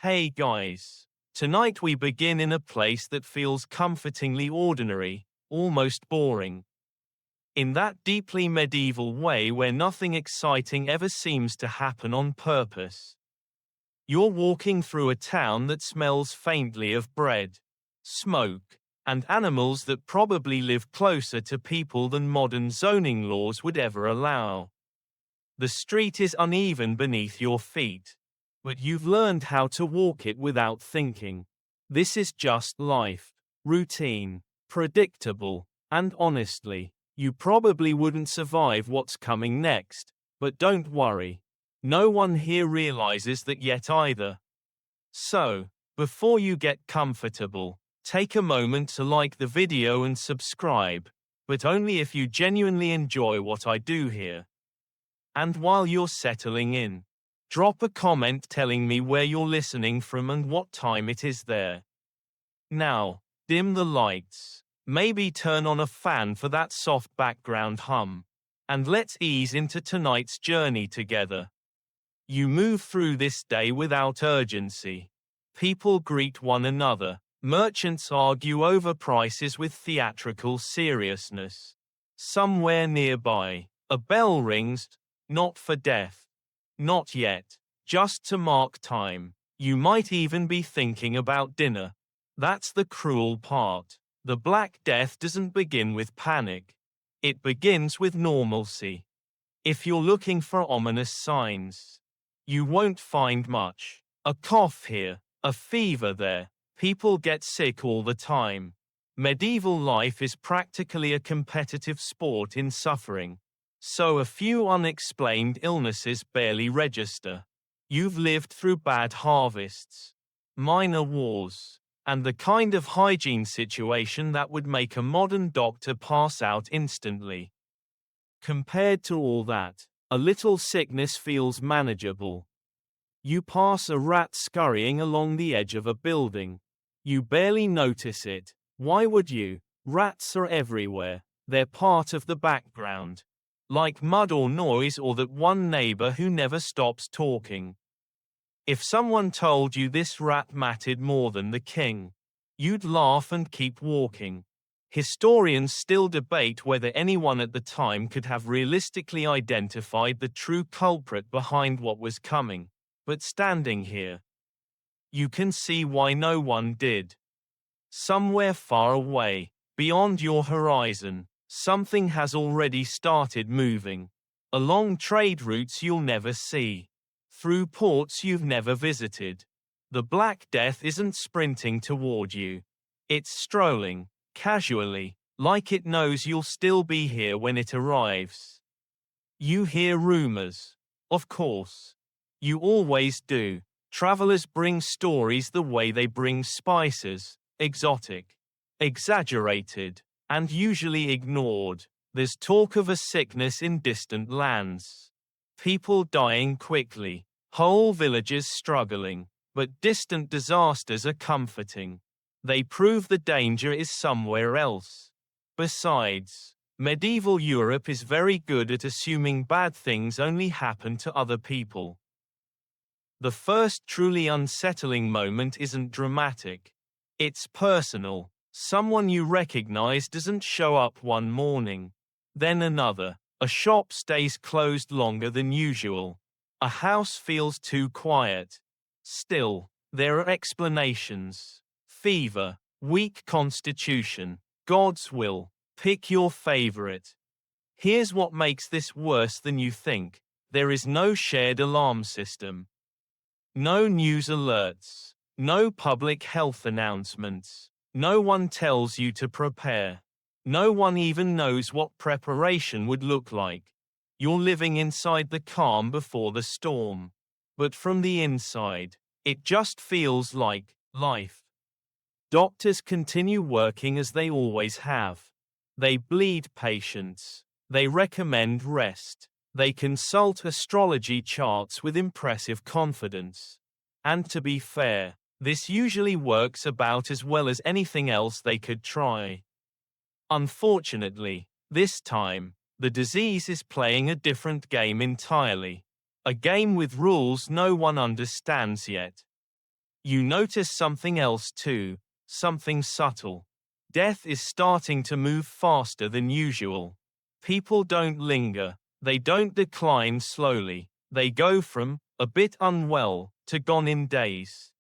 Hey guys. Tonight we begin in a place that feels comfortingly ordinary, almost boring. In that deeply medieval way where nothing exciting ever seems to happen on purpose. You're walking through a town that smells faintly of bread, smoke, and animals that probably live closer to people than modern zoning laws would ever allow. The street is uneven beneath your feet, but you've learned how to walk it without thinking. This is just life, routine, predictable, and honestly, you probably wouldn't survive what's coming next, but don't worry. No one here realizes that yet either. So, before you get comfortable, take a moment to like the video and subscribe, but only if you genuinely enjoy what I do here. And while you're settling in, drop a comment telling me where you're listening from and what time it is there. Now, dim the lights, maybe turn on a fan for that soft background hum, and let's ease into tonight's journey together. You move through this day without urgency. People greet one another, merchants argue over prices with theatrical seriousness. Somewhere nearby, a bell rings, not for death. Not yet, just to mark time. You might even be thinking about dinner. That's the cruel part. The Black Death doesn't begin with panic. It begins with normalcy. If you're looking for ominous signs, you won't find much. A cough here, a fever there. People get sick all the time. Medieval life is practically a competitive sport in suffering. So a few unexplained illnesses barely register. You've lived through bad harvests, minor wars, and the kind of hygiene situation that would make a modern doctor pass out instantly. Compared to all that, a little sickness feels manageable. You pass a rat scurrying along the edge of a building. You barely notice it. Why would you? Rats are everywhere. They're part of the background. Like mud or noise or that one neighbor who never stops talking. If someone told you this rat mattered more than the king, you'd laugh and keep walking. Historians still debate whether anyone at the time could have realistically identified the true culprit behind what was coming, but standing here, you can see why no one did. Somewhere far away, beyond your horizon, something has already started moving. Along trade routes you'll never see. Through ports you've never visited. The Black Death isn't sprinting toward you. It's strolling, casually, like it knows you'll still be here when it arrives. You hear rumors. Of course. You always do. Travelers bring stories the way they bring spices, exotic, exaggerated, and usually ignored. There's talk of a sickness in distant lands. People dying quickly, whole villages struggling, but distant disasters are comforting. They prove the danger is somewhere else. Besides, medieval Europe is very good at assuming bad things only happen to other people. The first truly unsettling moment isn't dramatic. It's personal. Someone you recognize doesn't show up one morning. Then another. A shop stays closed longer than usual. A house feels too quiet. Still, there are explanations. Fever, weak constitution, God's will. Pick your favorite. Here's what makes this worse than you think. There is no shared alarm system. No news alerts. No public health announcements. No one tells you to prepare. No one even knows what preparation would look like. You're living inside the calm before the storm. But from the inside, it just feels like life. Doctors continue working as they always have. They bleed patients. They recommend rest. They consult astrology charts with impressive confidence. And to be fair, this usually works about as well as anything else they could try. Unfortunately, this time, the disease is playing a different game entirely. A game with rules no one understands yet. You notice something else too, something subtle. Death is starting to move faster than usual. People don't linger, they don't decline slowly, they go from a bit unwell to gone in days.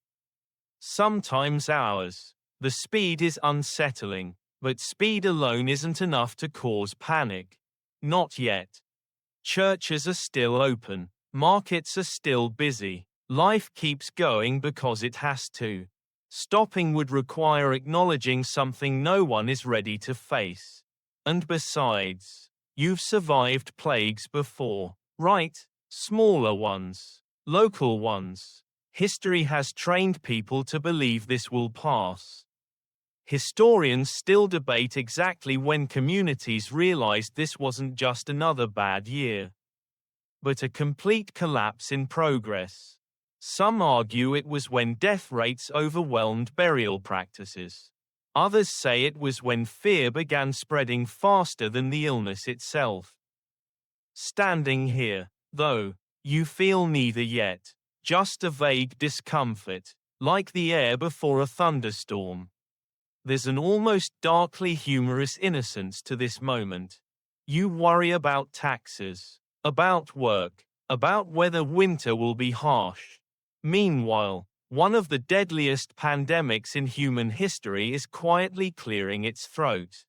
Sometimes hours. The speed is unsettling, but speed alone isn't enough to cause panic. Not yet. Churches are still open, markets are still busy, life keeps going because it has to. Stopping would require acknowledging something no one is ready to face. And besides, you've survived plagues before, right? Smaller ones, local ones. History has trained people to believe this will pass. Historians still debate exactly when communities realized this wasn't just another bad year, but a complete collapse in progress. Some argue it was when death rates overwhelmed burial practices. Others say it was when fear began spreading faster than the illness itself. Standing here, though, you feel neither yet, just a vague discomfort, like the air before a thunderstorm. There's an almost darkly humorous innocence to this moment. You worry about taxes, about work, about whether winter will be harsh. Meanwhile, one of the deadliest pandemics in human history is quietly clearing its throat.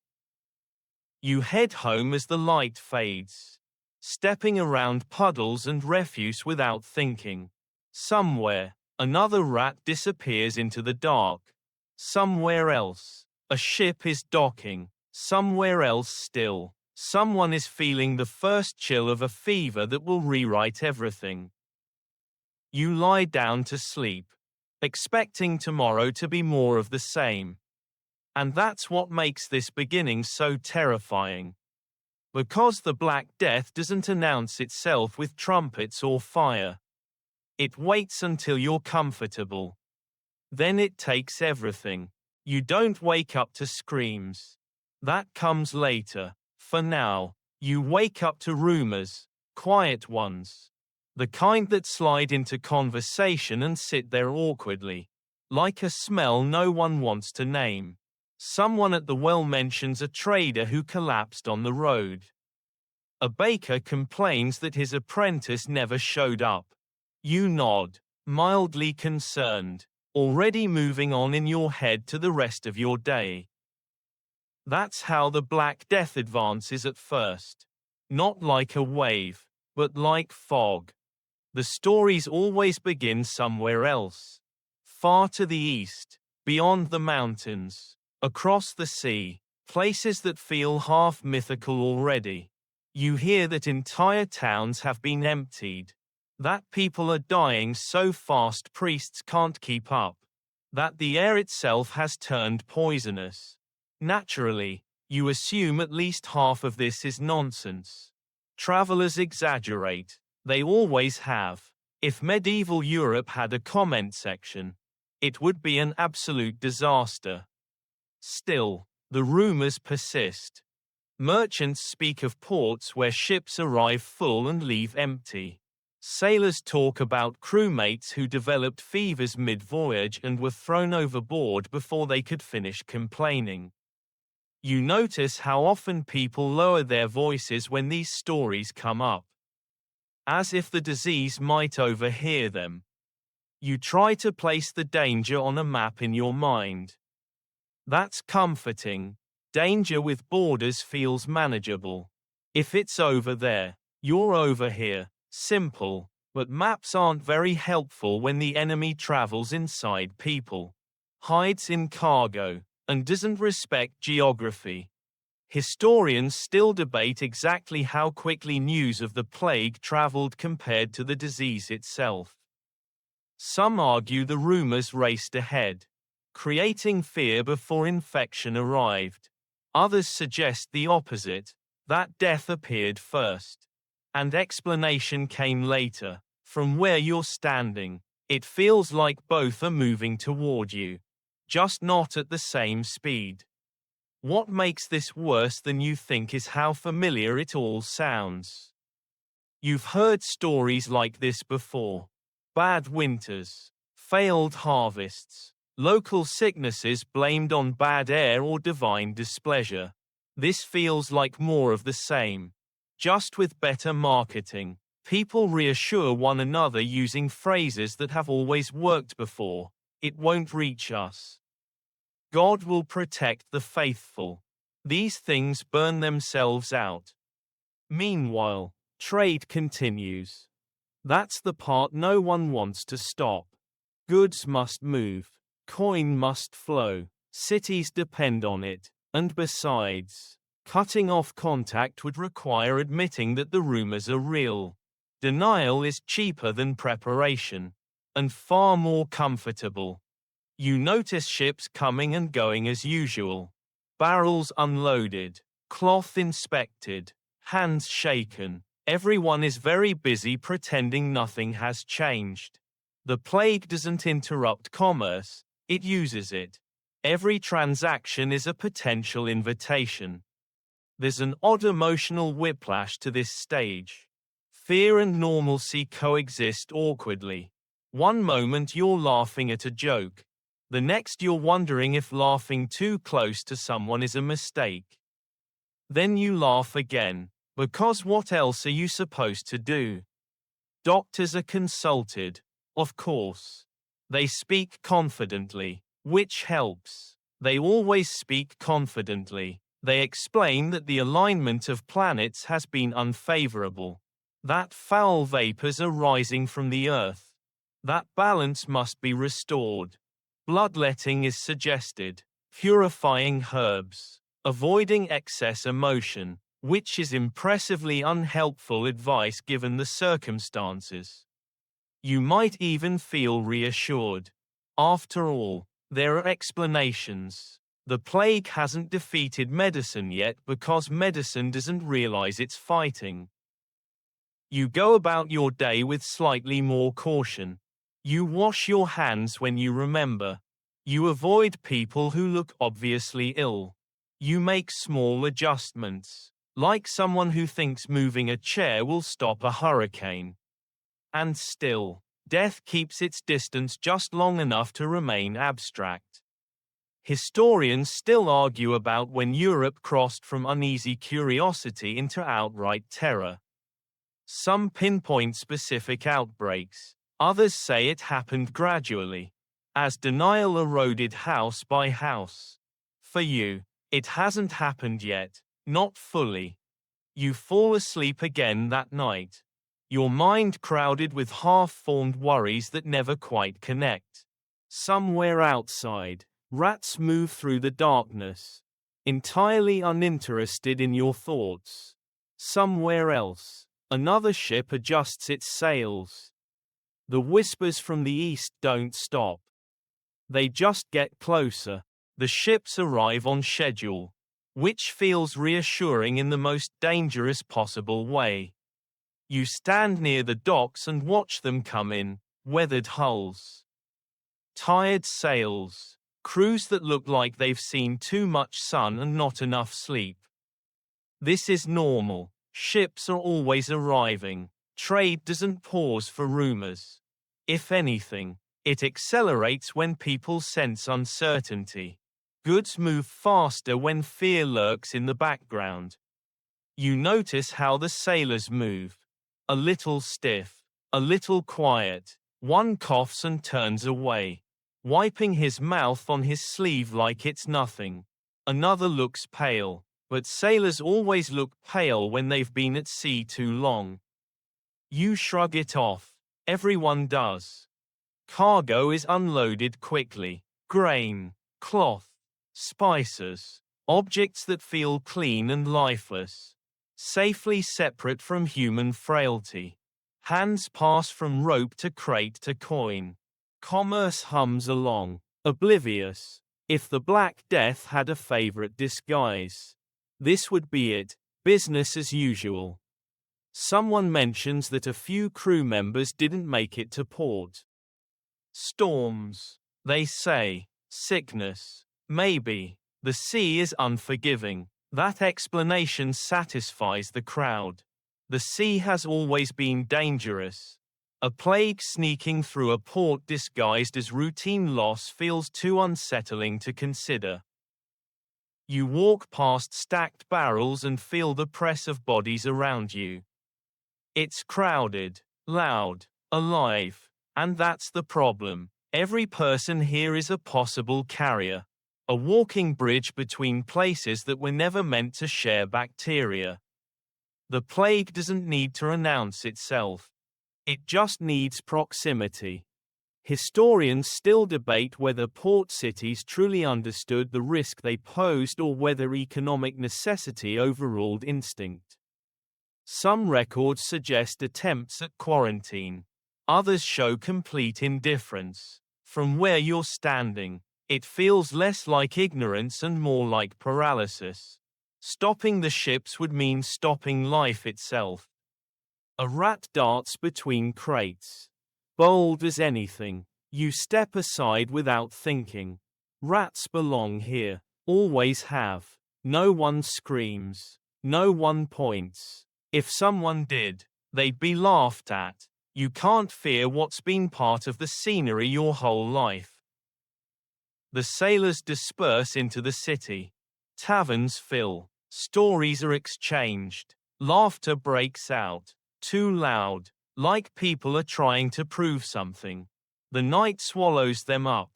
You head home as the light fades, stepping around puddles and refuse without thinking. Somewhere, another rat disappears into the dark. Somewhere else, a ship is docking. Somewhere else still, someone is feeling the first chill of a fever that will rewrite everything. You lie down to sleep, expecting tomorrow to be more of the same. And that's what makes this beginning so terrifying. Because the Black Death doesn't announce itself with trumpets or fire. It waits until you're comfortable. Then it takes everything. You don't wake up to screams. That comes later. For now, you wake up to rumors, quiet ones. The kind that slide into conversation and sit there awkwardly. Like a smell no one wants to name. Someone at the well mentions a trader who collapsed on the road. A baker complains that his apprentice never showed up. You nod, mildly concerned, already moving on in your head to the rest of your day. That's how the Black Death advances at first. Not like a wave, but like fog. The stories always begin somewhere else. Far to the east, beyond the mountains, across the sea, places that feel half mythical already. You hear that entire towns have been emptied. That people are dying so fast priests can't keep up. That the air itself has turned poisonous. Naturally, you assume at least half of this is nonsense. Travelers exaggerate. They always have. If medieval Europe had a comment section, it would be an absolute disaster. Still, the rumors persist. Merchants speak of ports where ships arrive full and leave empty. Sailors talk about crewmates who developed fevers mid-voyage and were thrown overboard before they could finish complaining. You notice how often people lower their voices when these stories come up. As if the disease might overhear them. You try to place the danger on a map in your mind. That's comforting. Danger with borders feels manageable. If it's over there, you're over here. Simple, but maps aren't very helpful when the enemy travels inside people, hides in cargo, and doesn't respect geography. Historians still debate exactly how quickly news of the plague traveled compared to the disease itself. Some argue the rumors raced ahead, creating fear before infection arrived. Others suggest the opposite, that death appeared first. And explanation came later. From where you're standing, it feels like both are moving toward you, just not at the same speed. What makes this worse than you think is how familiar it all sounds. You've heard stories like this before. Bad winters, Failed harvests. Local sicknesses blamed on bad air or divine displeasure. This feels like more of the same. Just with better marketing. People reassure one another using phrases that have always worked before. It won't reach us. God will protect the faithful. These things burn themselves out. Meanwhile, trade continues. That's the part no one wants to stop. Goods must move. Coin must flow. Cities depend on it. And besides, cutting off contact would require admitting that the rumors are real. Denial is cheaper than preparation. And far more comfortable. You notice ships coming and going as usual. Barrels unloaded. Cloth inspected. Hands shaken. Everyone is very busy pretending nothing has changed. The plague doesn't interrupt commerce, it uses it. Every transaction is a potential invitation. There's an odd emotional whiplash to this stage. Fear and normalcy coexist awkwardly. One moment you're laughing at a joke. The next you're wondering if laughing too close to someone is a mistake. Then you laugh again, because what else are you supposed to do? Doctors are consulted, of course. They speak confidently, which helps. They always speak confidently. They explain that the alignment of planets has been unfavorable. That foul vapors are rising from the Earth. That balance must be restored. Bloodletting is suggested. Purifying herbs. Avoiding excess emotion, which is impressively unhelpful advice given the circumstances. You might even feel reassured. After all, there are explanations. The plague hasn't defeated medicine yet because medicine doesn't realize it's fighting. You go about your day with slightly more caution. You wash your hands when you remember. You avoid people who look obviously ill. You make small adjustments, like someone who thinks moving a chair will stop a hurricane. And still, death keeps its distance just long enough to remain abstract. Historians still argue about when Europe crossed from uneasy curiosity into outright terror. Some pinpoint specific outbreaks, others say it happened gradually, as denial eroded house by house. For you, it hasn't happened yet, not fully. You fall asleep again that night. Your mind crowded with half-formed worries that never quite connect. Somewhere outside, rats move through the darkness, entirely uninterested in your thoughts. Somewhere else, another ship adjusts its sails. The whispers from the east don't stop. They just get closer. The ships arrive on schedule, which feels reassuring in the most dangerous possible way. You stand near the docks and watch them come in, weathered hulls, tired sails, crews that look like they've seen too much sun and not enough sleep. This is normal. Ships are always arriving. Trade doesn't pause for rumors. If anything, it accelerates when people sense uncertainty. Goods move faster when fear lurks in the background. You notice how the sailors move. A little stiff, a little quiet. One coughs and turns away, wiping his mouth on his sleeve like it's nothing. Another looks pale, but sailors always look pale when they've been at sea too long. You shrug it off. Everyone does. Cargo is unloaded quickly. Grain, cloth, spices, objects that feel clean and lifeless, safely separate from human frailty. Hands pass from rope to crate to coin. Commerce hums along, oblivious. If the Black Death had a favorite disguise, this would be it, business as usual. Someone mentions that a few crew members didn't make it to port. Storms, they say. Sickness, maybe. The sea is unforgiving. That explanation satisfies the crowd. The sea has always been dangerous. A plague sneaking through a port disguised as routine loss feels too unsettling to consider. You walk past stacked barrels and feel the press of bodies around you. It's crowded, loud, alive, and that's the problem. Every person here is a possible carrier. A walking bridge between places that were never meant to share bacteria. The plague doesn't need to announce itself. It just needs proximity. Historians still debate whether port cities truly understood the risk they posed or whether economic necessity overruled instinct. Some records suggest attempts at quarantine. Others show complete indifference. From where you're standing, it feels less like ignorance and more like paralysis. Stopping the ships would mean stopping life itself. A rat darts between crates. Bold as anything, you step aside without thinking. Rats belong here, always have. No one screams. No one points. If someone did, they'd be laughed at. You can't fear what's been part of the scenery your whole life. The sailors disperse into the city. Taverns fill. Stories are exchanged. Laughter breaks out. Too loud, like people are trying to prove something. The night swallows them up,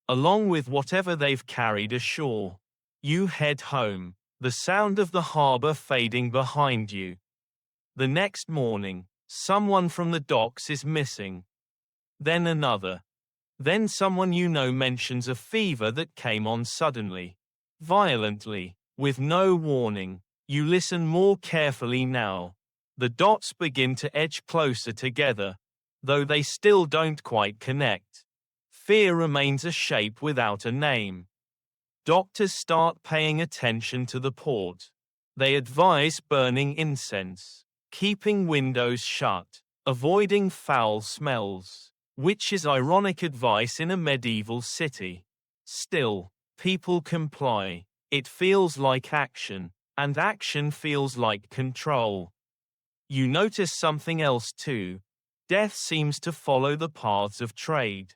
along with whatever they've carried ashore. You head home, the sound of the harbor fading behind you. The next morning, someone from the docks is missing. Then another. Then someone you know mentions a fever that came on suddenly. Violently, with no warning. You listen more carefully now. The dots begin to edge closer together, though they still don't quite connect. Fear remains a shape without a name. Doctors start paying attention to the port. They advise burning incense, keeping windows shut, avoiding foul smells, which is ironic advice in a medieval city. Still, people comply. It feels like action, and action feels like control. You notice something else too. Death seems to follow the paths of trade.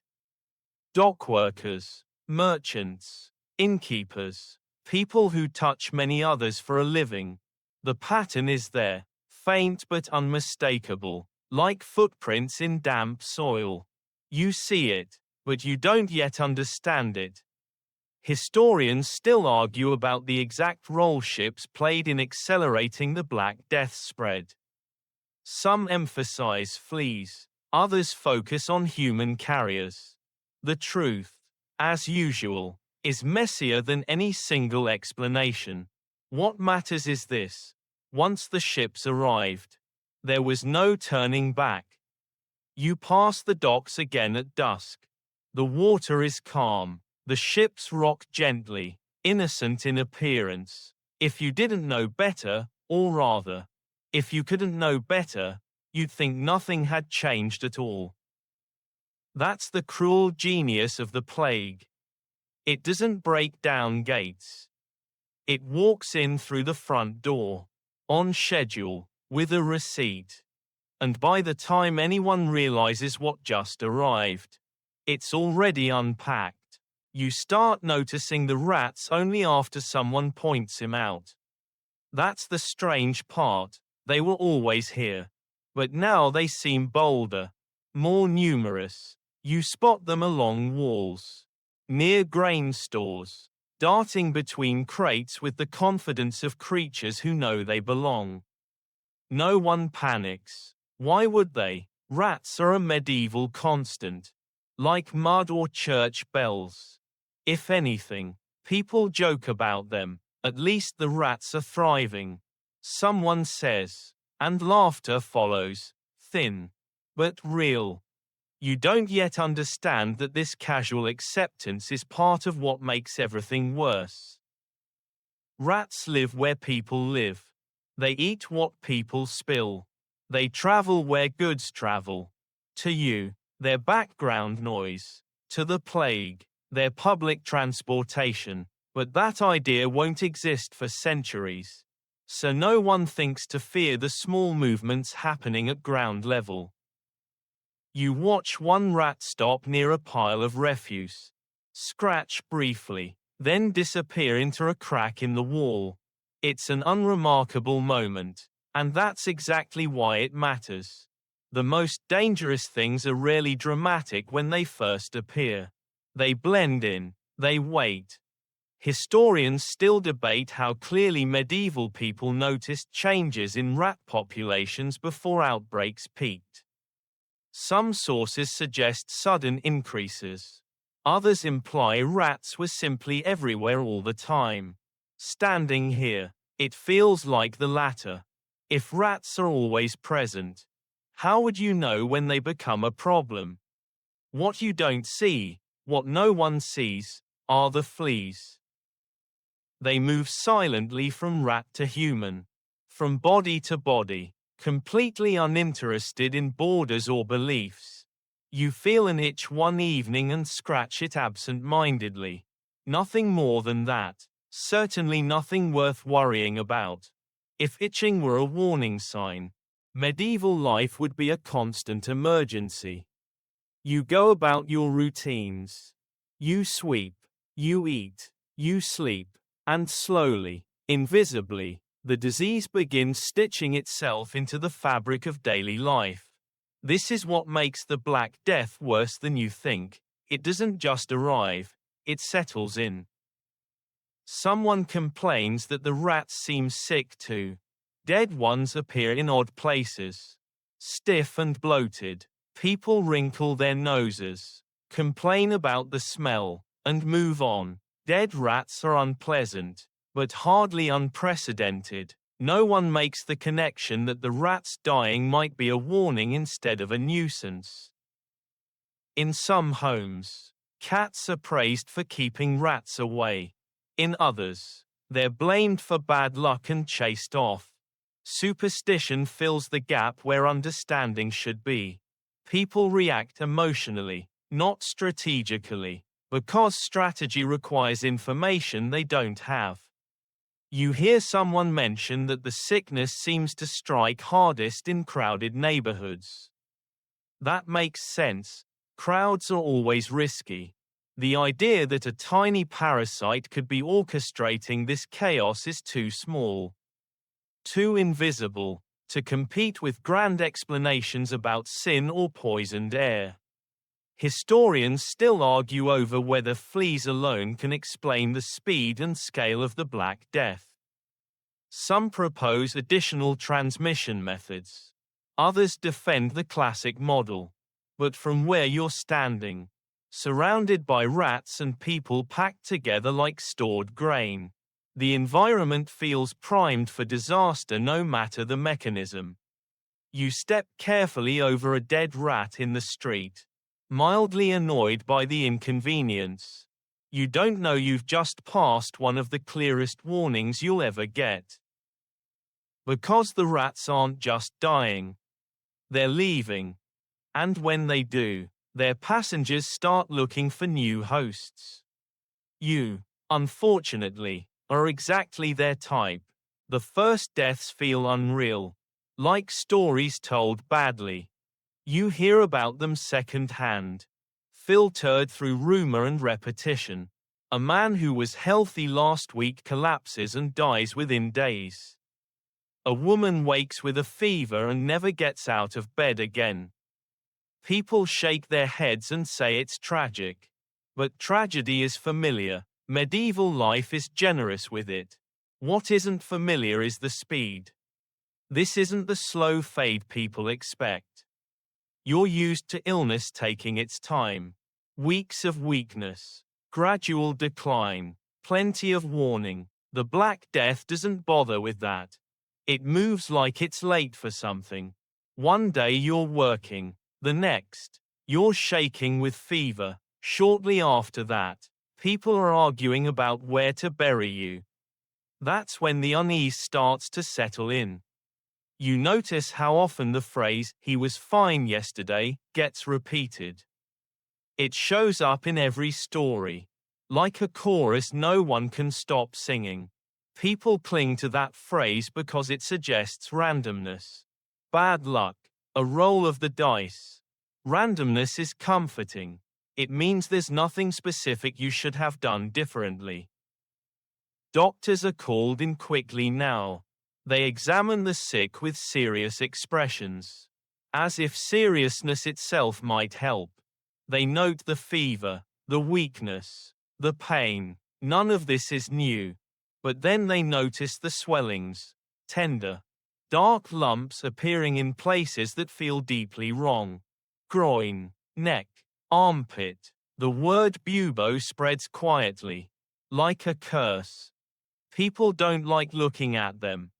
Dockworkers, merchants, innkeepers, people who touch many others for a living. The pattern is there, faint but unmistakable, like footprints in damp soil. You see it, but you don't yet understand it. Historians still argue about the exact role ships played in accelerating the Black Death's spread. Some emphasize fleas, others focus on human carriers. The truth, as usual, is messier than any single explanation. What matters is this: once the ships arrived, there was no turning back. You pass the docks again at dusk. The water is calm, the ships rock gently, innocent in appearance. If you didn't know better, or rather, if you couldn't know better, you'd think nothing had changed at all. That's the cruel genius of the plague. It doesn't break down gates. It walks in through the front door, on schedule, with a receipt. And by the time anyone realizes what just arrived, it's already unpacked. You start noticing the rats only after someone points him out. That's the strange part. They were always here. But now they seem bolder, more numerous. You spot them along walls, near grain stores, darting between crates with the confidence of creatures who know they belong. No one panics. Why would they? Rats are a medieval constant, like mud or church bells. If anything, people joke about them. At least the rats are thriving, someone says, and laughter follows, thin, but real. You don't yet understand that this casual acceptance is part of what makes everything worse. Rats live where people live. They eat what people spill. They travel where goods travel. To you, they're background noise. To the plague, they're public transportation. But that idea won't exist for centuries. So no one thinks to fear the small movements happening at ground level. You watch one rat stop near a pile of refuse, scratch briefly, then disappear into a crack in the wall. It's an unremarkable moment, and that's exactly why it matters. The most dangerous things are rarely dramatic when they first appear. They blend in, they wait. Historians still debate how clearly medieval people noticed changes in rat populations before outbreaks peaked. Some sources suggest sudden increases. Others imply rats were simply everywhere all the time. Standing here, it feels like the latter. If rats are always present, how would you know when they become a problem? What you don't see, what no one sees, are the fleas. They move silently from rat to human, from body to body, completely uninterested in borders or beliefs. You feel an itch one evening and scratch it absent-mindedly. Nothing more than that. Certainly nothing worth worrying about. If itching were a warning sign, medieval life would be a constant emergency. You go about your routines. You sweep, you eat, you sleep, and slowly, invisibly, the disease begins stitching itself into the fabric of daily life. This is what makes the Black Death worse than you think. It doesn't just arrive, it settles in. Someone complains that the rats seem sick too. Dead ones appear in odd places. Stiff and bloated. People wrinkle their noses, complain about the smell, and move on. Dead rats are unpleasant, but hardly unprecedented. No one makes the connection that the rats dying might be a warning instead of a nuisance. In some homes, cats are praised for keeping rats away. In others, they're blamed for bad luck and chased off. Superstition fills the gap where understanding should be. People react emotionally, not strategically, because strategy requires information they don't have. You hear someone mention that the sickness seems to strike hardest in crowded neighborhoods. That makes sense. Crowds are always risky. The idea that a tiny parasite could be orchestrating this chaos is too small, too invisible, to compete with grand explanations about sin or poisoned air. Historians still argue over whether fleas alone can explain the speed and scale of the Black Death. Some propose additional transmission methods. Others defend the classic model. But from where you're standing, surrounded by rats and people packed together like stored grain, the environment feels primed for disaster no matter the mechanism. You step carefully over a dead rat in the street, mildly annoyed by the inconvenience. You don't know you've just passed one of the clearest warnings you'll ever get. Because the rats aren't just dying, they're leaving. And when they do, their passengers start looking for new hosts. You, unfortunately, are exactly their type. The first deaths feel unreal, like stories told badly. You hear about them second-hand, filtered through rumor and repetition. A man who was healthy last week collapses and dies within days. A woman wakes with a fever and never gets out of bed again. People shake their heads and say it's tragic. But tragedy is familiar. Medieval life is generous with it. What isn't familiar is the speed. This isn't the slow fade people expect. You're used to illness taking its time. Weeks of weakness. Gradual decline. Plenty of warning. The Black Death doesn't bother with that. It moves like it's late for something. One day you're working. The next, you're shaking with fever. Shortly after that, people are arguing about where to bury you. That's when the unease starts to settle in. You notice how often the phrase, "he was fine yesterday," gets repeated. It shows up in every story. Like a chorus no one can stop singing. People cling to that phrase because it suggests randomness. Bad luck. A roll of the dice. Randomness is comforting. It means there's nothing specific you should have done differently. Doctors are called in quickly now. They examine the sick with serious expressions, as if seriousness itself might help. They note the fever, the weakness, the pain. None of this is new. But then they notice the swellings, tender, dark lumps appearing in places that feel deeply wrong. Groin, neck, armpit. The word bubo spreads quietly, like a curse. People don't like looking at them.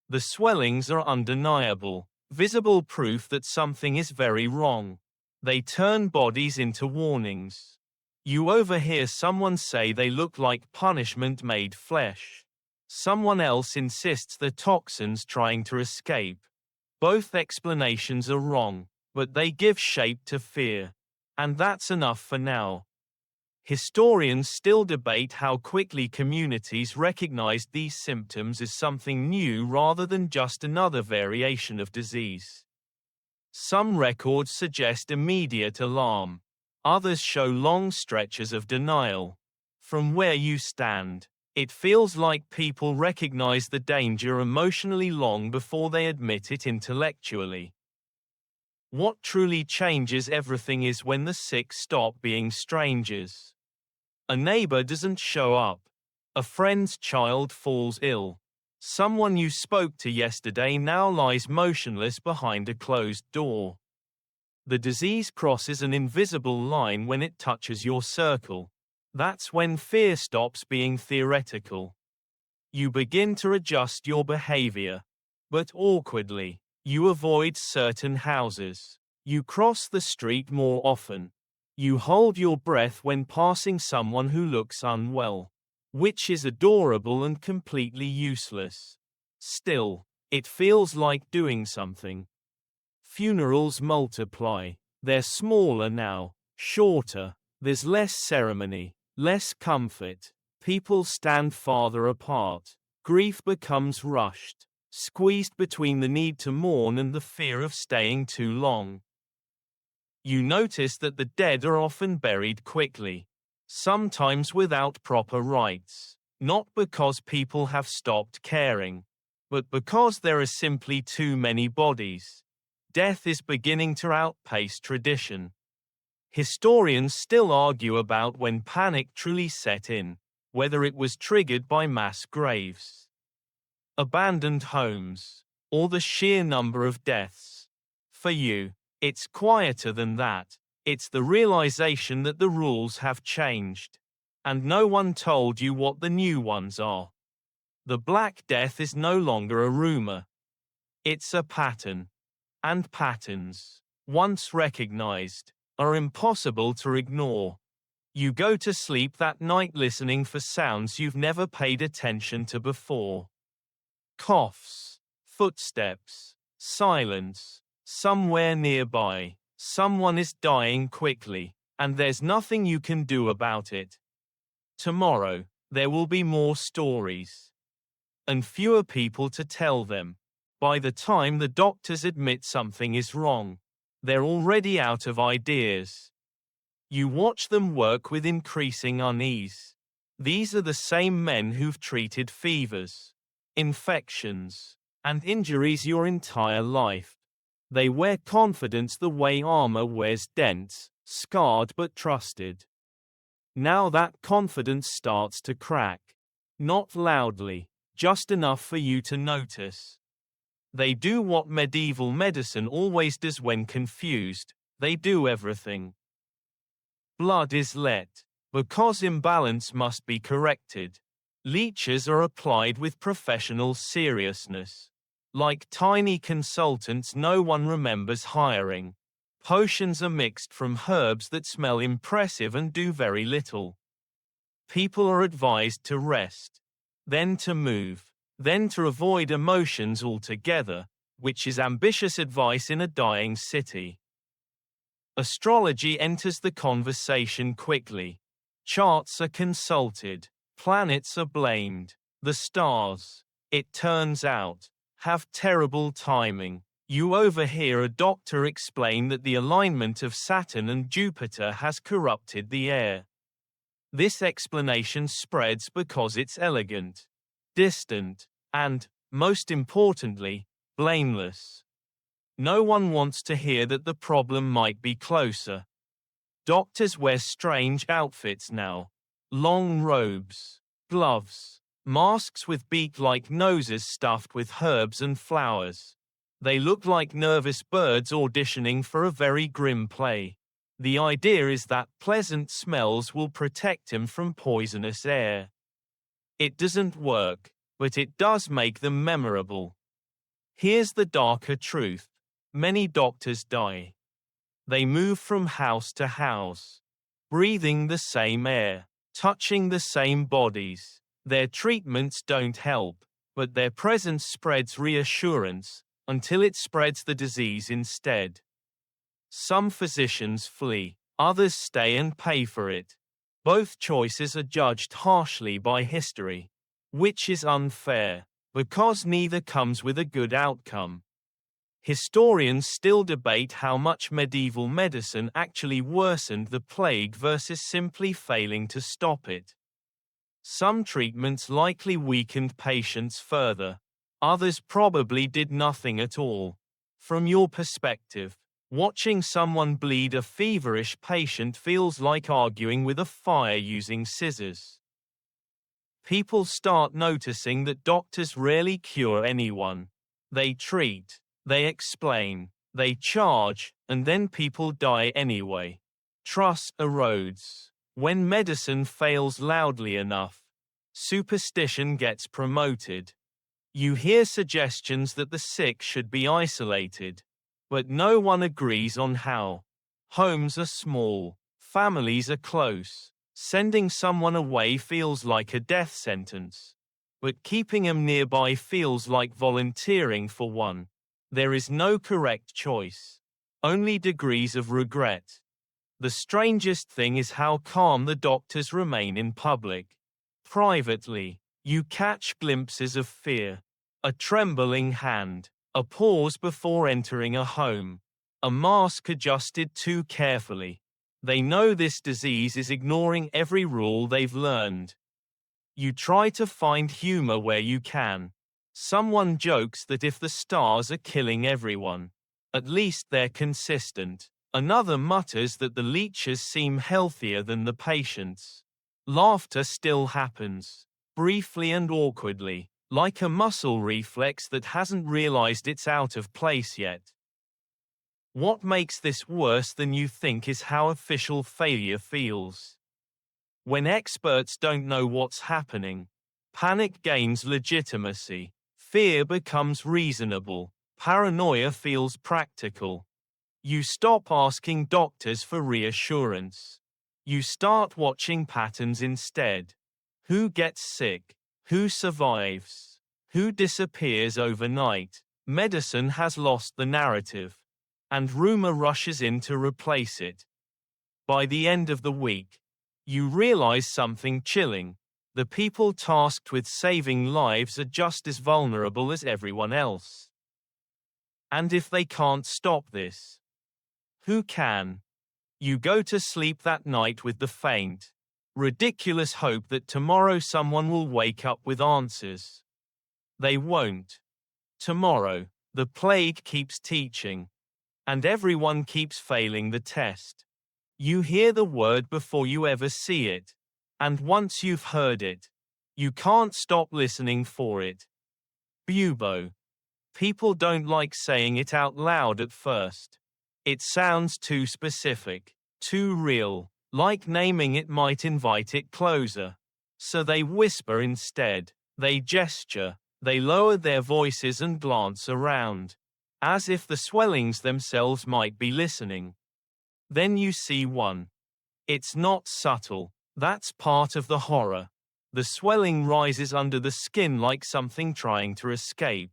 The swellings are undeniable, visible proof that something is very wrong. They turn bodies into warnings. You overhear someone say they look like punishment made flesh. Someone else insists they're toxins trying to escape. Both explanations are wrong, but they give shape to fear. And that's enough for now. Historians still debate how quickly communities recognized these symptoms as something new rather than just another variation of disease. Some records suggest immediate alarm. Others show long stretches of denial. From where you stand, it feels like people recognize the danger emotionally long before they admit it intellectually. What truly changes everything is when the sick stop being strangers. A neighbor doesn't show up. A friend's child falls ill. Someone you spoke to yesterday now lies motionless behind a closed door. The disease crosses an invisible line when it touches your circle. That's when fear stops being theoretical. You begin to adjust your behavior. But awkwardly, you avoid certain houses. You cross the street more often. You hold your breath when passing someone who looks unwell, which is adorable and completely useless. Still, it feels like doing something. Funerals multiply. They're smaller now, shorter. There's less ceremony, less comfort. People stand farther apart. Grief becomes rushed, squeezed between the need to mourn and the fear of staying too long. You notice that the dead are often buried quickly, sometimes without proper rites, not because people have stopped caring, but because there are simply too many bodies. Death is beginning to outpace tradition. Historians still argue about when panic truly set in, whether it was triggered by mass graves, abandoned homes, or the sheer number of deaths. For you, it's quieter than that. It's the realization that the rules have changed, and no one told you what the new ones are. The Black Death is no longer a rumor. It's a pattern. And patterns, once recognized, are impossible to ignore. You go to sleep that night listening for sounds you've never paid attention to before. Coughs, footsteps, silence. Somewhere nearby, someone is dying quickly, and there's nothing you can do about it. Tomorrow, there will be more stories, and fewer people to tell them. By the time the doctors admit something is wrong, they're already out of ideas. You watch them work with increasing unease. These are the same men who've treated fevers, infections, and injuries your entire life. They wear confidence the way armor wears dents, scarred but trusted. Now that confidence starts to crack. Not loudly, just enough for you to notice. They do what medieval medicine always does when confused. They do everything. Blood is let, because imbalance must be corrected. Leeches are applied with professional seriousness. Like tiny consultants no one remembers hiring. Potions are mixed from herbs that smell impressive and do very little. People are advised to rest, then to move, then to avoid emotions altogether, which is ambitious advice in a dying city. Astrology enters the conversation quickly. Charts are consulted. Planets are blamed. The stars, it turns out, have terrible timing. You overhear a doctor explain that the alignment of Saturn and Jupiter has corrupted the air. This explanation spreads because it's elegant, distant, and, most importantly, blameless. No one wants to hear that the problem might be closer. Doctors wear strange outfits now. Long robes, gloves, masks with beak-like noses stuffed with herbs and flowers. They look like nervous birds auditioning for a very grim play. The idea is that pleasant smells will protect him from poisonous air. It doesn't work, but it does make them memorable. Here's the darker truth. Many doctors die. They move from house to house, breathing the same air, touching the same bodies. Their treatments don't help, but their presence spreads reassurance, until it spreads the disease instead. Some physicians flee, others stay and pay for it. Both choices are judged harshly by history, which is unfair, because neither comes with a good outcome. Historians still debate how much medieval medicine actually worsened the plague versus simply failing to stop it. Some treatments likely weakened patients further. Others probably did nothing at all. From your perspective, watching someone bleed a feverish patient feels like arguing with a fire using scissors. People start noticing that doctors rarely cure anyone. They treat, they explain, they charge, and then people die anyway. Trust erodes. When medicine fails loudly enough, superstition gets promoted. You hear suggestions that the sick should be isolated, but no one agrees on how. Homes are small, families are close. Sending someone away feels like a death sentence, but keeping them nearby feels like volunteering for one. There is no correct choice, only degrees of regret. The strangest thing is how calm the doctors remain in public. Privately, you catch glimpses of fear, a trembling hand, a pause before entering a home, a mask adjusted too carefully. They know this disease is ignoring every rule they've learned. You try to find humor where you can. Someone jokes that if the stars are killing everyone, at least they're consistent. Another mutters that the leeches seem healthier than the patients. Laughter still happens, briefly and awkwardly, like a muscle reflex that hasn't realized it's out of place yet. What makes this worse than you think is how official failure feels. When experts don't know what's happening, panic gains legitimacy, fear becomes reasonable, paranoia feels practical. You stop asking doctors for reassurance. You start watching patterns instead. Who gets sick? Who survives? Who disappears overnight? Medicine has lost the narrative, and rumor rushes in to replace it. By the end of the week, you realize something chilling. The people tasked with saving lives are just as vulnerable as everyone else. And if they can't stop this, who can? You go to sleep that night with the faint, ridiculous hope that tomorrow someone will wake up with answers. They won't. Tomorrow, the plague keeps teaching, and everyone keeps failing the test. You hear the word before you ever see it, and once you've heard it, you can't stop listening for it. Bubo. People don't like saying it out loud at first. It sounds too specific, too real, like naming it might invite it closer. So they whisper instead, they gesture, they lower their voices and glance around, as if the swellings themselves might be listening. Then you see one. It's not subtle, that's part of the horror. The swelling rises under the skin like something trying to escape.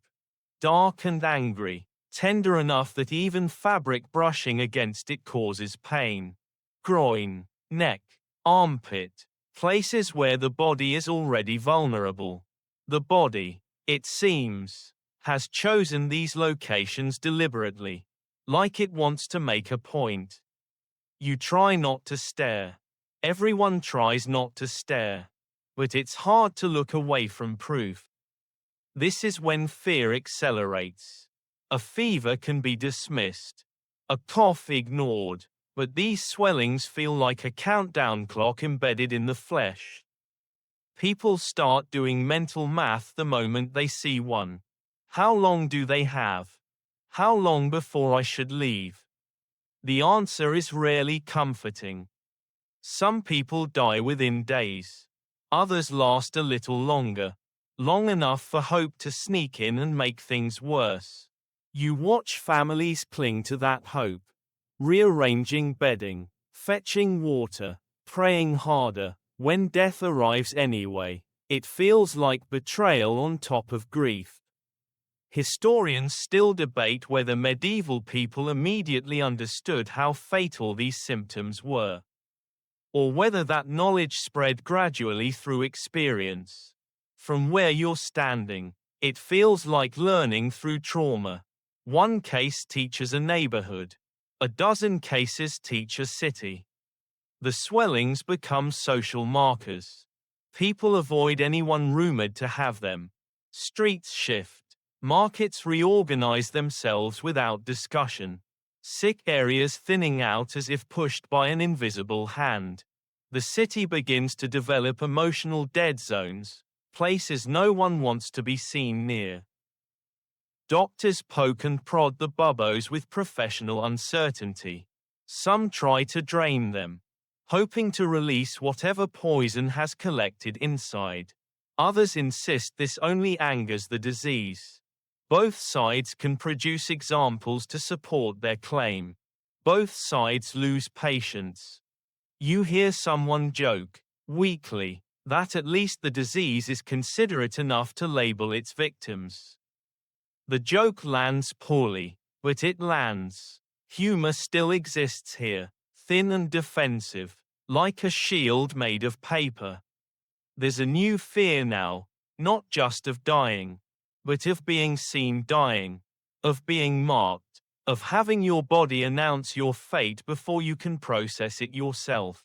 Dark and angry, tender enough that even fabric brushing against it causes pain. Groin, neck, armpit, places where the body is already vulnerable. The body, it seems, has chosen these locations deliberately, like it wants to make a point. You try not to stare. Everyone tries not to stare. But it's hard to look away from proof. This is when fear accelerates. A fever can be dismissed. A cough ignored. But these swellings feel like a countdown clock embedded in the flesh. People start doing mental math the moment they see one. How long do they have? How long before I should leave? The answer is rarely comforting. Some people die within days. Others last a little longer. Long enough for hope to sneak in and make things worse. You watch families cling to that hope. Rearranging bedding, fetching water, praying harder. When death arrives anyway, it feels like betrayal on top of grief. Historians still debate whether medieval people immediately understood how fatal these symptoms were, or whether that knowledge spread gradually through experience. From where you're standing, it feels like learning through trauma. One case teaches a neighborhood. A dozen cases teach a city. The swellings become social markers. People avoid anyone rumored to have them. Streets shift. Markets reorganize themselves without discussion. Sick areas thinning out as if pushed by an invisible hand. The city begins to develop emotional dead zones, places no one wants to be seen near. Doctors poke and prod the bubbos with professional uncertainty. Some try to drain them, hoping to release whatever poison has collected inside. Others insist this only angers the disease. Both sides can produce examples to support their claim. Both sides lose patience. You hear someone joke, weakly, that at least the disease is considerate enough to label its victims. The joke lands poorly, but it lands. Humor still exists here, thin and defensive, like a shield made of paper. There's a new fear now, not just of dying, but of being seen dying, of being marked, of having your body announce your fate before you can process it yourself.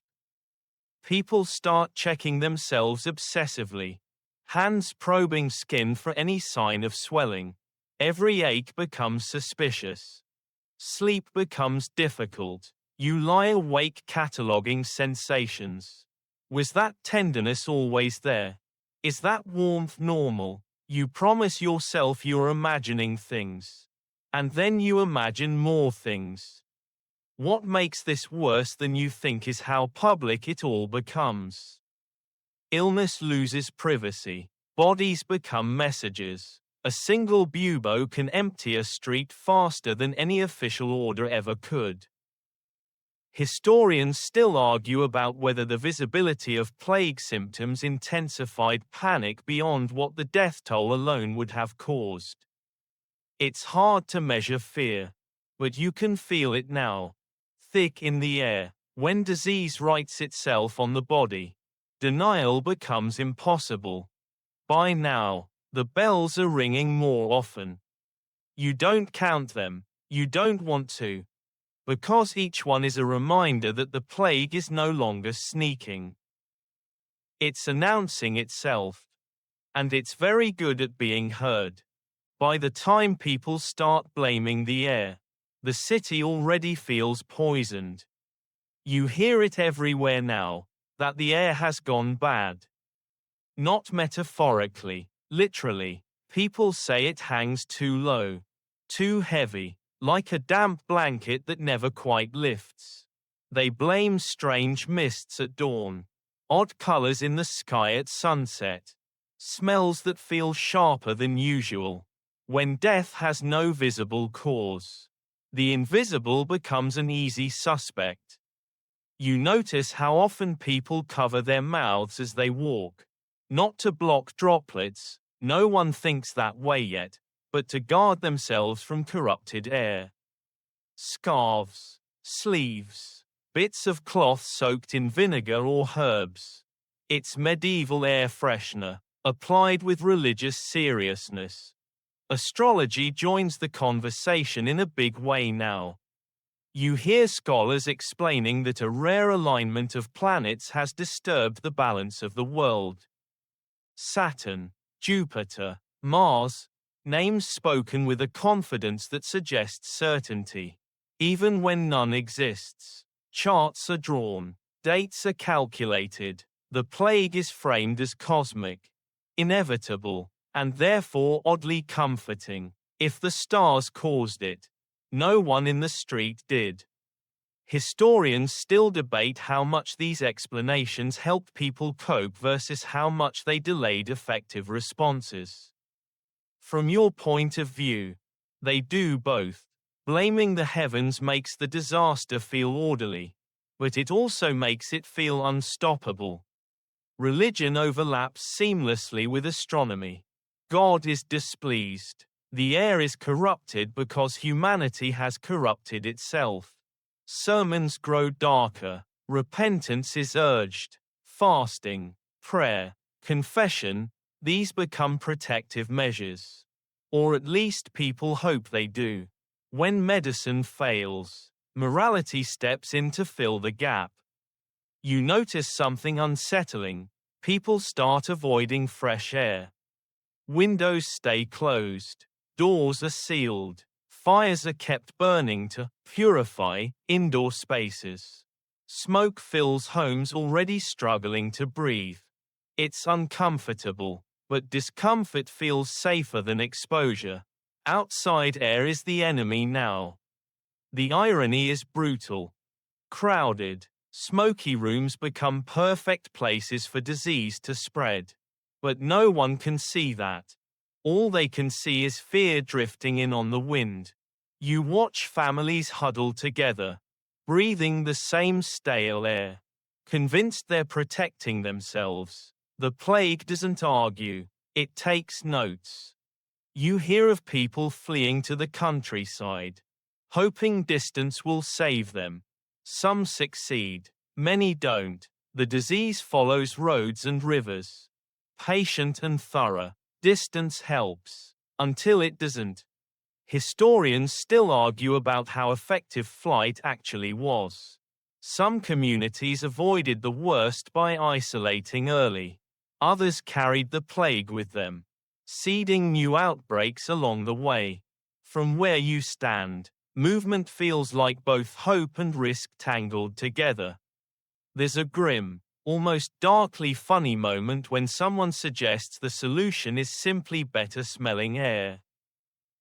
People start checking themselves obsessively, hands probing skin for any sign of swelling. Every ache becomes suspicious. Sleep becomes difficult. You lie awake cataloging sensations. Was that tenderness always there? Is that warmth normal? You promise yourself you're imagining things. And then you imagine more things. What makes this worse than you think is how public it all becomes. Illness loses privacy. Bodies become messages. A single bubo can empty a street faster than any official order ever could. Historians still argue about whether the visibility of plague symptoms intensified panic beyond what the death toll alone would have caused. It's hard to measure fear, but you can feel it now. Thick in the air, when disease writes itself on the body, denial becomes impossible. By now, the bells are ringing more often. You don't count them, you don't want to. Because each one is a reminder that the plague is no longer sneaking. It's announcing itself. And it's very good at being heard. By the time people start blaming the air, the city already feels poisoned. You hear it everywhere now, that the air has gone bad. Not metaphorically, literally, people say it hangs too low, too heavy. Like a damp blanket that never quite lifts. They blame strange mists at dawn, odd colors in the sky at sunset, smells that feel sharper than usual. When death has no visible cause, the invisible becomes an easy suspect. You notice how often people cover their mouths as they walk, not to block droplets, no one thinks that way yet, but to guard themselves from corrupted air. Scarves, sleeves, bits of cloth soaked in vinegar or herbs. It's medieval air freshener, applied with religious seriousness. Astrology joins the conversation in a big way now. You hear scholars explaining that a rare alignment of planets has disturbed the balance of the world. Saturn, Jupiter, Mars, names spoken with a confidence that suggests certainty. Even when none exists. Charts are drawn. Dates are calculated. The plague is framed as cosmic, inevitable, and therefore oddly comforting. If the stars caused it, no one in the street did. Historians still debate how much these explanations helped people cope versus how much they delayed effective responses. From your point of view, they do both. Blaming the heavens makes the disaster feel orderly, but it also makes it feel unstoppable. Religion overlaps seamlessly with astronomy. God is displeased. The air is corrupted because humanity has corrupted itself. Sermons grow darker. Repentance is urged. Fasting, prayer, confession, these become protective measures. Or at least people hope they do. When medicine fails, morality steps in to fill the gap. You notice something unsettling. People start avoiding fresh air. Windows stay closed. Doors are sealed. Fires are kept burning to purify indoor spaces. Smoke fills homes already struggling to breathe. It's uncomfortable, but discomfort feels safer than exposure. Outside air is the enemy now. The irony is brutal. Crowded, smoky rooms become perfect places for disease to spread. But no one can see that. All they can see is fear drifting in on the wind. You watch families huddle together, breathing the same stale air, convinced they're protecting themselves. The plague doesn't argue, it takes notes. You hear of people fleeing to the countryside, hoping distance will save them. Some succeed, many don't. The disease follows roads and rivers. Patient and thorough, distance helps, until it doesn't. Historians still argue about how effective flight actually was. Some communities avoided the worst by isolating early. Others carried the plague with them, seeding new outbreaks along the way. From where you stand, movement feels like both hope and risk tangled together. There's a grim, almost darkly funny moment when someone suggests the solution is simply better smelling air.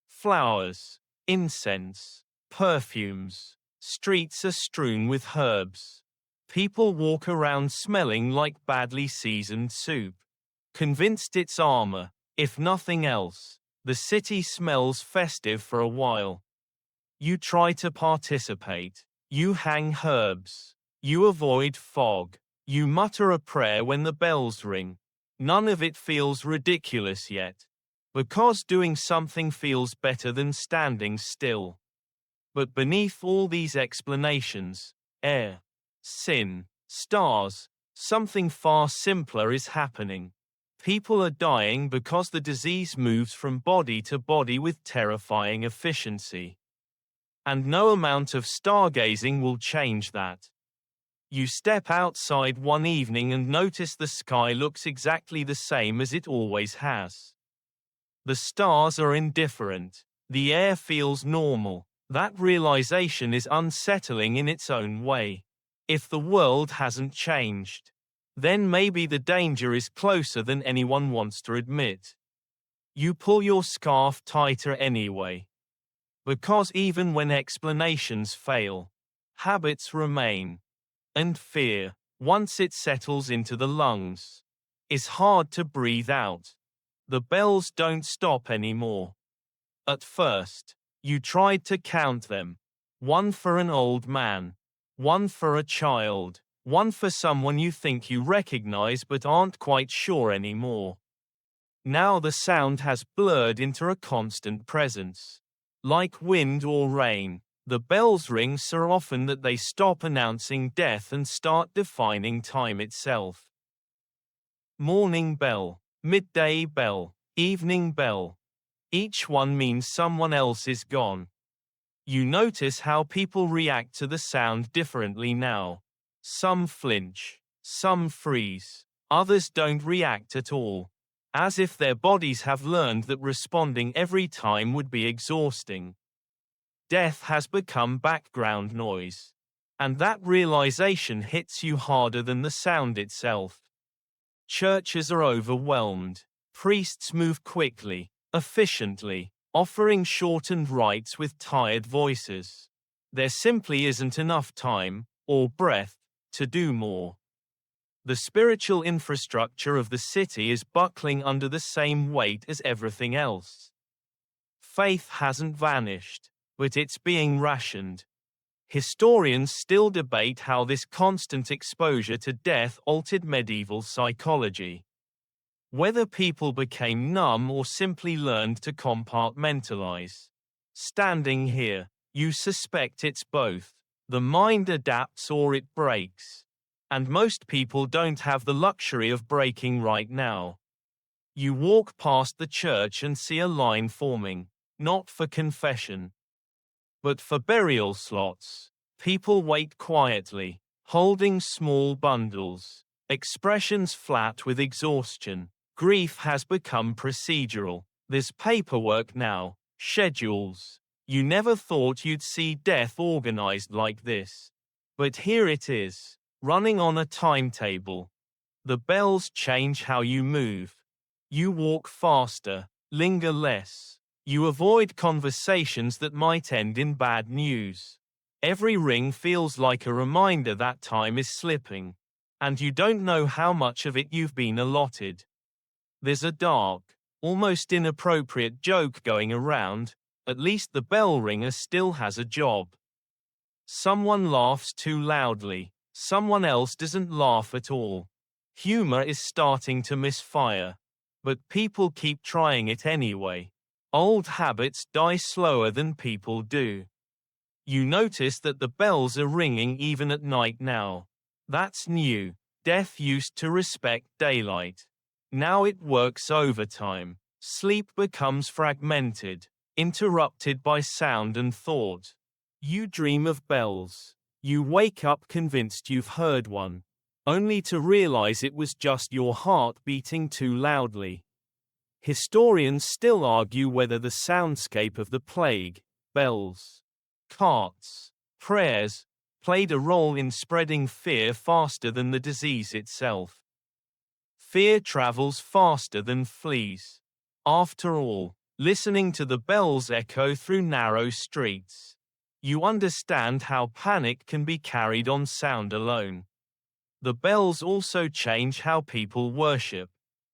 Flowers, incense, perfumes, streets are strewn with herbs. People walk around smelling like badly seasoned soup. Convinced it's armor, if nothing else. The city smells festive for a while. You try to participate. You hang herbs. You avoid fog. You mutter a prayer when the bells ring. None of it feels ridiculous yet. Because doing something feels better than standing still. But beneath all these explanations, air, sin, stars, something far simpler is happening. People are dying because the disease moves from body to body with terrifying efficiency. And no amount of stargazing will change that. You step outside one evening and notice the sky looks exactly the same as it always has. The stars are indifferent. The air feels normal. That realization is unsettling in its own way. If the world hasn't changed, then maybe the danger is closer than anyone wants to admit. You pull your scarf tighter anyway. Because even when explanations fail, habits remain. And fear, once it settles into the lungs, is hard to breathe out. The bells don't stop anymore. At first, you tried to count them. One for an old man. One for a child. One for someone you think you recognize but aren't quite sure anymore. Now the sound has blurred into a constant presence. Like wind or rain, the bells ring so often that they stop announcing death and start defining time itself. Morning bell, midday bell, evening bell. Each one means someone else is gone. You notice how people react to the sound differently now. Some flinch, some freeze, others don't react at all, as if their bodies have learned that responding every time would be exhausting. Death has become background noise. And that realization hits you harder than the sound itself. Churches are overwhelmed. Priests move quickly, efficiently, offering shortened rites with tired voices. There simply isn't enough time, or breath, to do more. The spiritual infrastructure of the city is buckling under the same weight as everything else. Faith hasn't vanished, but it's being rationed. Historians still debate how this constant exposure to death altered medieval psychology. Whether people became numb or simply learned to compartmentalize. Standing here, you suspect it's both. The mind adapts or it breaks. And most people don't have the luxury of breaking right now. You walk past the church and see a line forming, not for confession, but for burial slots. People wait quietly, holding small bundles, expressions flat with exhaustion. Grief has become procedural. There's paperwork now, schedules. You never thought you'd see death organized like this. But here it is, running on a timetable. The bells change how you move. You walk faster, linger less. You avoid conversations that might end in bad news. Every ring feels like a reminder that time is slipping, and you don't know how much of it you've been allotted. There's a dark, almost inappropriate joke going around. At least the bell ringer still has a job. Someone laughs too loudly, someone else doesn't laugh at all. Humor is starting to misfire, but people keep trying it anyway. Old habits die slower than people do. You notice that the bells are ringing even at night now. That's new. Death used to respect daylight. Now it works overtime. Sleep becomes fragmented, interrupted by sound and thought. You dream of bells. You wake up convinced you've heard one, only to realize it was just your heart beating too loudly. Historians still argue whether the soundscape of the plague, bells, carts, prayers, played a role in spreading fear faster than the disease itself. Fear travels faster than fleas. After all, listening to the bells echo through narrow streets, you understand how panic can be carried on sound alone. The bells also change how people worship.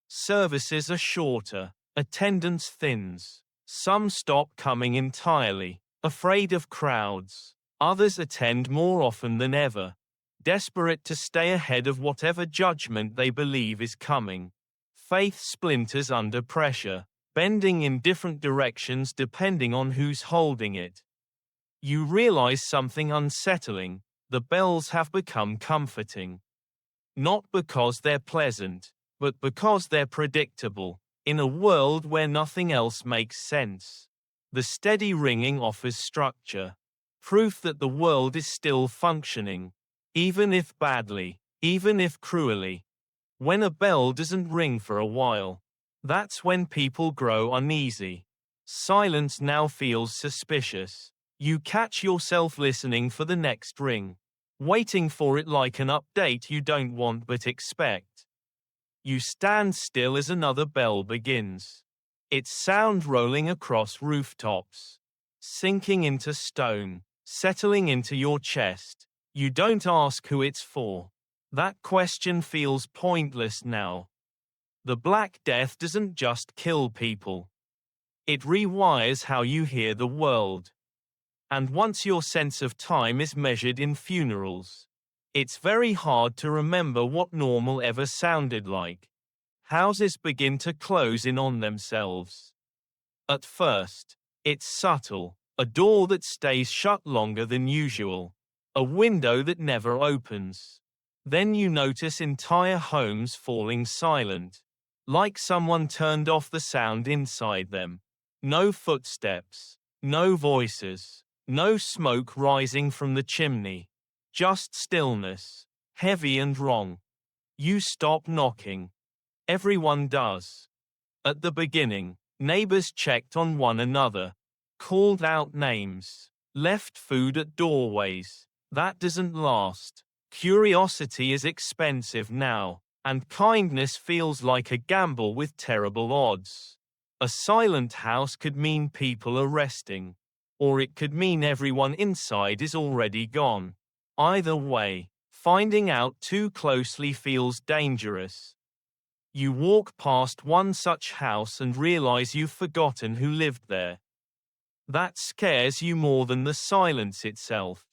Services are shorter, attendance thins. Some stop coming entirely, afraid of crowds. Others attend more often than ever, desperate to stay ahead of whatever judgment they believe is coming. Faith splinters under pressure, bending in different directions depending on who's holding it. You realize something unsettling: the bells have become comforting. Not because they're pleasant, but because they're predictable. In a world where nothing else makes sense, the steady ringing offers structure, proof that the world is still functioning, even if badly, even if cruelly. When a bell doesn't ring for a while, that's when people grow uneasy. Silence now feels suspicious. You catch yourself listening for the next ring, waiting for it like an update you don't want but expect. You stand still as another bell begins. Its sound rolling across rooftops, sinking into stone, settling into your chest. You don't ask who it's for. That question feels pointless now. The Black Death doesn't just kill people. It rewires how you hear the world. And once your sense of time is measured in funerals, it's very hard to remember what normal ever sounded like. Houses begin to close in on themselves. At first, it's subtle, a door that stays shut longer than usual, a window that never opens. Then you notice entire homes falling silent, like someone turned off the sound inside them. No footsteps, no voices, no smoke rising from the chimney. Just stillness, heavy and wrong. You stop knocking. Everyone does. At the beginning, neighbors checked on one another, called out names, left food at doorways. That doesn't last. Curiosity is expensive now, and kindness feels like a gamble with terrible odds. A silent house could mean people are resting, or it could mean everyone inside is already gone. Either way, finding out too closely feels dangerous. You walk past one such house and realize you've forgotten who lived there. That scares you more than the silence itself.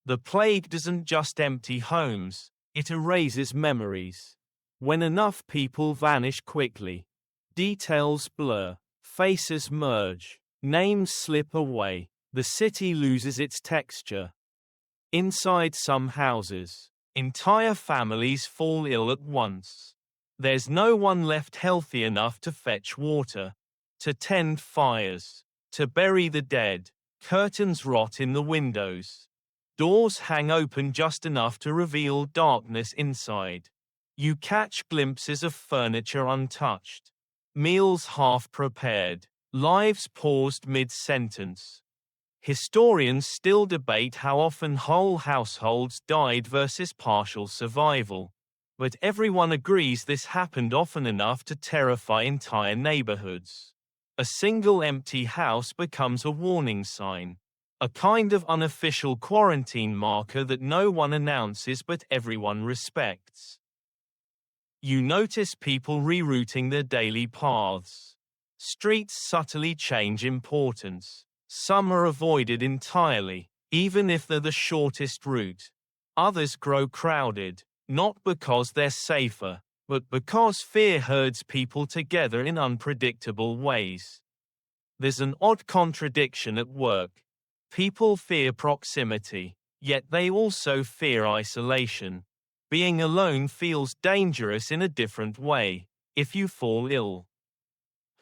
The plague doesn't just empty homes, it erases memories. When enough people vanish quickly, details blur, faces merge, names slip away, the city loses its texture. Inside some houses, entire families fall ill at once. There's no one left healthy enough to fetch water, to tend fires, to bury the dead. Curtains rot in the windows. Doors hang open just enough to reveal darkness inside. You catch glimpses of furniture untouched, meals half prepared, lives paused mid-sentence. Historians still debate how often whole households died versus partial survival, but everyone agrees this happened often enough to terrify entire neighborhoods. A single empty house becomes a warning sign, a kind of unofficial quarantine marker that no one announces but everyone respects. You notice people rerouting their daily paths. Streets subtly change importance. Some are avoided entirely, even if they're the shortest route. Others grow crowded, not because they're safer, but because fear herds people together in unpredictable ways. There's an odd contradiction at work. People fear proximity, yet they also fear isolation. Being alone feels dangerous in a different way. If you fall ill,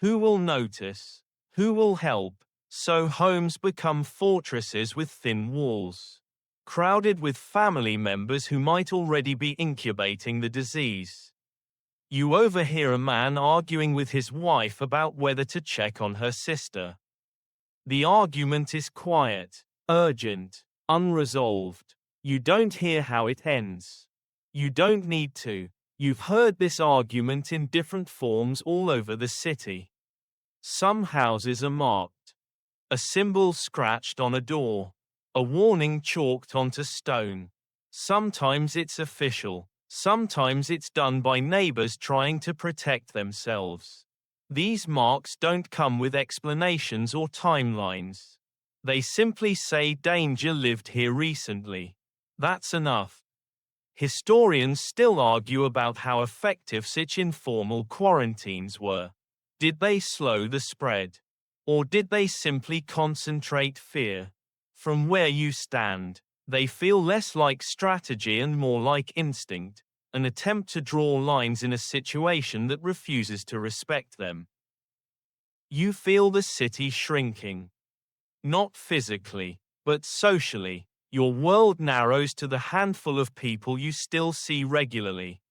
who will notice? Who will help? So homes become fortresses with thin walls, crowded with family members who might already be incubating the disease. You overhear a man arguing with his wife about whether to check on her sister. The argument is quiet, urgent, unresolved. You don't hear how it ends. You don't need to. You've heard this argument in different forms all over the city. Some houses are marked. A symbol scratched on a door. A warning chalked onto stone. Sometimes it's official. Sometimes it's done by neighbors trying to protect themselves. These marks don't come with explanations or timelines. They simply say danger lived here recently. That's enough. Historians still argue about how effective such informal quarantines were. Did they slow the spread? Or did they simply concentrate fear? From where you stand, they feel less like strategy and more like instinct, an attempt to draw lines in a situation that refuses to respect them. You feel the city shrinking. Not physically, but socially. Your world narrows to the handful of people you still see regularly.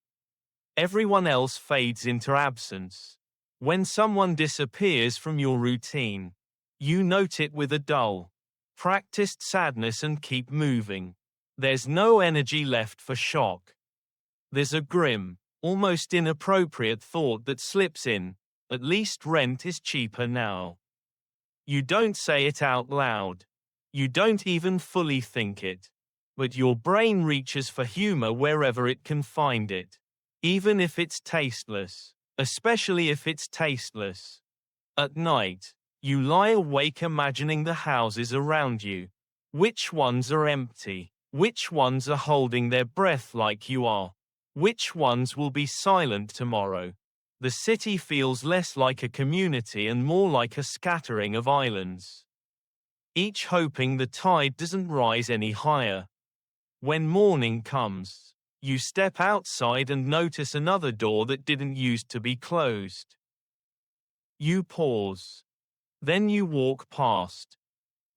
Everyone else fades into absence. When someone disappears from your routine, you note it with a dull, practiced sadness and keep moving. There's no energy left for shock. There's a grim, almost inappropriate thought that slips in, at least rent is cheaper now. You don't say it out loud. You don't even fully think it. But your brain reaches for humor wherever it can find it. Even if it's tasteless. Especially if it's tasteless. At night, you lie awake imagining the houses around you. Which ones are empty? Which ones are holding their breath like you are? Which ones will be silent tomorrow? The city feels less like a community and more like a scattering of islands, each hoping the tide doesn't rise any higher. When morning comes, you step outside and notice another door that didn't used to be closed. You pause. Then you walk past.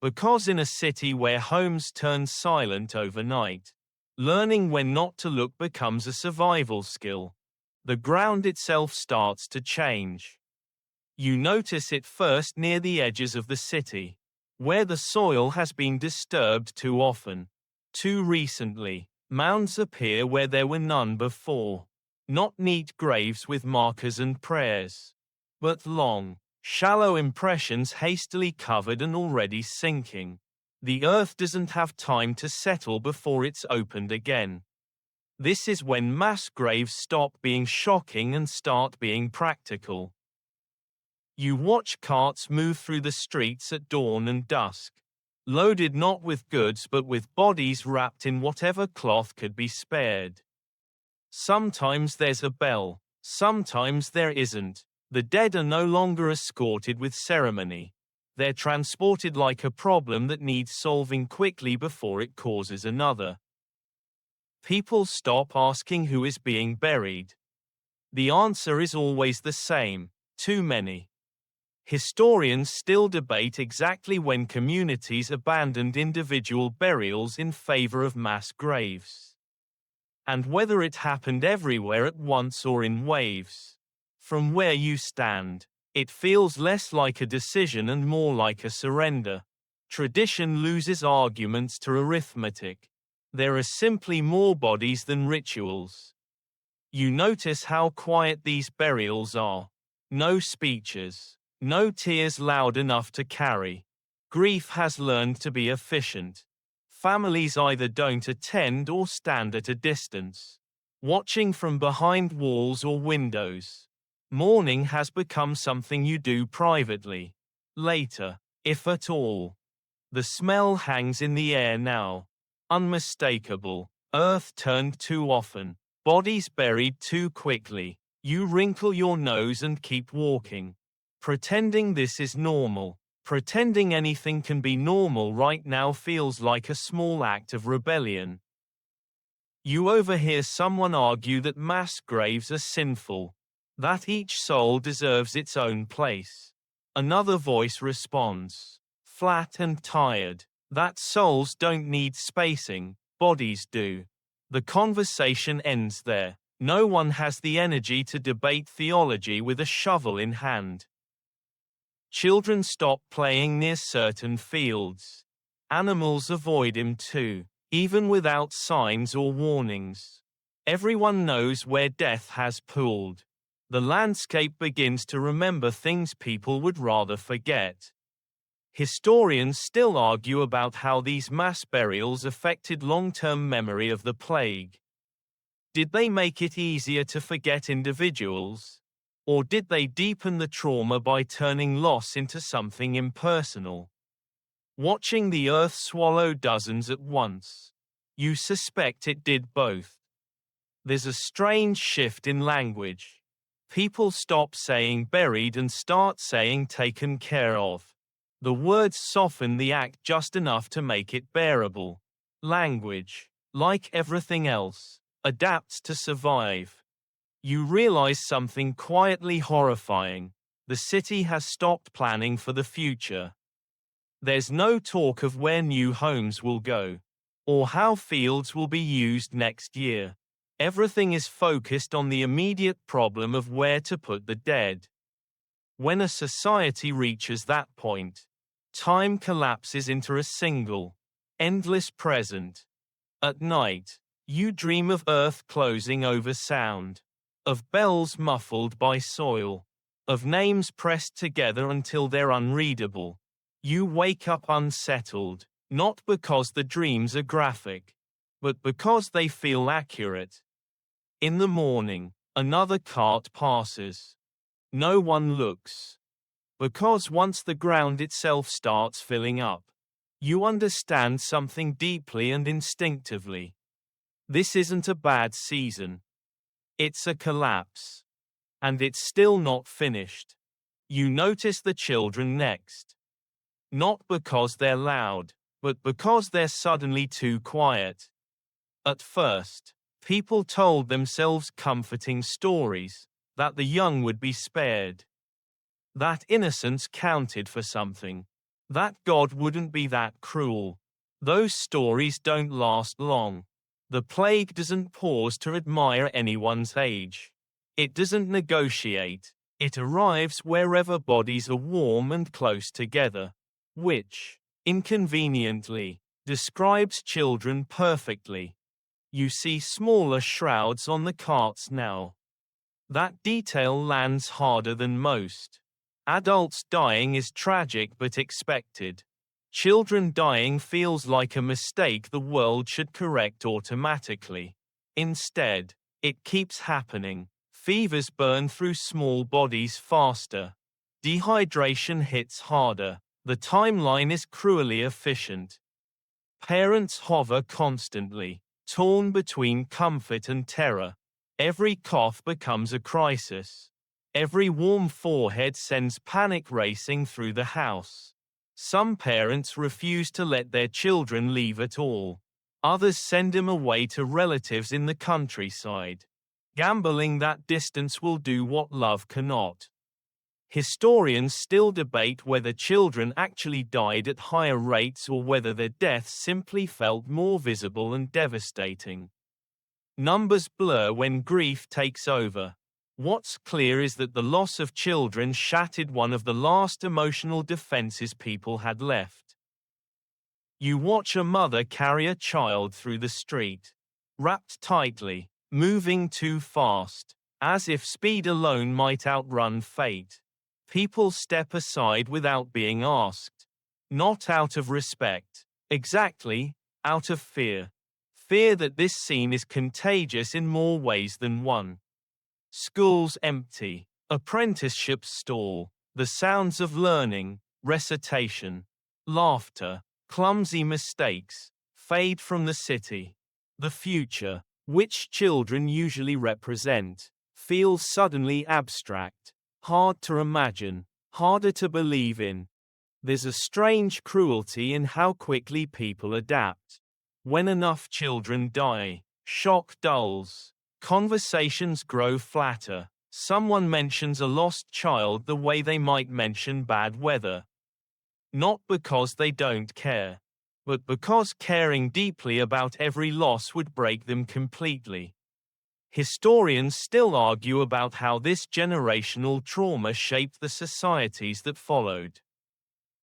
Because in a city where homes turn silent overnight, learning when not to look becomes a survival skill. The ground itself starts to change. You notice it first near the edges of the city, where the soil has been disturbed too often. Too recently, mounds appear where there were none before. Not neat graves with markers and prayers, but long, shallow impressions hastily covered and already sinking. The earth doesn't have time to settle before it's opened again. This is when mass graves stop being shocking and start being practical. You watch carts move through the streets at dawn and dusk, loaded not with goods but with bodies wrapped in whatever cloth could be spared. Sometimes there's a bell, sometimes there isn't. The dead are no longer escorted with ceremony. They're transported like a problem that needs solving quickly before it causes another. People stop asking who is being buried. The answer is always the same: too many. Historians still debate exactly when communities abandoned individual burials in favor of mass graves, and whether it happened everywhere at once or in waves. From where you stand, it feels less like a decision and more like a surrender. Tradition loses arguments to arithmetic. There are simply more bodies than rituals. You notice how quiet these burials are. No speeches. No tears loud enough to carry. Grief has learned to be efficient. Families either don't attend or stand at a distance, watching from behind walls or windows. Mourning has become something you do privately. Later, if at all. The smell hangs in the air now. Unmistakable. Earth turned too often. Bodies buried too quickly. You wrinkle your nose and keep walking, pretending this is normal. Pretending anything can be normal right now feels like a small act of rebellion. You overhear someone argue that mass graves are sinful, that each soul deserves its own place. Another voice responds, flat and tired, that souls don't need spacing, bodies do. The conversation ends there. No one has the energy to debate theology with a shovel in hand. Children stop playing near certain fields. Animals avoid him too, even without signs or warnings. Everyone knows where death has pooled. The landscape begins to remember things people would rather forget. Historians still argue about how these mass burials affected long-term memory of the plague. Did they make it easier to forget individuals? Or did they deepen the trauma by turning loss into something impersonal? Watching the earth swallow dozens at once, you suspect it did both. There's a strange shift in language. People stop saying buried and start saying taken care of. The words soften the act just enough to make it bearable. Language, like everything else, adapts to survive. You realize something quietly horrifying. The city has stopped planning for the future. There's no talk of where new homes will go, or how fields will be used next year. Everything is focused on the immediate problem of where to put the dead. When a society reaches that point, time collapses into a single, endless present. At night, you dream of earth closing over sound, of bells muffled by soil, of names pressed together until they're unreadable. You wake up unsettled, not because the dreams are graphic, but because they feel accurate. In the morning, another cart passes. No one looks. Because once the ground itself starts filling up, you understand something deeply and instinctively. This isn't a bad season. It's a collapse. And it's still not finished. You notice the children next. Not because they're loud, but because they're suddenly too quiet. At first, people told themselves comforting stories, that the young would be spared. That innocence counted for something. That God wouldn't be that cruel. Those stories don't last long. The plague doesn't pause to admire anyone's age. It doesn't negotiate. It arrives wherever bodies are warm and close together. Which, inconveniently, describes children perfectly. You see smaller shrouds on the carts now. That detail lands harder than most. Adults dying is tragic but expected. Children dying feels like a mistake the world should correct automatically. Instead, it keeps happening. Fevers burn through small bodies faster. Dehydration hits harder. The timeline is cruelly efficient. Parents hover constantly, torn between comfort and terror. Every cough becomes a crisis. Every warm forehead sends panic racing through the house. Some parents refuse to let their children leave at all. Others send them away to relatives in the countryside, gambling that distance will do what love cannot. Historians still debate whether children actually died at higher rates or whether their deaths simply felt more visible and devastating. Numbers blur when grief takes over. What's clear is that the loss of children shattered one of the last emotional defenses people had left. You watch a mother carry a child through the street, wrapped tightly, moving too fast, as if speed alone might outrun fate. People step aside without being asked. Not out of respect. Exactly, out of fear. Fear that this scene is contagious in more ways than one. Schools empty. Apprenticeships stall. The sounds of learning, recitation, laughter, clumsy mistakes, fade from the city. The future, which children usually represent, feels suddenly abstract. Hard to imagine, harder to believe in. There's a strange cruelty in how quickly people adapt. When enough children die, shock dulls. Conversations grow flatter. Someone mentions a lost child the way they might mention bad weather. Not because they don't care, but because caring deeply about every loss would break them completely. Historians still argue about how this generational trauma shaped the societies that followed.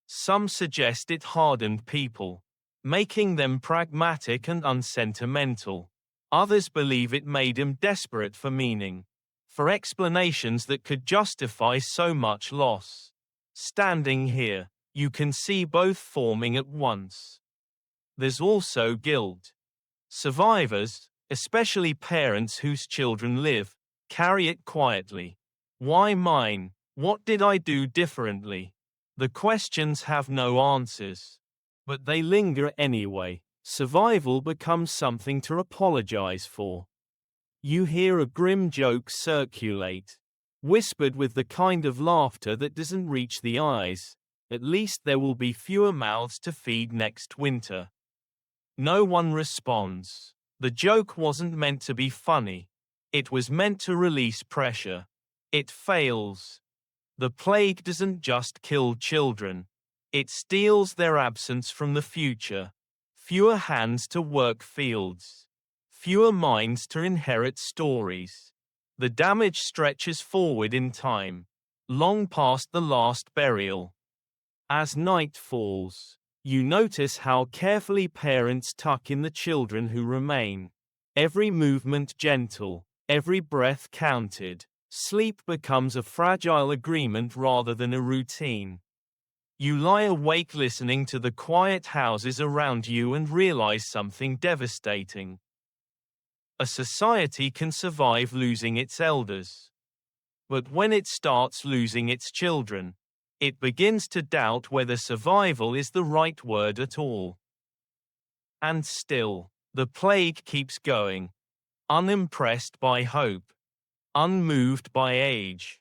Some suggest it hardened people, making them pragmatic and unsentimental. Others believe it made them desperate for meaning, for explanations that could justify so much loss. Standing here, you can see both forming at once. There's also guilt. Survivors, especially parents whose children live, carry it quietly. Why mine? What did I do differently? The questions have no answers. But they linger anyway. Survival becomes something to apologize for. You hear a grim joke circulate, whispered with the kind of laughter that doesn't reach the eyes. At least there will be fewer mouths to feed next winter. No one responds. The joke wasn't meant to be funny. It was meant to release pressure. It fails. The plague doesn't just kill children. It steals their absence from the future. Fewer hands to work fields. Fewer minds to inherit stories. The damage stretches forward in time, long past the last burial. As night falls, you notice how carefully parents tuck in the children who remain. Every movement gentle, every breath counted. Sleep becomes a fragile agreement rather than a routine. You lie awake listening to the quiet houses around you and realize something devastating. A society can survive losing its elders. But when it starts losing its children, it begins to doubt whether survival is the right word at all. And still, the plague keeps going, unimpressed by hope, unmoved by age,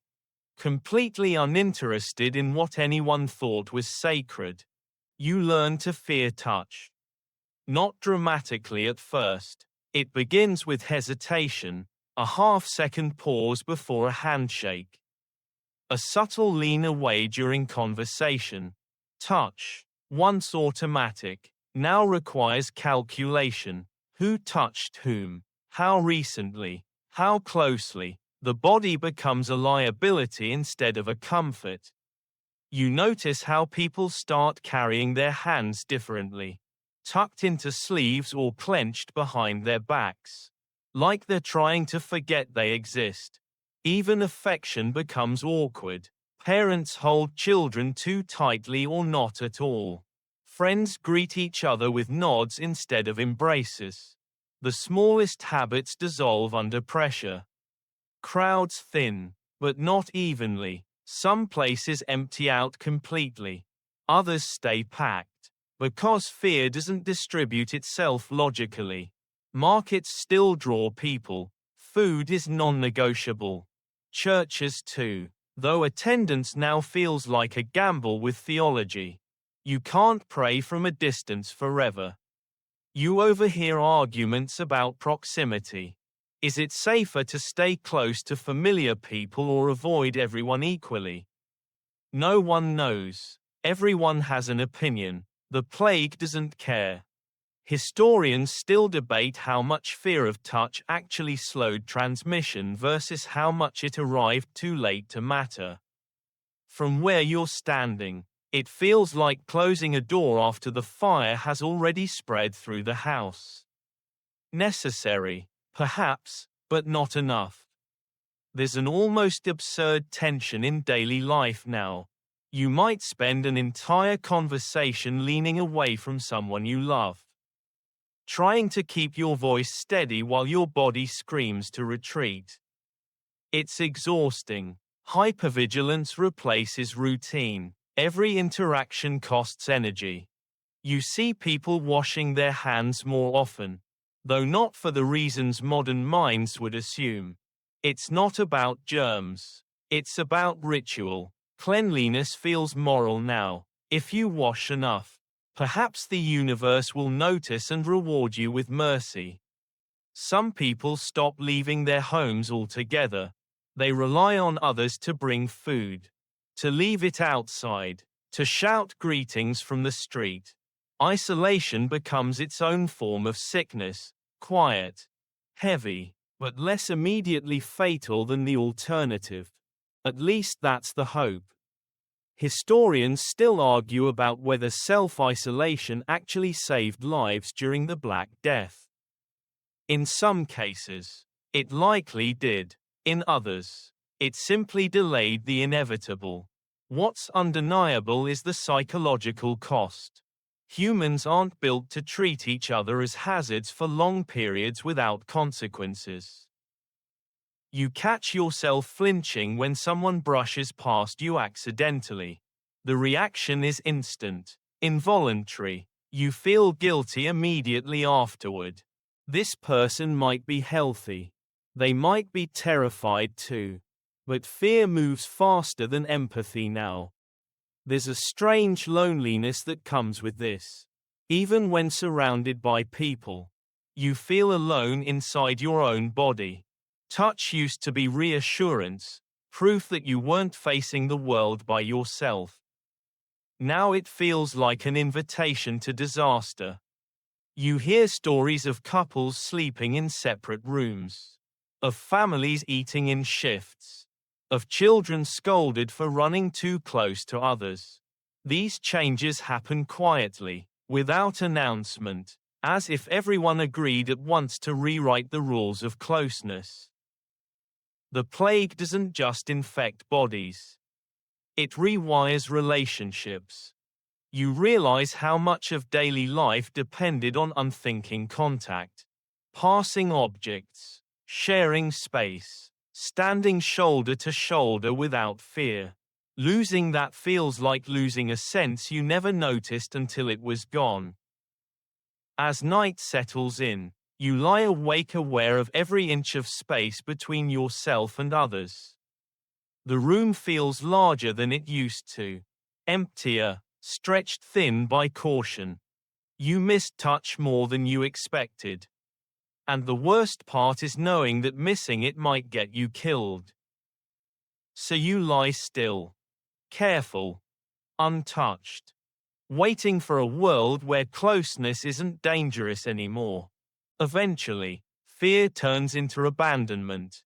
completely uninterested in what anyone thought was sacred. You learn to fear touch. Not dramatically at first. It begins with hesitation, a half-second pause before a handshake. A subtle lean away during conversation. Touch, once automatic, now requires calculation. Who touched whom? How recently? How closely? The body becomes a liability instead of a comfort. You notice how people start carrying their hands differently, tucked into sleeves or clenched behind their backs, like they're trying to forget they exist. Even affection becomes awkward. Parents hold children too tightly or not at all. Friends greet each other with nods instead of embraces. The smallest habits dissolve under pressure. Crowds thin, but not evenly. Some places empty out completely. Others stay packed. Because fear doesn't distribute itself logically. Markets still draw people. Food is non-negotiable. Churches too. Though attendance now feels like a gamble with theology. You can't pray from a distance forever. You overhear arguments about proximity. Is it safer to stay close to familiar people or avoid everyone equally? No one knows. Everyone has an opinion. The plague doesn't care. Historians still debate how much fear of touch actually slowed transmission versus how much it arrived too late to matter. From where you're standing, it feels like closing a door after the fire has already spread through the house. Necessary, perhaps, but not enough. There's an almost absurd tension in daily life now. You might spend an entire conversation leaning away from someone you love, trying to keep your voice steady while your body screams to retreat. It's exhausting. Hypervigilance replaces routine. Every interaction costs energy. You see people washing their hands more often, though not for the reasons modern minds would assume. It's not about germs. It's about ritual. Cleanliness feels moral now. If you wash enough, perhaps the universe will notice and reward you with mercy. Some people stop leaving their homes altogether. They rely on others to bring food, to leave it outside, to shout greetings from the street. Isolation becomes its own form of sickness, quiet, heavy, but less immediately fatal than the alternative. At least that's the hope. Historians still argue about whether self-isolation actually saved lives during the Black Death. In some cases, it likely did. In others, it simply delayed the inevitable. What's undeniable is the psychological cost. Humans aren't built to treat each other as hazards for long periods without consequences. You catch yourself flinching when someone brushes past you accidentally. The reaction is instant, involuntary. You feel guilty immediately afterward. This person might be healthy. They might be terrified too. But fear moves faster than empathy now. There's a strange loneliness that comes with this. Even when surrounded by people, you feel alone inside your own body. Touch used to be reassurance, proof that you weren't facing the world by yourself. Now it feels like an invitation to disaster. You hear stories of couples sleeping in separate rooms, of families eating in shifts, of children scolded for running too close to others. These changes happen quietly, without announcement, as if everyone agreed at once to rewrite the rules of closeness. The plague doesn't just infect bodies. It rewires relationships. You realize how much of daily life depended on unthinking contact. Passing objects, sharing space, standing shoulder to shoulder without fear. Losing that feels like losing a sense you never noticed until it was gone. As night settles in, you lie awake aware of every inch of space between yourself and others. The room feels larger than it used to. Emptier, stretched thin by caution. You miss touch more than you expected. And the worst part is knowing that missing it might get you killed. So you lie still, careful, untouched, waiting for a world where closeness isn't dangerous anymore. Eventually, fear turns into abandonment.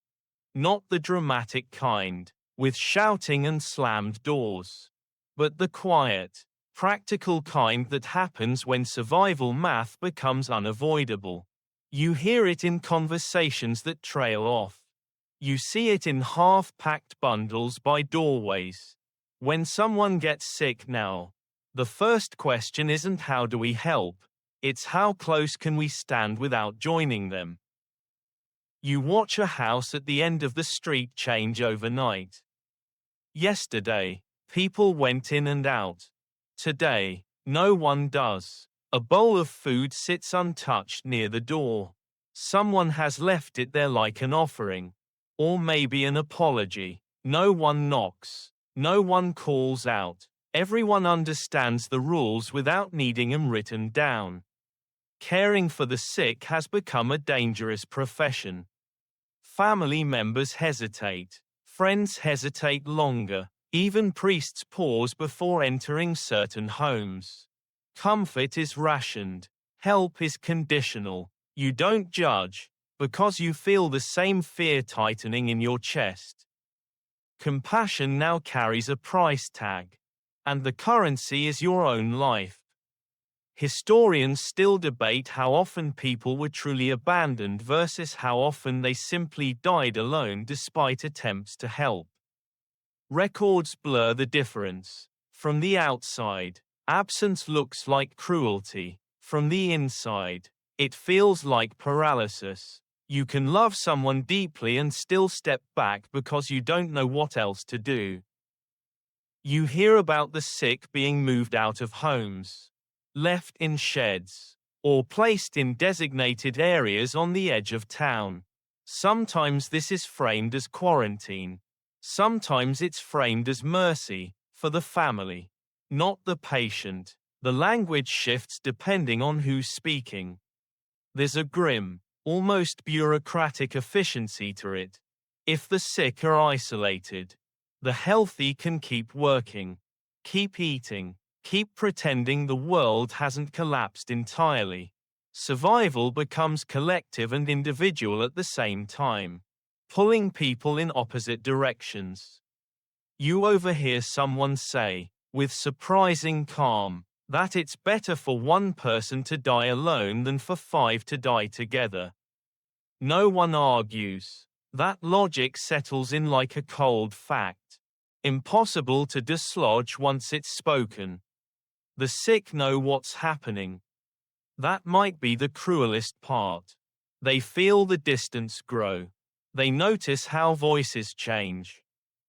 Not the dramatic kind, with shouting and slammed doors, but the quiet, practical kind that happens when survival math becomes unavoidable. You hear it in conversations that trail off. You see it in half-packed bundles by doorways. When someone gets sick now, the first question isn't how do we help, it's how close can we stand without joining them. You watch a house at the end of the street change overnight. Yesterday, people went in and out. Today, no one does. A bowl of food sits untouched near the door. Someone has left it there like an offering. Or maybe an apology. No one knocks. No one calls out. Everyone understands the rules without needing them written down. Caring for the sick has become a dangerous profession. Family members hesitate. Friends hesitate longer. Even priests pause before entering certain homes. Comfort is rationed. Help is conditional. You don't judge, because you feel the same fear tightening in your chest. Compassion now carries a price tag, and the currency is your own life. Historians still debate how often people were truly abandoned versus how often they simply died alone despite attempts to help. Records blur the difference. From the outside, absence looks like cruelty. From the inside, it feels like paralysis. You can love someone deeply and still step back because you don't know what else to do. You hear about the sick being moved out of homes, left in sheds, or placed in designated areas on the edge of town. Sometimes this is framed as quarantine. Sometimes it's framed as mercy, for the family, not the patient. The language shifts depending on who's speaking. There's a grim, almost bureaucratic efficiency to it. If the sick are isolated, the healthy can keep working, keep eating, keep pretending the world hasn't collapsed entirely. Survival becomes collective and individual at the same time, pulling people in opposite directions. You overhear someone say, with surprising calm, that it's better for one person to die alone than for 5 to die together. No one argues. That logic settles in like a cold fact. Impossible to dislodge once it's spoken. The sick know what's happening. That might be the cruelest part. They feel the distance grow. They notice how voices change,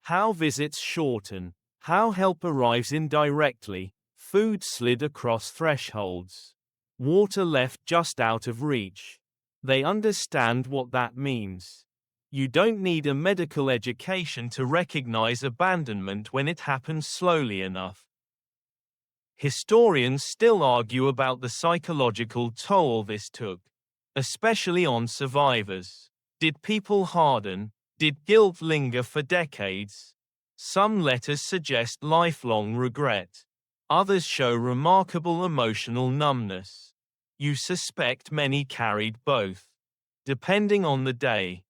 how visits shorten, how help arrives indirectly, food slid across thresholds, water left just out of reach. They understand what that means. You don't need a medical education to recognize abandonment when it happens slowly enough. Historians still argue about the psychological toll this took, especially on survivors. Did people harden? Did guilt linger for decades? Some letters suggest lifelong regret. Others show remarkable emotional numbness. You suspect many carried both. Depending on the day.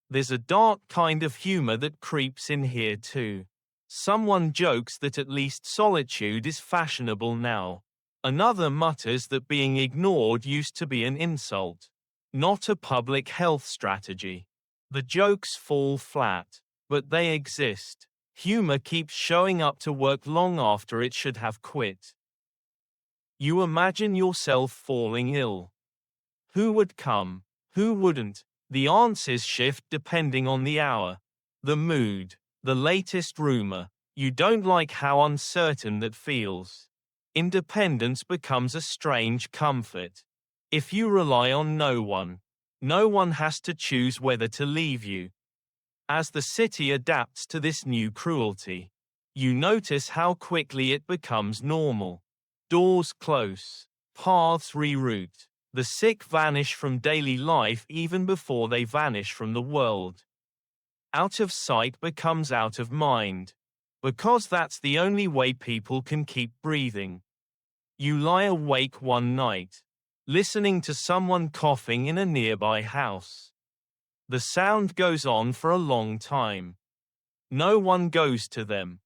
There's a dark kind of humor that creeps in here too. Someone jokes that at least solitude is fashionable now. Another mutters that being ignored used to be an insult, not a public health strategy. The jokes fall flat, but they exist. Humor keeps showing up to work long after it should have quit. You imagine yourself falling ill. Who would come? Who wouldn't? The answers shift depending on the hour, the mood, the latest rumor. You don't like how uncertain that feels. Independence becomes a strange comfort. If you rely on no one has to choose whether to leave you. As the city adapts to this new cruelty, you notice how quickly it becomes normal. Doors close, paths reroute. The sick vanish from daily life even before they vanish from the world. Out of sight becomes out of mind. Because that's the only way people can keep breathing. You lie awake one night, listening to someone coughing in a nearby house. The sound goes on for a long time. No one goes to them.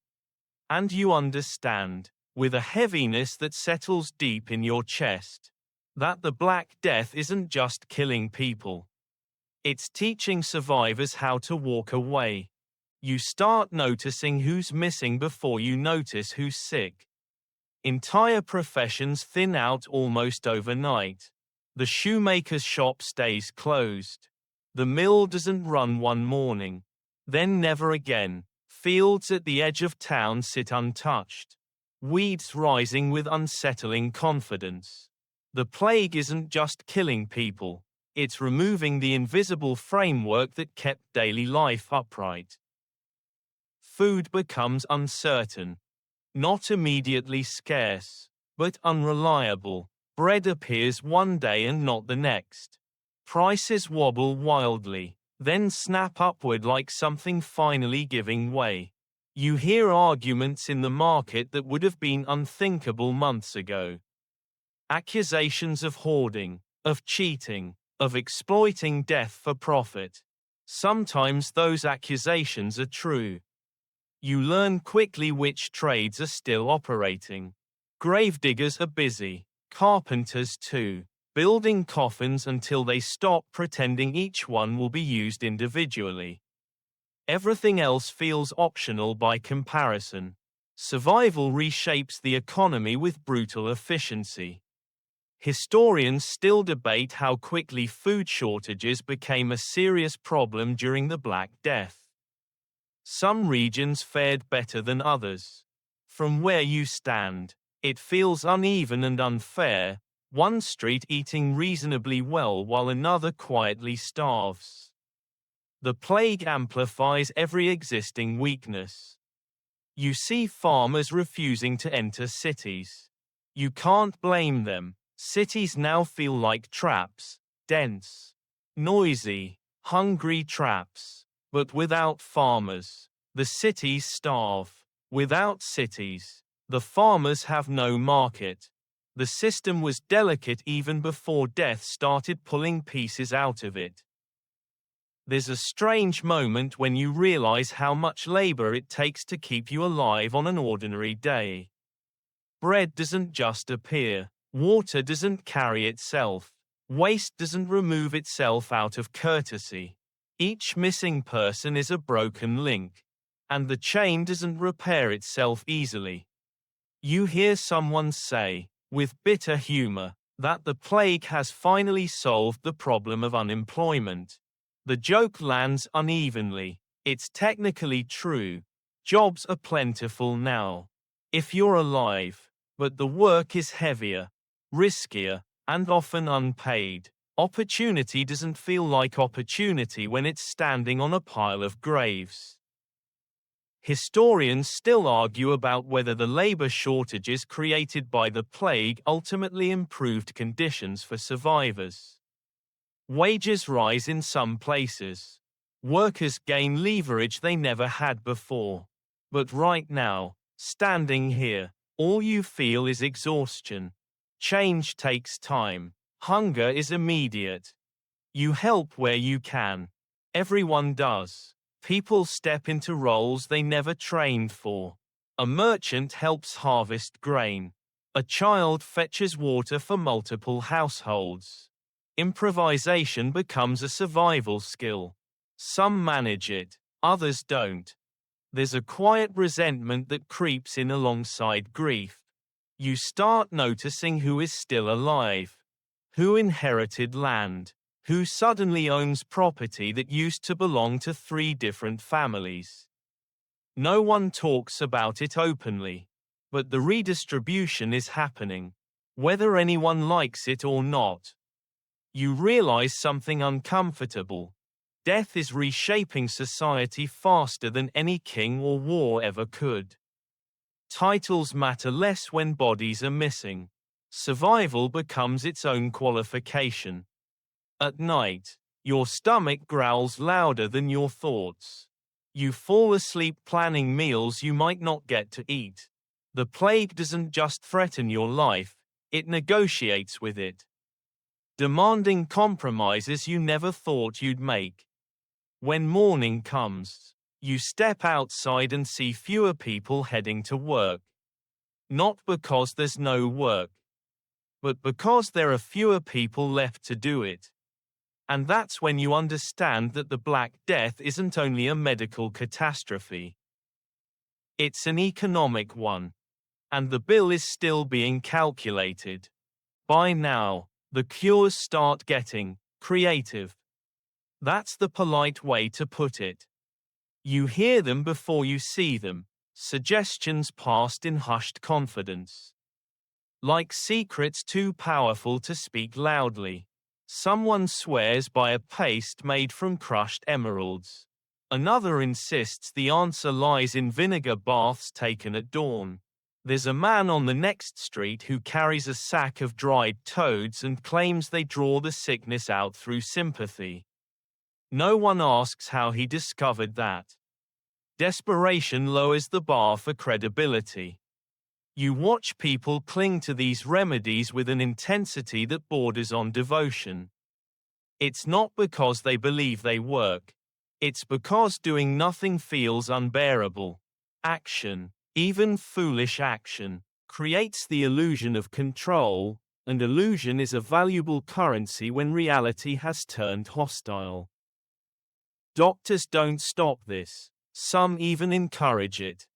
And you understand, with a heaviness that settles deep in your chest, that the Black Death isn't just killing people. It's teaching survivors how to walk away. You start noticing who's missing before you notice who's sick. Entire professions thin out almost overnight. The shoemaker's shop stays closed. The mill doesn't run one morning. Then never again. Fields at the edge of town sit untouched. Weeds rising with unsettling confidence. The plague isn't just killing people. It's removing the invisible framework that kept daily life upright. Food becomes uncertain. Not immediately scarce, but unreliable. Bread appears one day and not the next. Prices wobble wildly, then snap upward like something finally giving way. You hear arguments in the market that would have been unthinkable months ago. Accusations of hoarding, of cheating, of exploiting death for profit. Sometimes those accusations are true. You learn quickly which trades are still operating. Gravediggers are busy, carpenters too, building coffins until they stop pretending each one will be used individually. Everything else feels optional by comparison. Survival reshapes the economy with brutal efficiency. Historians still debate how quickly food shortages became a serious problem during the Black Death. Some regions fared better than others. From where you stand, it feels uneven and unfair, one street eating reasonably well while another quietly starves. The plague amplifies every existing weakness. You see farmers refusing to enter cities. You can't blame them. Cities now feel like traps, dense, noisy, hungry traps. But without farmers, the cities starve. Without cities, the farmers have no market. The system was delicate even before death started pulling pieces out of it. There's a strange moment when you realize how much labor it takes to keep you alive on an ordinary day. Bread doesn't just appear. Water doesn't carry itself. Waste doesn't remove itself out of courtesy. Each missing person is a broken link. And the chain doesn't repair itself easily. You hear someone say, with bitter humor, that the plague has finally solved the problem of unemployment. The joke lands unevenly. It's technically true. Jobs are plentiful now. If you're alive. But the work is heavier, riskier, and often unpaid. Opportunity doesn't feel like opportunity when it's standing on a pile of graves. Historians still argue about whether the labor shortages created by the plague ultimately improved conditions for survivors. Wages rise in some places. Workers gain leverage they never had before. But right now, standing here, all you feel is exhaustion. Change takes time. Hunger is immediate. You help where you can. Everyone does. People step into roles they never trained for. A merchant helps harvest grain. A child fetches water for multiple households. Improvisation becomes a survival skill. Some manage it, others don't. There's a quiet resentment that creeps in alongside grief. You start noticing who is still alive. Who inherited land? Who suddenly owns property that used to belong to 3 different families? No one talks about it openly. But the redistribution is happening. Whether anyone likes it or not. You realize something uncomfortable. Death is reshaping society faster than any king or war ever could. Titles matter less when bodies are missing. Survival becomes its own qualification. At night, your stomach growls louder than your thoughts. You fall asleep planning meals you might not get to eat. The plague doesn't just threaten your life, it negotiates with it, demanding compromises you never thought you'd make. When morning comes, you step outside and see fewer people heading to work. Not because there's no work, but because there are fewer people left to do it. And that's when you understand that the Black Death isn't only a medical catastrophe. It's an economic one. And the bill is still being calculated. By now, the cures start getting creative. That's the polite way to put it. You hear them before you see them, suggestions passed in hushed confidence. Like secrets too powerful to speak loudly. Someone swears by a paste made from crushed emeralds. Another insists the answer lies in vinegar baths taken at dawn. There's a man on the next street who carries a sack of dried toads and claims they draw the sickness out through sympathy. No one asks how he discovered that. Desperation lowers the bar for credibility. You watch people cling to these remedies with an intensity that borders on devotion. It's not because they believe they work. It's because doing nothing feels unbearable. Action, even foolish action, creates the illusion of control, and illusion is a valuable currency when reality has turned hostile. Doctors don't stop this. Some even encourage it.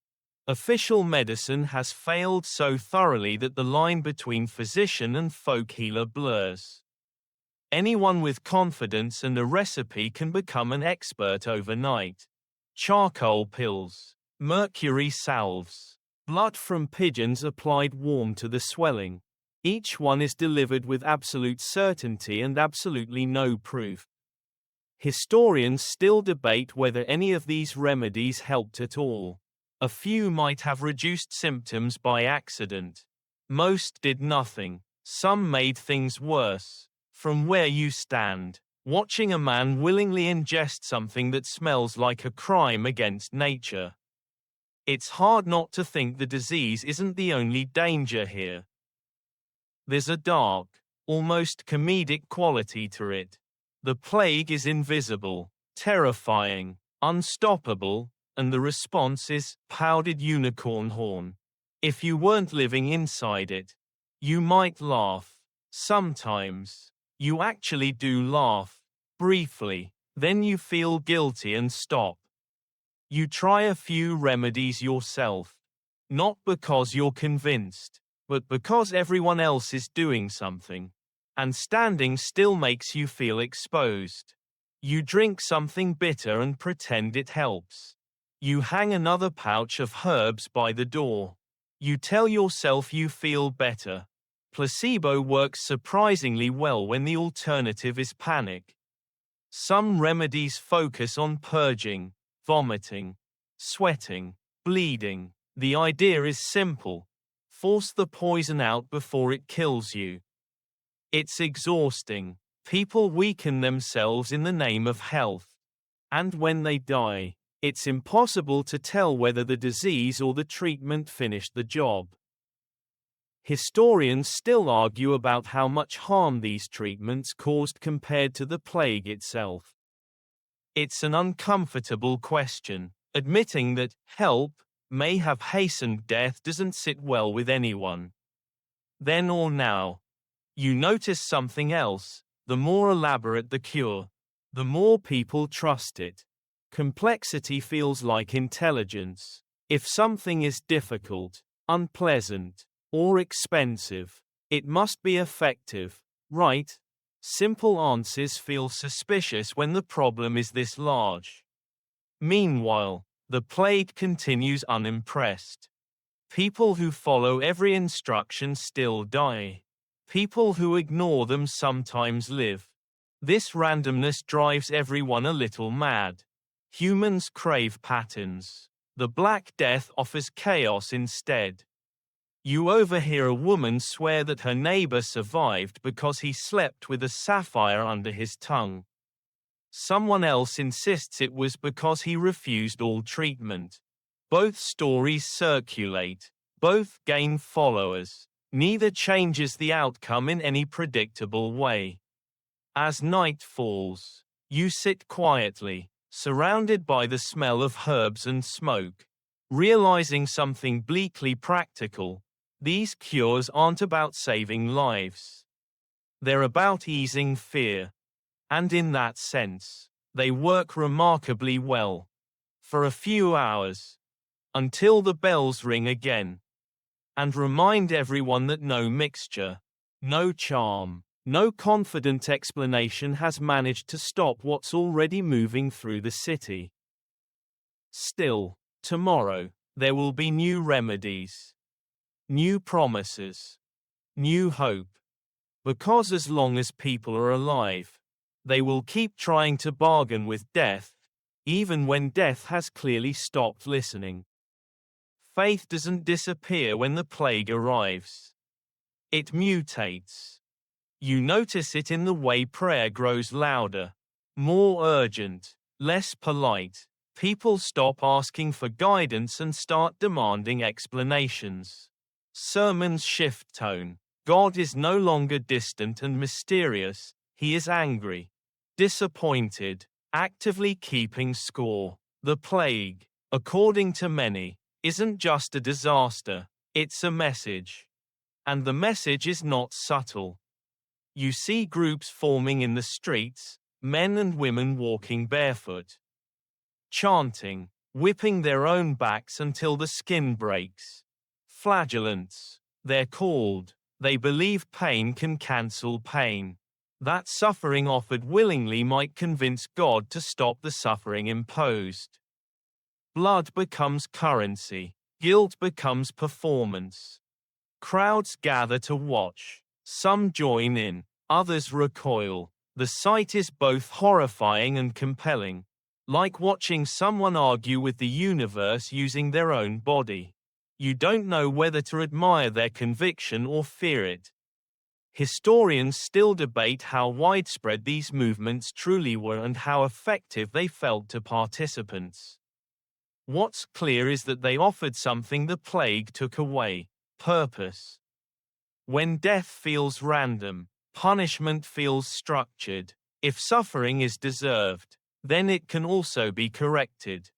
Official medicine has failed so thoroughly that the line between physician and folk healer blurs. Anyone with confidence and a recipe can become an expert overnight. Charcoal pills, mercury salves, blood from pigeons applied warm to the swelling. Each one is delivered with absolute certainty and absolutely no proof. Historians still debate whether any of these remedies helped at all. A few might have reduced symptoms by accident. Most did nothing. Some made things worse. From where you stand, watching a man willingly ingest something that smells like a crime against nature. It's hard not to think the disease isn't the only danger here. There's a dark, almost comedic quality to it. The plague is invisible, terrifying, unstoppable, and the response is powdered unicorn horn. If you weren't living inside it, you might laugh. Sometimes, you actually do laugh, briefly, then you feel guilty and stop. You try a few remedies yourself. Not because you're convinced, but because everyone else is doing something. And standing still makes you feel exposed. You drink something bitter and pretend it helps. You hang another pouch of herbs by the door. You tell yourself you feel better. Placebo works surprisingly well when the alternative is panic. Some remedies focus on purging, vomiting, sweating, bleeding. The idea is simple. Force the poison out before it kills you. It's exhausting. People weaken themselves in the name of health. And when they die, it's impossible to tell whether the disease or the treatment finished the job. Historians still argue about how much harm these treatments caused compared to the plague itself. It's an uncomfortable question. Admitting that help may have hastened death doesn't sit well with anyone. Then or now, you notice something else. The more elaborate the cure, the more people trust it. Complexity feels like intelligence. If something is difficult, unpleasant, or expensive, it must be effective, right? Simple answers feel suspicious when the problem is this large. Meanwhile, the plague continues unimpressed. People who follow every instruction still die. People who ignore them sometimes live. This randomness drives everyone a little mad. Humans crave patterns. The Black Death offers chaos instead. You overhear a woman swear that her neighbor survived because he slept with a sapphire under his tongue. Someone else insists it was because he refused all treatment. Both stories circulate. Both gain followers. Neither changes the outcome in any predictable way. As night falls, you sit quietly, surrounded by the smell of herbs and smoke, realizing something bleakly practical. These cures aren't about saving lives. They're about easing fear. And in that sense, they work remarkably well. For a few hours. Until the bells ring again. And remind everyone that no mixture, no charm, no confident explanation has managed to stop what's already moving through the city. Still, tomorrow, there will be new remedies. New promises. New hope. Because as long as people are alive, they will keep trying to bargain with death, even when death has clearly stopped listening. Faith doesn't disappear when the plague arrives. It mutates. You notice it in the way prayer grows louder, more urgent, less polite. People stop asking for guidance and start demanding explanations. Sermons shift tone. God is no longer distant and mysterious, he is angry, disappointed, actively keeping score. The plague, according to many, isn't just a disaster, it's a message. And the message is not subtle. You see groups forming in the streets, men and women walking barefoot, chanting, whipping their own backs until the skin breaks. Flagellants, they're called. They believe pain can cancel pain. That suffering offered willingly might convince God to stop the suffering imposed. Blood becomes currency. Guilt becomes performance. Crowds gather to watch. Some join in, others recoil. The sight is both horrifying and compelling, like watching someone argue with the universe using their own body. You don't know whether to admire their conviction or fear it. Historians still debate how widespread these movements truly were and how effective they felt to participants. What's clear is that they offered something the plague took away: purpose. When death feels random, punishment feels structured. If suffering is deserved, then it can also be corrected.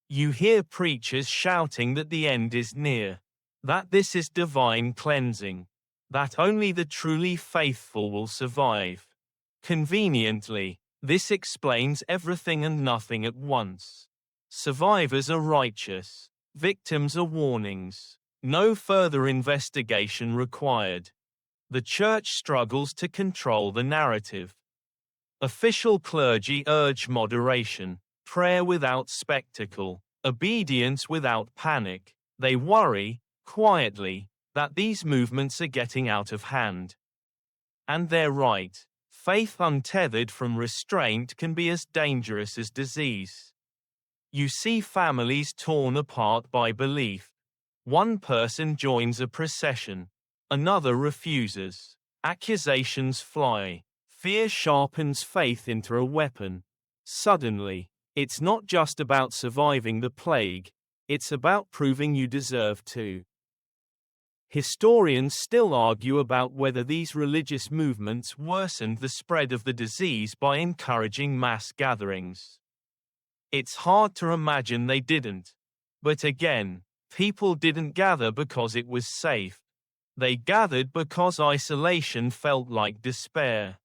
You hear preachers shouting that the end is near, that this is divine cleansing, that only the truly faithful will survive. Conveniently, this explains everything and nothing at once. Survivors are righteous, victims are warnings. No further investigation required. The church struggles to control the narrative. Official clergy urge moderation, prayer without spectacle, obedience without panic. They worry, quietly, that these movements are getting out of hand. And they're right. Faith untethered from restraint can be as dangerous as disease. You see families torn apart by belief. One person joins a procession. Another refuses. Accusations fly. Fear sharpens faith into a weapon. Suddenly, it's not just about surviving the plague, it's about proving you deserve to. Historians still argue about whether these religious movements worsened the spread of the disease by encouraging mass gatherings. It's hard to imagine they didn't. But again, people didn't gather because it was safe. They gathered because isolation felt like despair.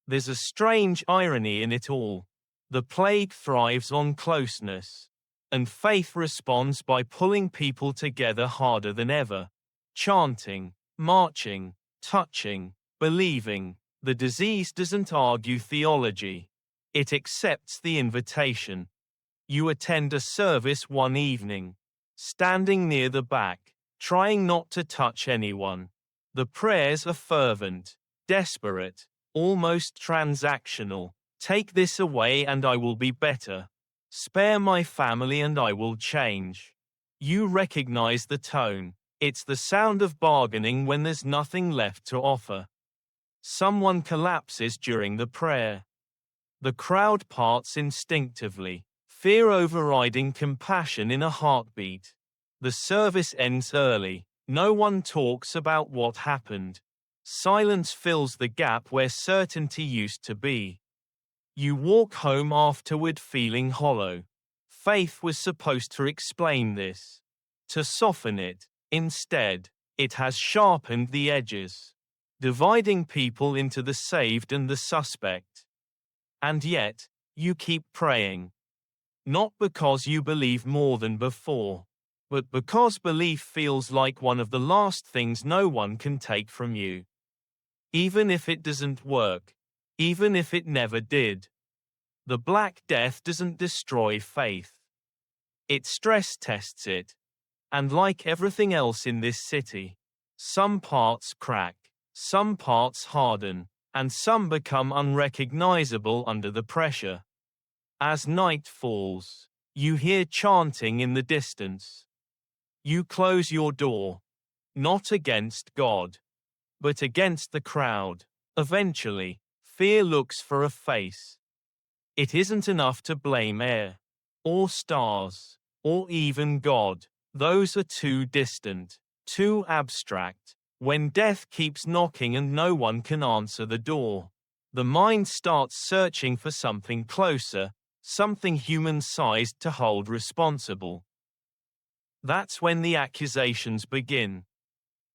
There's a strange irony in it all. The plague thrives on closeness. And faith responds by pulling people together harder than ever. Chanting, marching, touching, believing. The disease doesn't argue theology. It accepts the invitation. You attend a service one evening. Standing near the back, trying not to touch anyone. The prayers are fervent, desperate, almost transactional. Take this away and I will be better. Spare my family and I will change. You recognize the tone. It's the sound of bargaining when there's nothing left to offer. Someone collapses during the prayer. The crowd parts instinctively, fear overriding compassion in a heartbeat. The service ends early. No one talks about what happened. Silence fills the gap where certainty used to be. You walk home afterward feeling hollow. Faith was supposed to explain this, to soften it. Instead, it has sharpened the edges, dividing people into the saved and the suspect. And yet, you keep praying. Not because you believe more than before, but because belief feels like one of the last things no one can take from you. Even if it doesn't work, even if it never did. The Black Death doesn't destroy faith. It stress tests it. And like everything else in this city, some parts crack, some parts harden, and some become unrecognizable under the pressure. As night falls, you hear chanting in the distance. You close your door, not against God, but against the crowd. Eventually, fear looks for a face. It isn't enough to blame air, or stars, or even God. Those are too distant, too abstract. When death keeps knocking and no one can answer the door, the mind starts searching for something closer, something human-sized to hold responsible. That's when the accusations begin.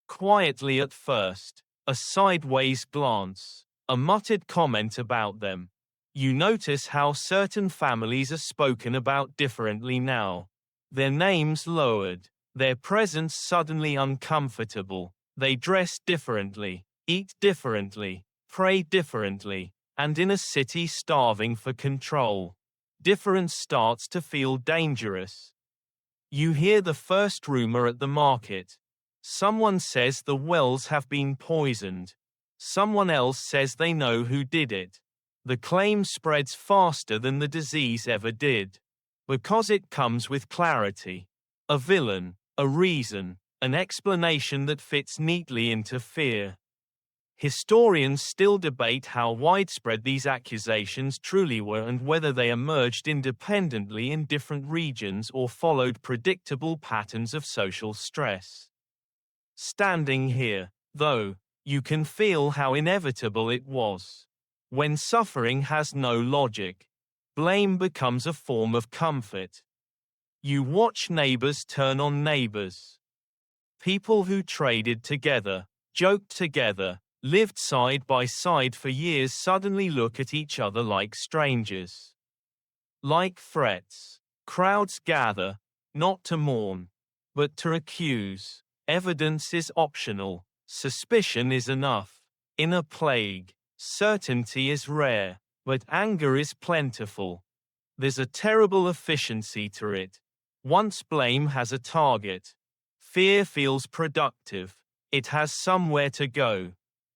Quietly at first, a sideways glance, a muttered comment about them. You notice how certain families are spoken about differently now. Their names lowered, their presence suddenly uncomfortable. They dress differently, eat differently, pray differently, and in a city starving for control, difference starts to feel dangerous. You hear the first rumor at the market. Someone says the wells have been poisoned. Someone else says they know who did it. The claim spreads faster than the disease ever did. Because it comes with clarity. A villain, a reason, an explanation that fits neatly into fear. Historians still debate how widespread these accusations truly were and whether they emerged independently in different regions or followed predictable patterns of social stress. Standing here, though, you can feel how inevitable it was. When suffering has no logic, blame becomes a form of comfort. You watch neighbors turn on neighbors. People who traded together, joked together, lived side by side for years suddenly look at each other like strangers. Like threats, crowds gather, not to mourn, but to accuse. Evidence is optional, suspicion is enough. In a plague, certainty is rare, but anger is plentiful. There's a terrible efficiency to it. Once blame has a target, fear feels productive. It has somewhere to go.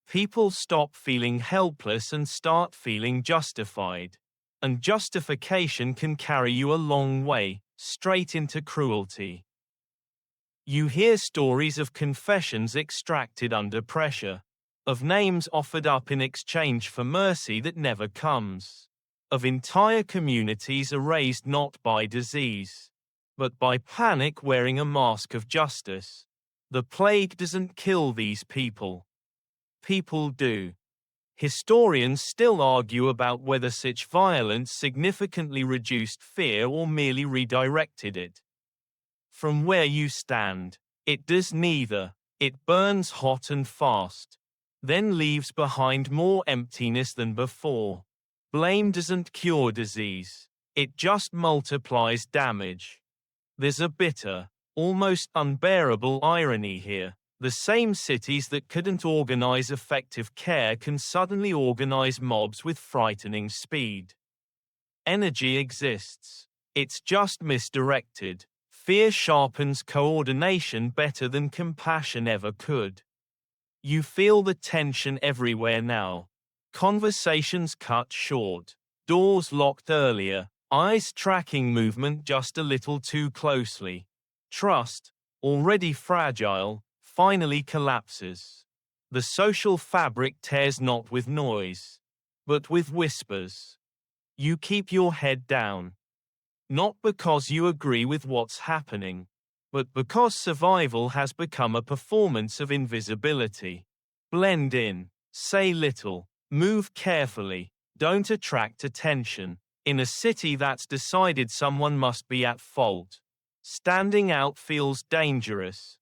People stop feeling helpless and start feeling justified. And justification can carry you a long way, straight into cruelty. You hear stories of confessions extracted under pressure, of names offered up in exchange for mercy that never comes, of entire communities erased not by disease, but by panic wearing a mask of justice. The plague doesn't kill these people. People do. Historians still argue about whether such violence significantly reduced fear or merely redirected it. From where you stand, it does neither. It burns hot and fast, then leaves behind more emptiness than before. Blame doesn't cure disease, it just multiplies damage. There's a bitter, almost unbearable irony here. The same cities that couldn't organize effective care can suddenly organize mobs with frightening speed. Energy exists. It's just misdirected. Fear sharpens coordination better than compassion ever could. You feel the tension everywhere now. Conversations cut short. Doors locked earlier. Eyes tracking movement just a little too closely. Trust, already fragile, finally collapses. The social fabric tears not with noise, but with whispers. You keep your head down. Not because you agree with what's happening, but because survival has become a performance of invisibility. Blend in, say little, move carefully, don't attract attention. In a city that's decided someone must be at fault, standing out feels dangerous.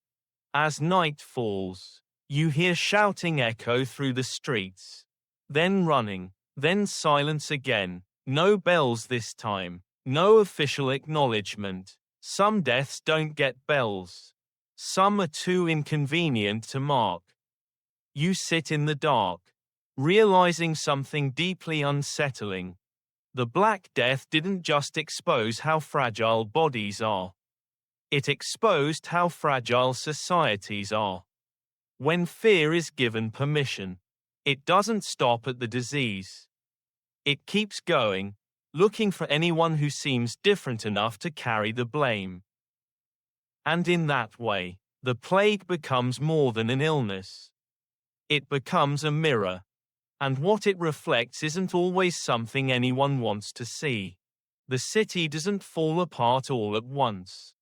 As night falls, you hear shouting echo through the streets. Then running, then silence again. No bells this time, no official acknowledgement. Some deaths don't get bells. Some are too inconvenient to mark. You sit in the dark, realizing something deeply unsettling. The Black Death didn't just expose how fragile bodies are. It exposed how fragile societies are. When fear is given permission, it doesn't stop at the disease. It keeps going, looking for anyone who seems different enough to carry the blame. And in that way, the plague becomes more than an illness. It becomes a mirror. And what it reflects isn't always something anyone wants to see. The city doesn't fall apart all at once.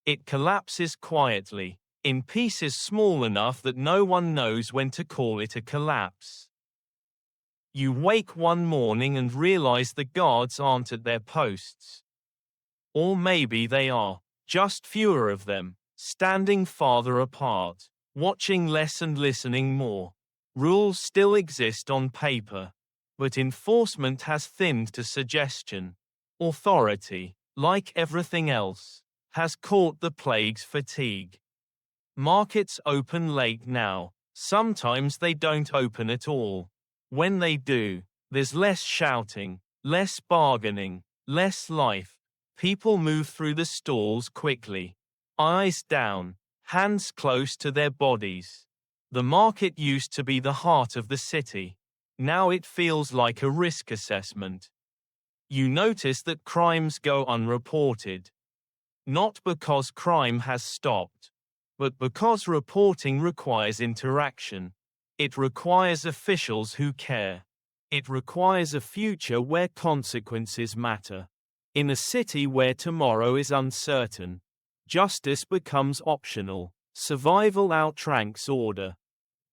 It collapses quietly, in pieces small enough that no one knows when to call it a collapse. You wake one morning and realize the guards aren't at their posts. Or maybe they are, just fewer of them, standing farther apart, watching less and listening more. Rules still exist on paper, but enforcement has thinned to suggestion. Authority, like everything else, has caught the plague's fatigue. Markets open late now. Sometimes they don't open at all. When they do, there's less shouting, less bargaining, less life. People move through the stalls quickly. Eyes down, hands close to their bodies. The market used to be the heart of the city. Now it feels like a risk assessment. You notice that crimes go unreported. Not because crime has stopped, but because reporting requires interaction. It requires officials who care. It requires a future where consequences matter. In a city where tomorrow is uncertain, justice becomes optional. Survival outranks order.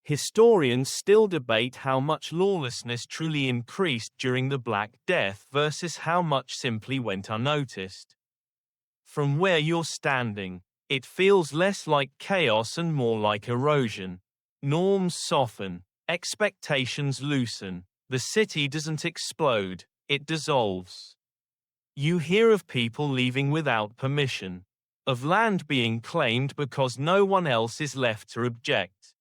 Historians still debate how much lawlessness truly increased during the Black Death versus how much simply went unnoticed. From where you're standing, it feels less like chaos and more like erosion. Norms soften, expectations loosen. The city doesn't explode, it dissolves. You hear of people leaving without permission, of land being claimed because no one else is left to object,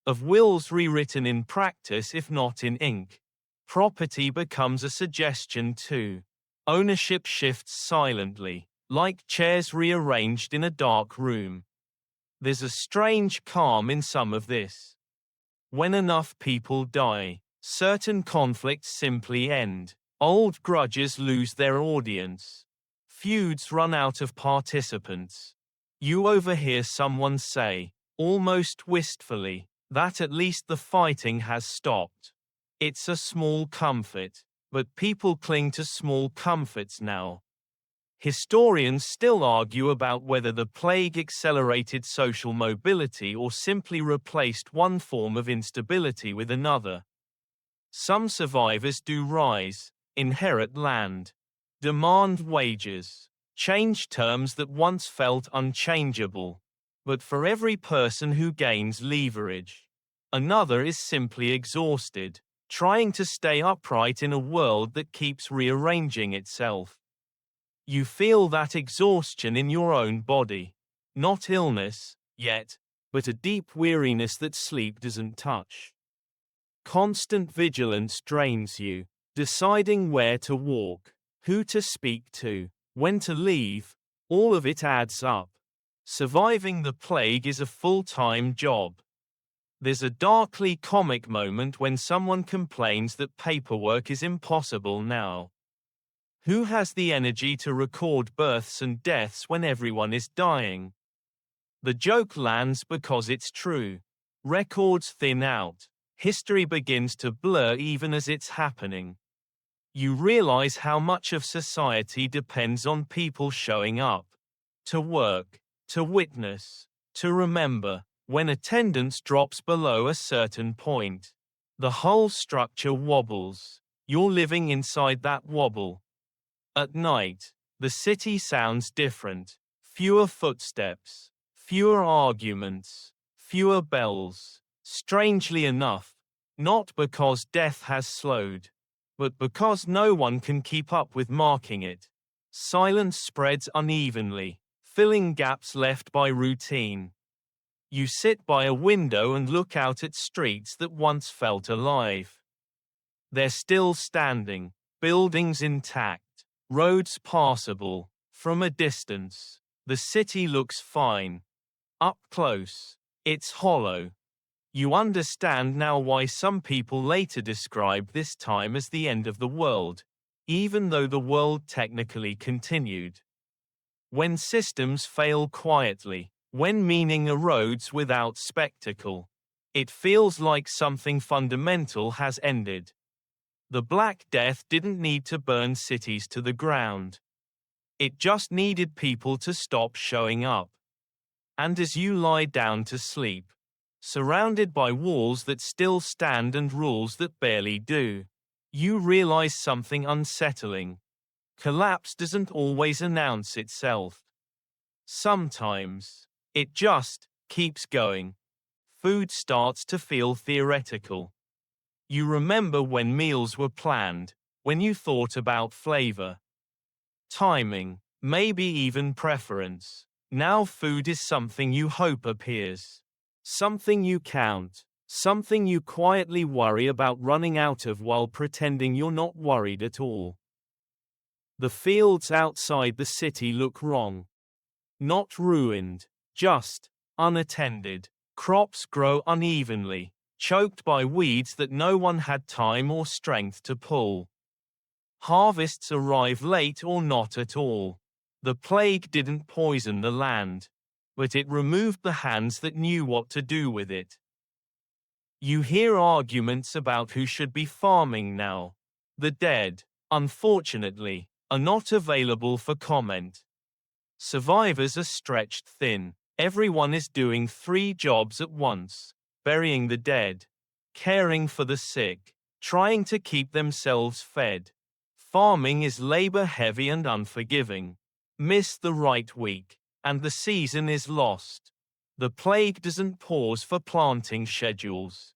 of wills rewritten in practice if not in ink. Property becomes a suggestion too. Ownership shifts silently, like chairs rearranged in a dark room. There's a strange calm in some of this. When enough people die, certain conflicts simply end. Old grudges lose their audience. Feuds run out of participants. You overhear someone say, almost wistfully, that at least the fighting has stopped. It's a small comfort, but people cling to small comforts now. Historians still argue about whether the plague accelerated social mobility or simply replaced one form of instability with another. Some survivors do rise, inherit land, demand wages, change terms that once felt unchangeable. But for every person who gains leverage, another is simply exhausted, trying to stay upright in a world that keeps rearranging itself. You feel that exhaustion in your own body. Not illness, yet, but a deep weariness that sleep doesn't touch. Constant vigilance drains you, deciding where to walk, who to speak to, when to leave, all of it adds up. Surviving the plague is a full-time job. There's a darkly comic moment when someone complains that paperwork is impossible now. Who has the energy to record births and deaths when everyone is dying? The joke lands because it's true. Records thin out. History begins to blur even as it's happening. You realize how much of society depends on people showing up. To work, to witness, to remember. When attendance drops below a certain point, the whole structure wobbles. You're living inside that wobble. At night, the city sounds different. Fewer footsteps, fewer arguments, fewer bells. Strangely enough, not because death has slowed, but because no one can keep up with marking it. Silence spreads unevenly, filling gaps left by routine. You sit by a window and look out at streets that once felt alive. They're still standing, buildings intact, roads passable. From a distance, the city looks fine. Up close, it's hollow. You understand now why some people later described this time as the end of the world, even though the world technically continued. When systems fail quietly, when meaning erodes without spectacle, it feels like something fundamental has ended. The Black Death didn't need to burn cities to the ground. It just needed people to stop showing up. And as you lie down to sleep, surrounded by walls that still stand and rules that barely do, you realize something unsettling. Collapse doesn't always announce itself. Sometimes, it just keeps going. Food starts to feel theoretical. You remember when meals were planned, when you thought about flavor, timing, maybe even preference. Now food is something you hope appears. Something you count, something you quietly worry about running out of while pretending you're not worried at all. The fields outside the city look wrong. Not ruined, just unattended. Crops grow unevenly, choked by weeds that no one had time or strength to pull. Harvests arrive late or not at all. The plague didn't poison the land, but it removed the hands that knew what to do with it. You hear arguments about who should be farming now. The dead, unfortunately, are not available for comment. Survivors are stretched thin. Everyone is doing 3 jobs at once: burying the dead, caring for the sick, trying to keep themselves fed. Farming is labor-heavy and unforgiving. Miss the right week, and the season is lost. The plague doesn't pause for planting schedules.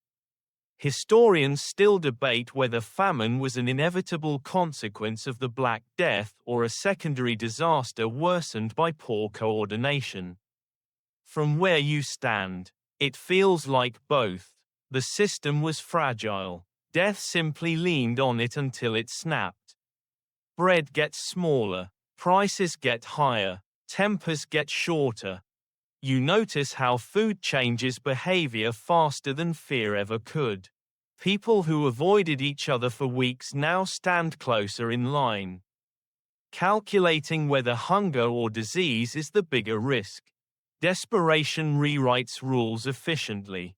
Historians still debate whether famine was an inevitable consequence of the Black Death or a secondary disaster worsened by poor coordination. From where you stand, it feels like both. The system was fragile. Death simply leaned on it until it snapped. Bread gets smaller, prices get higher, tempers get shorter. You notice how food changes behavior faster than fear ever could. People who avoided each other for weeks now stand closer in line, calculating whether hunger or disease is the bigger risk. Desperation rewrites rules efficiently.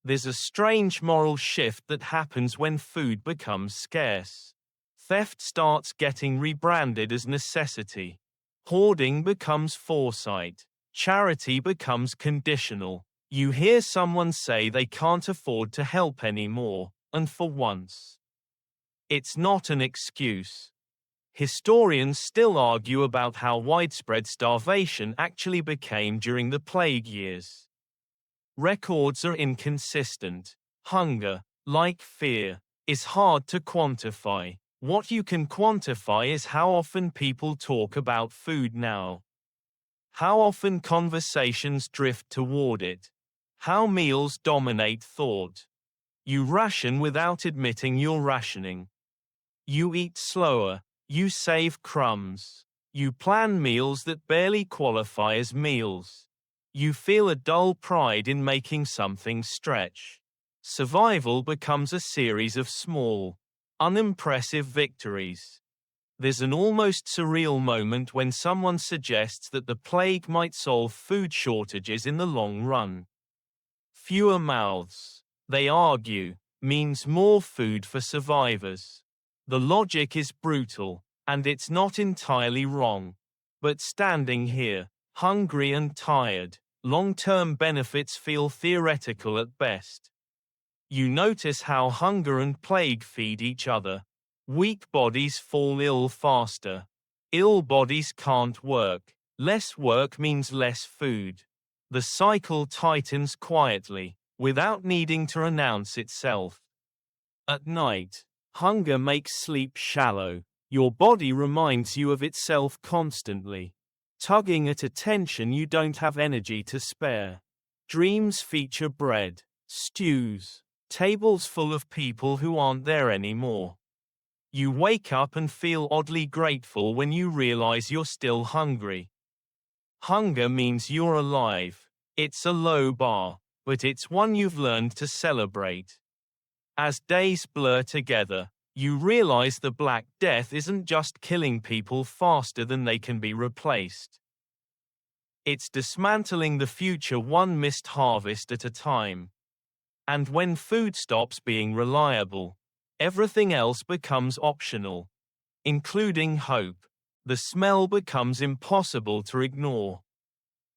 There's a strange moral shift that happens when food becomes scarce. Theft starts getting rebranded as necessity. Hoarding becomes foresight. Charity becomes conditional. You hear someone say they can't afford to help anymore, and for once, it's not an excuse. Historians still argue about how widespread starvation actually became during the plague years. Records are inconsistent. Hunger, like fear, is hard to quantify. What you can quantify is how often people talk about food now. How often conversations drift toward it. How meals dominate thought. You ration without admitting you're rationing. You eat slower. You save crumbs. You plan meals that barely qualify as meals. You feel a dull pride in making something stretch. Survival becomes a series of small, unimpressive victories. There's an almost surreal moment when someone suggests that the plague might solve food shortages in the long run. Fewer mouths, they argue, means more food for survivors. The logic is brutal, and it's not entirely wrong. But standing here, hungry and tired, long-term benefits feel theoretical at best. You notice how hunger and plague feed each other. Weak bodies fall ill faster. Ill bodies can't work. Less work means less food. The cycle tightens quietly, without needing to announce itself. At night, hunger makes sleep shallow. Your body reminds you of itself constantly, tugging at a tension you don't have energy to spare. Dreams feature bread, stews, tables full of people who aren't there anymore. You wake up and feel oddly grateful when you realize you're still hungry. Hunger means you're alive. It's a low bar, but it's one you've learned to celebrate. As days blur together, you realize the Black Death isn't just killing people faster than they can be replaced. It's dismantling the future one missed harvest at a time. And when food stops being reliable, everything else becomes optional, including hope. The smell becomes impossible to ignore.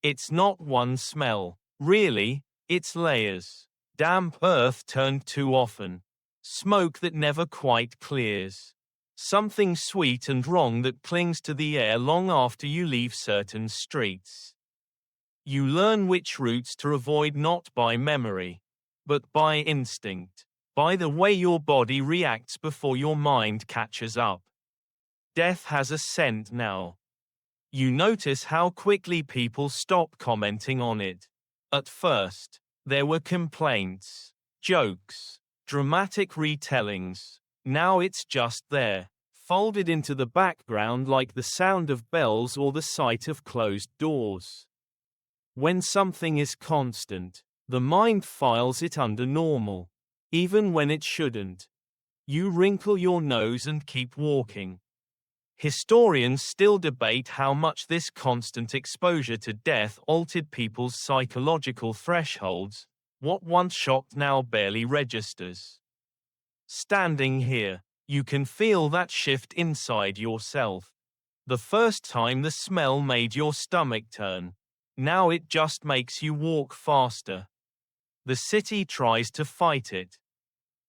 It's not one smell, really, it's layers. Damp earth turned too often. Smoke that never quite clears. Something sweet and wrong that clings to the air long after you leave certain streets. You learn which routes to avoid not by memory, but by instinct, by the way your body reacts before your mind catches up. Death has a scent now. You notice how quickly people stop commenting on it. At first, there were complaints, jokes, dramatic retellings. Now it's just there, folded into the background like the sound of bells or the sight of closed doors. When something is constant, the mind files it under normal, even when it shouldn't. You wrinkle your nose and keep walking. Historians still debate how much this constant exposure to death altered people's psychological thresholds. What once shocked now barely registers. Standing here, you can feel that shift inside yourself. The first time the smell made your stomach turn. Now it just makes you walk faster. The city tries to fight it.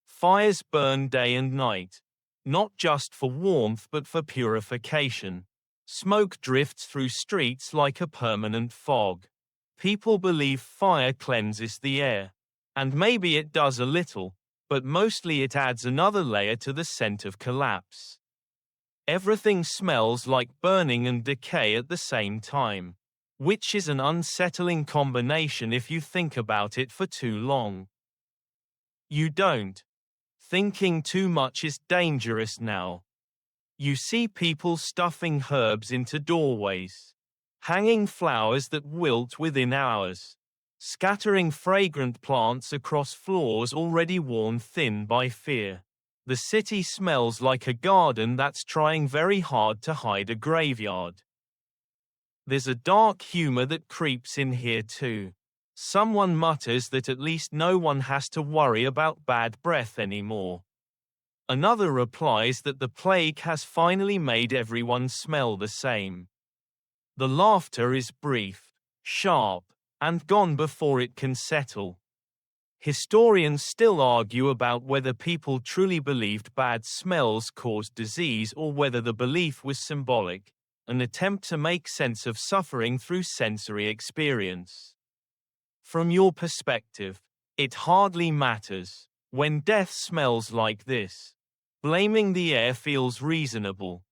Fires burn day and night. Not just for warmth but for purification. Smoke drifts through streets like a permanent fog. People believe fire cleanses the air. And maybe it does a little, but mostly it adds another layer to the scent of collapse. Everything smells like burning and decay at the same time, which is an unsettling combination if you think about it for too long. You don't. Thinking too much is dangerous now. You see people stuffing herbs into doorways, hanging flowers that wilt within hours, scattering fragrant plants across floors already worn thin by fear. The city smells like a garden that's trying very hard to hide a graveyard. There's a dark humor that creeps in here too. Someone mutters that at least no one has to worry about bad breath anymore. Another replies that the plague has finally made everyone smell the same. The laughter is brief, sharp, and gone before it can settle. Historians still argue about whether people truly believed bad smells caused disease or whether the belief was symbolic, an attempt to make sense of suffering through sensory experience. From your perspective, it hardly matters. When death smells like this, blaming the air feels reasonable.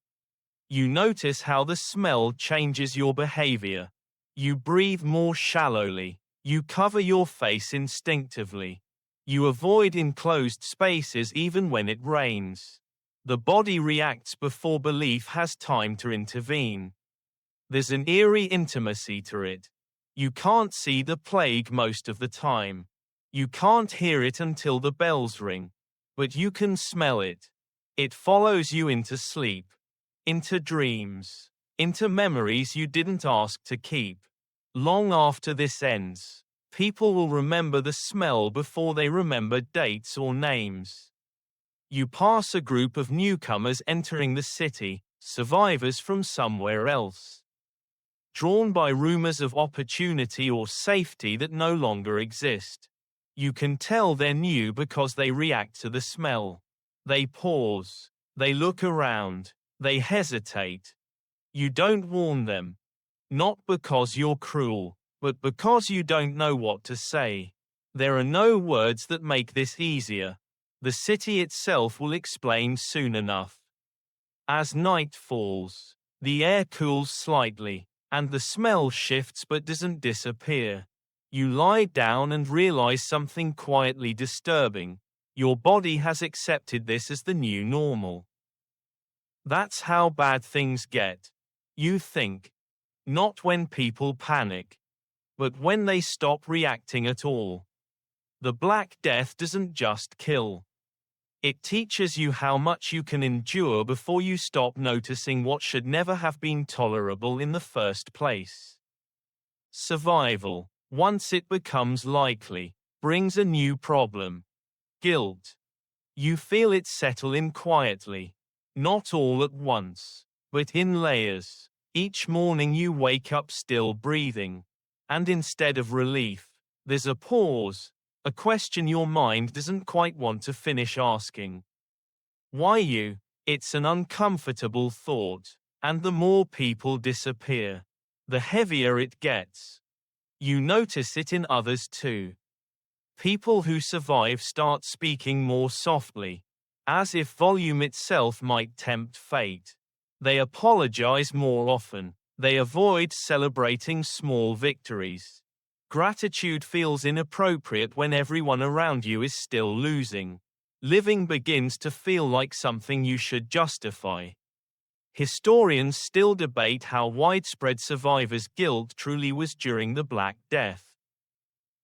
You notice how the smell changes your behavior. You breathe more shallowly. You cover your face instinctively. You avoid enclosed spaces even when it rains. The body reacts before belief has time to intervene. There's an eerie intimacy to it. You can't see the plague most of the time. You can't hear it until the bells ring. But you can smell it. It follows you into sleep, into dreams, into memories you didn't ask to keep. Long after this ends, people will remember the smell before they remember dates or names. You pass a group of newcomers entering the city, survivors from somewhere else. Drawn by rumors of opportunity or safety that no longer exist. You can tell they're new because they react to the smell. They pause. They look around. They hesitate. You don't warn them. Not because you're cruel, but because you don't know what to say. There are no words that make this easier. The city itself will explain soon enough. As night falls, the air cools slightly, and the smell shifts but doesn't disappear. You lie down and realize something quietly disturbing. Your body has accepted this as the new normal. That's how bad things get. You think. Not when people panic, but when they stop reacting at all. The Black Death doesn't just kill. It teaches you how much you can endure before you stop noticing what should never have been tolerable in the first place. Survival, once it becomes likely, brings a new problem. Guilt. You feel it settle in quietly. Not all at once, but in layers. Each morning you wake up still breathing. And instead of relief, there's a pause, a question your mind doesn't quite want to finish asking. Why you? It's an uncomfortable thought, and the more people disappear, the heavier it gets. You notice it in others too. People who survive start speaking more softly, as if volume itself might tempt fate. They apologize more often. They avoid celebrating small victories. Gratitude feels inappropriate when everyone around you is still losing. Living begins to feel like something you should justify. Historians still debate how widespread survivors' guilt truly was during the Black Death.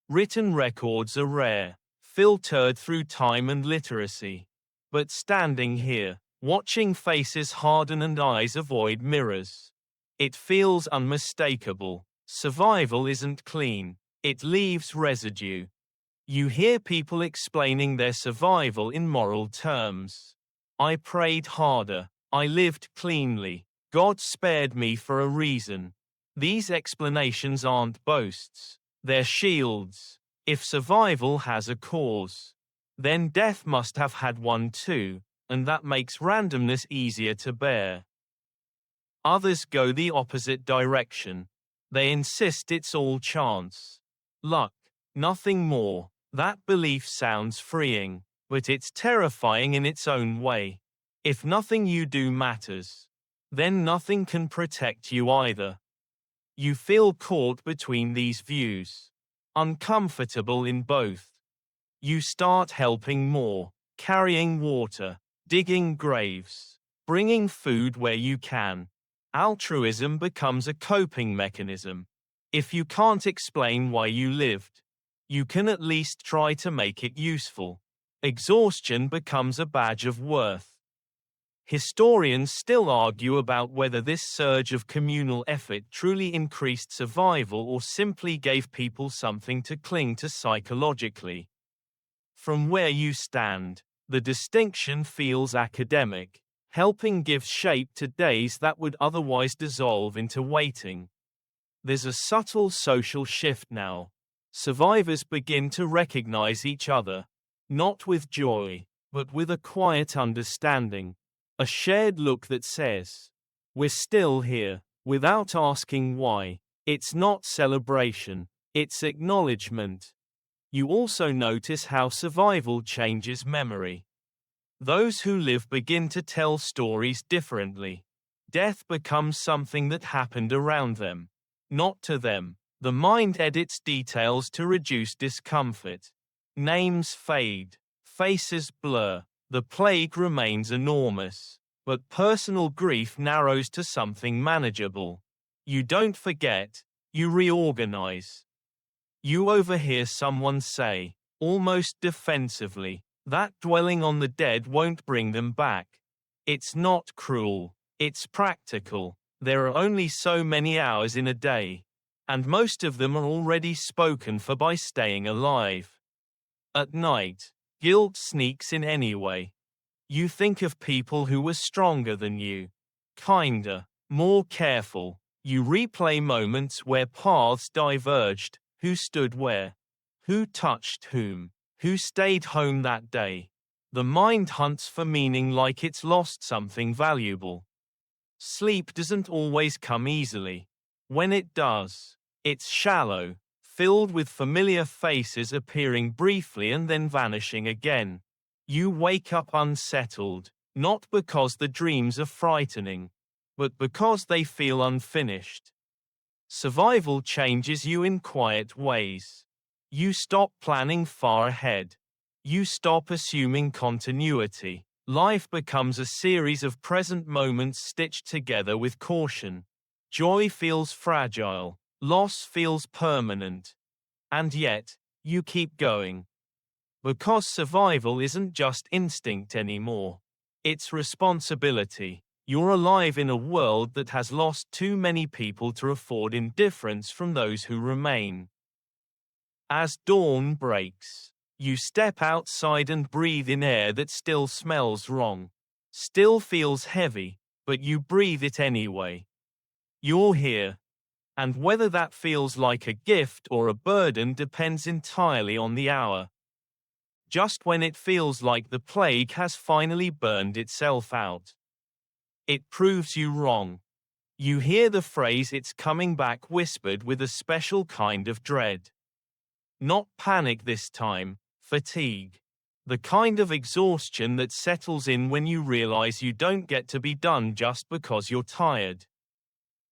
Written records are rare, filtered through time and literacy. But standing here, watching faces harden and eyes avoid mirrors, it feels unmistakable. Survival isn't clean. It leaves residue. You hear people explaining their survival in moral terms. I prayed harder. I lived cleanly. God spared me for a reason. These explanations aren't boasts. They're shields. If survival has a cause, then death must have had one too, and that makes randomness easier to bear. Others go the opposite direction. They insist it's all chance. Luck. Nothing more. That belief sounds freeing, but it's terrifying in its own way. If nothing you do matters, then nothing can protect you either. You feel caught between these views. Uncomfortable in both. You start helping more, carrying water, digging graves, bringing food where you can. Altruism becomes a coping mechanism. If you can't explain why you lived, you can at least try to make it useful. Exhaustion becomes a badge of worth. Historians still argue about whether this surge of communal effort truly increased survival or simply gave people something to cling to psychologically. From where you stand, the distinction feels academic, helping give shape to days that would otherwise dissolve into waiting. There's a subtle social shift now. Survivors begin to recognize each other, not with joy, but with a quiet understanding. A shared look that says, "We're still here," without asking why. It's not celebration, it's acknowledgement. You also notice how survival changes memory. Those who live begin to tell stories differently. Death becomes something that happened around them, not to them. The mind edits details to reduce discomfort. Names fade, faces blur. The plague remains enormous, but personal grief narrows to something manageable. You don't forget, you reorganize. You overhear someone say, almost defensively, that dwelling on the dead won't bring them back. It's not cruel, it's practical. There are only so many hours in a day, and most of them are already spoken for by staying alive. At night, guilt sneaks in anyway. You think of people who were stronger than you, kinder, more careful. You replay moments where paths diverged, who stood where, who touched whom, who stayed home that day. The mind hunts for meaning like it's lost something valuable. Sleep doesn't always come easily. When it does, it's shallow, filled with familiar faces appearing briefly and then vanishing again. You wake up unsettled, not because the dreams are frightening, but because they feel unfinished. Survival changes you in quiet ways. You stop planning far ahead. You stop assuming continuity. Life becomes a series of present moments stitched together with caution. Joy feels fragile. Loss feels permanent. And yet, you keep going. Because survival isn't just instinct anymore. It's responsibility. You're alive in a world that has lost too many people to afford indifference from those who remain. As dawn breaks, you step outside and breathe in air that still smells wrong. Still feels heavy, but you breathe it anyway. You're here. And whether that feels like a gift or a burden depends entirely on the hour. Just when it feels like the plague has finally burned itself out, it proves you wrong. You hear the phrase "it's coming back" whispered with a special kind of dread. Not panic this time, fatigue. The kind of exhaustion that settles in when you realize you don't get to be done just because you're tired.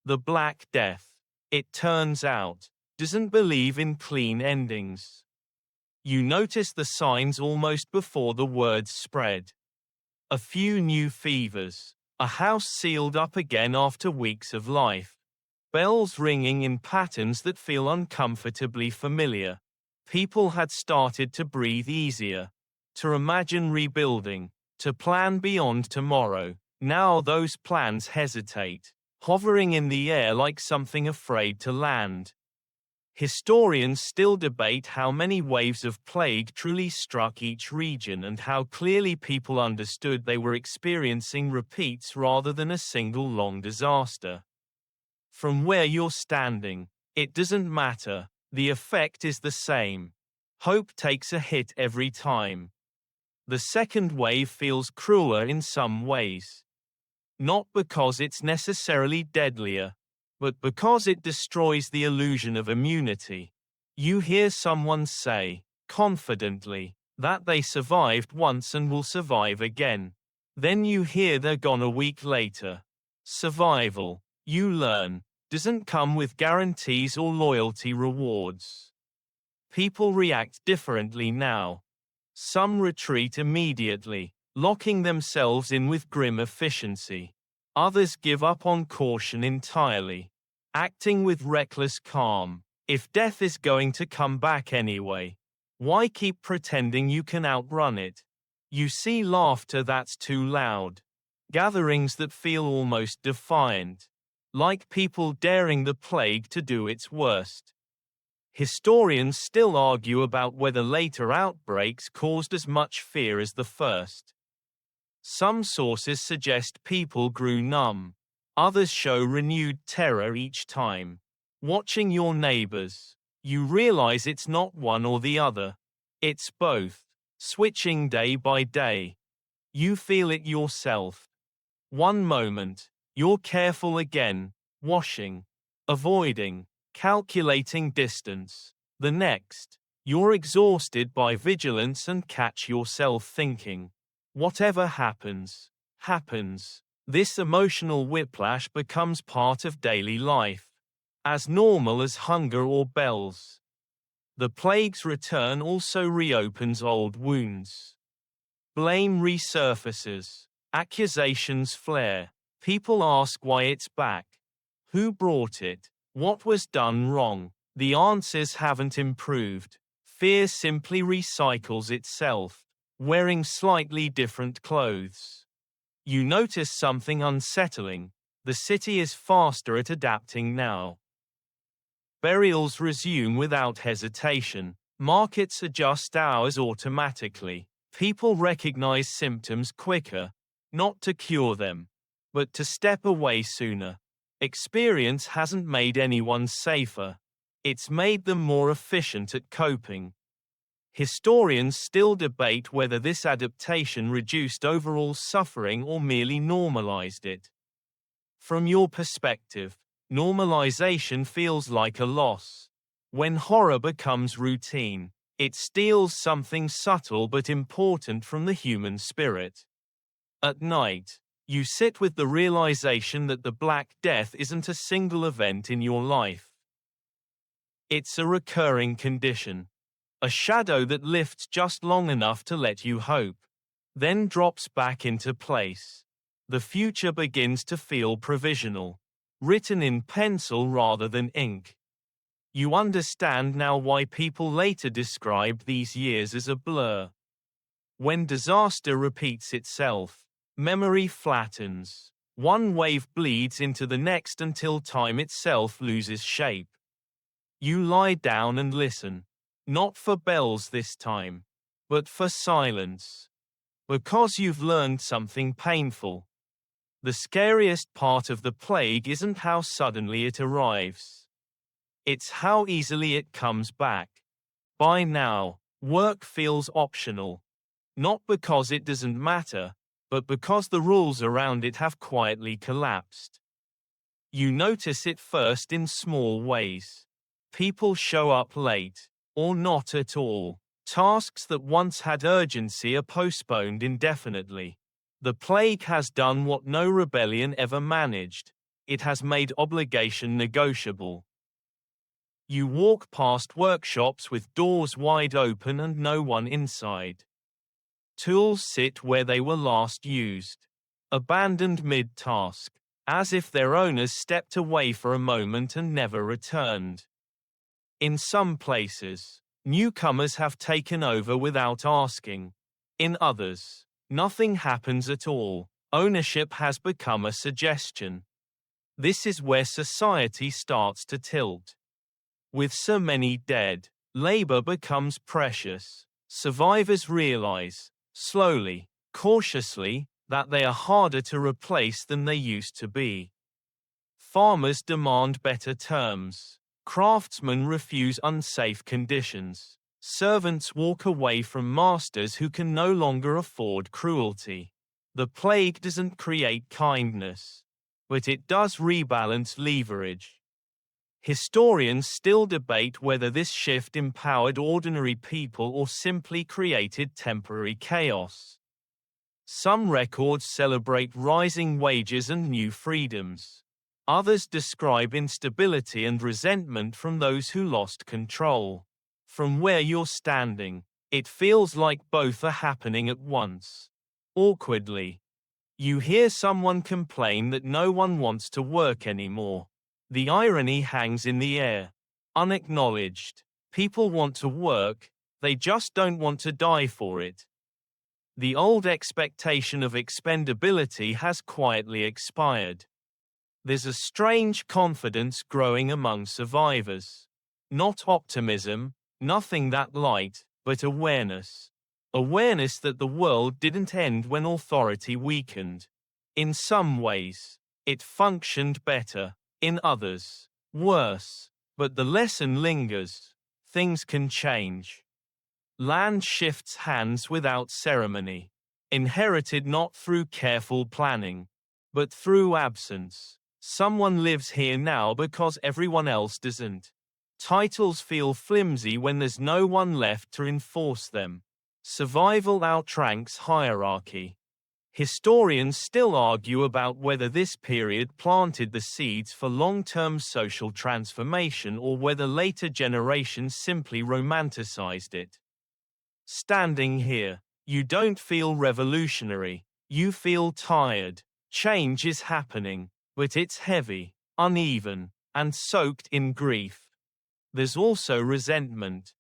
The Black Death, it turns out, doesn't believe in clean endings. You notice the signs almost before the words spread. A few new fevers. A house sealed up again after weeks of life. Bells ringing in patterns that feel uncomfortably familiar. People had started to breathe easier, to imagine rebuilding, to plan beyond tomorrow. Now those plans hesitate, hovering in the air like something afraid to land. Historians still debate how many waves of plague truly struck each region and how clearly people understood they were experiencing repeats rather than a single long disaster. From where you're standing, it doesn't matter, the effect is the same. Hope takes a hit every time. The second wave feels crueler in some ways. Not because it's necessarily deadlier, but because it destroys the illusion of immunity. You hear someone say, confidently, that they survived once and will survive again. Then you hear they're gone a week later. Survival, you learn, doesn't come with guarantees or loyalty rewards. People react differently now. Some retreat immediately, locking themselves in with grim efficiency. Others give up on caution entirely, acting with reckless calm. If death is going to come back anyway, why keep pretending you can outrun it? You see laughter that's too loud. Gatherings that feel almost defiant. Like people daring the plague to do its worst. Historians still argue about whether later outbreaks caused as much fear as the first. Some sources suggest people grew numb. Others show renewed terror each time. Watching your neighbors, you realize it's not one or the other. It's both, switching day by day. You feel it yourself. One moment, you're careful again, washing, avoiding, calculating distance. The next, you're exhausted by vigilance and catch yourself thinking, whatever happens, happens. This emotional whiplash becomes part of daily life, as normal as hunger or bells. The plague's return also reopens old wounds. Blame resurfaces, accusations flare. People ask why it's back. Who brought it? What was done wrong? The answers haven't improved. Fear simply recycles itself, wearing slightly different clothes. You notice something unsettling. The city is faster at adapting now. Burials resume without hesitation. Markets adjust hours automatically. People recognize symptoms quicker, not to cure them, but to step away sooner. Experience hasn't made anyone safer. It's made them more efficient at coping. Historians still debate whether this adaptation reduced overall suffering or merely normalized it. From your perspective, normalization feels like a loss. When horror becomes routine, it steals something subtle but important from the human spirit. At night, you sit with the realization that the Black Death isn't a single event in your life. It's a recurring condition. A shadow that lifts just long enough to let you hope, then drops back into place. The future begins to feel provisional, written in pencil rather than ink. You understand now why people later described these years as a blur. When disaster repeats itself, memory flattens. One wave bleeds into the next until time itself loses shape. You lie down and listen. Not for bells this time, but for silence. Because you've learned something painful. The scariest part of the plague isn't how suddenly it arrives. It's how easily it comes back. By now, work feels optional. Not because it doesn't matter, but because the rules around it have quietly collapsed. You notice it first in small ways. People show up late, or not at all. Tasks that once had urgency are postponed indefinitely. The plague has done what no rebellion ever managed. It has made obligation negotiable. You walk past workshops with doors wide open and no one inside. Tools sit where they were last used, abandoned mid-task, as if their owners stepped away for a moment and never returned. In some places, newcomers have taken over without asking. In others, nothing happens at all. Ownership has become a suggestion. This is where society starts to tilt. With so many dead, labor becomes precious. Survivors realize, slowly, cautiously, that they are harder to replace than they used to be. Farmers demand better terms. Craftsmen refuse unsafe conditions. Servants walk away from masters who can no longer afford cruelty. The plague doesn't create kindness, but it does rebalance leverage. Historians still debate whether this shift empowered ordinary people or simply created temporary chaos. Some records celebrate rising wages and new freedoms. Others describe instability and resentment from those who lost control. From where you're standing, it feels like both are happening at once. Awkwardly, you hear someone complain that no one wants to work anymore. The irony hangs in the air. Unacknowledged. People want to work, they just don't want to die for it. The old expectation of expendability has quietly expired. There's a strange confidence growing among survivors. Not optimism, nothing that light, but awareness. Awareness that the world didn't end when authority weakened. In some ways, it functioned better. In others, worse. But the lesson lingers. Things can change. Land shifts hands without ceremony. Inherited not through careful planning, but through absence. Someone lives here now because everyone else doesn't. Titles feel flimsy when there's no one left to enforce them. Survival outranks hierarchy. Historians still argue about whether this period planted the seeds for long-term social transformation or whether later generations simply romanticized it. Standing here, you don't feel revolutionary. You feel tired. Change is happening, but it's heavy, uneven, and soaked in grief. There's also resentment.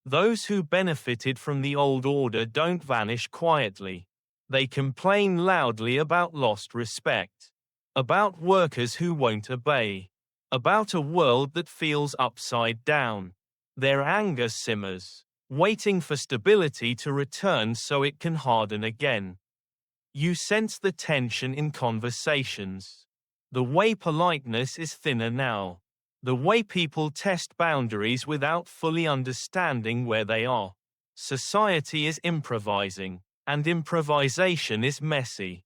Those who benefited from the old order don't vanish quietly. They complain loudly about lost respect, about workers who won't obey, about a world that feels upside down. Their anger simmers, waiting for stability to return so it can harden again. You sense the tension in conversations. The way politeness is thinner now. The way people test boundaries without fully understanding where they are. Society is improvising, and improvisation is messy.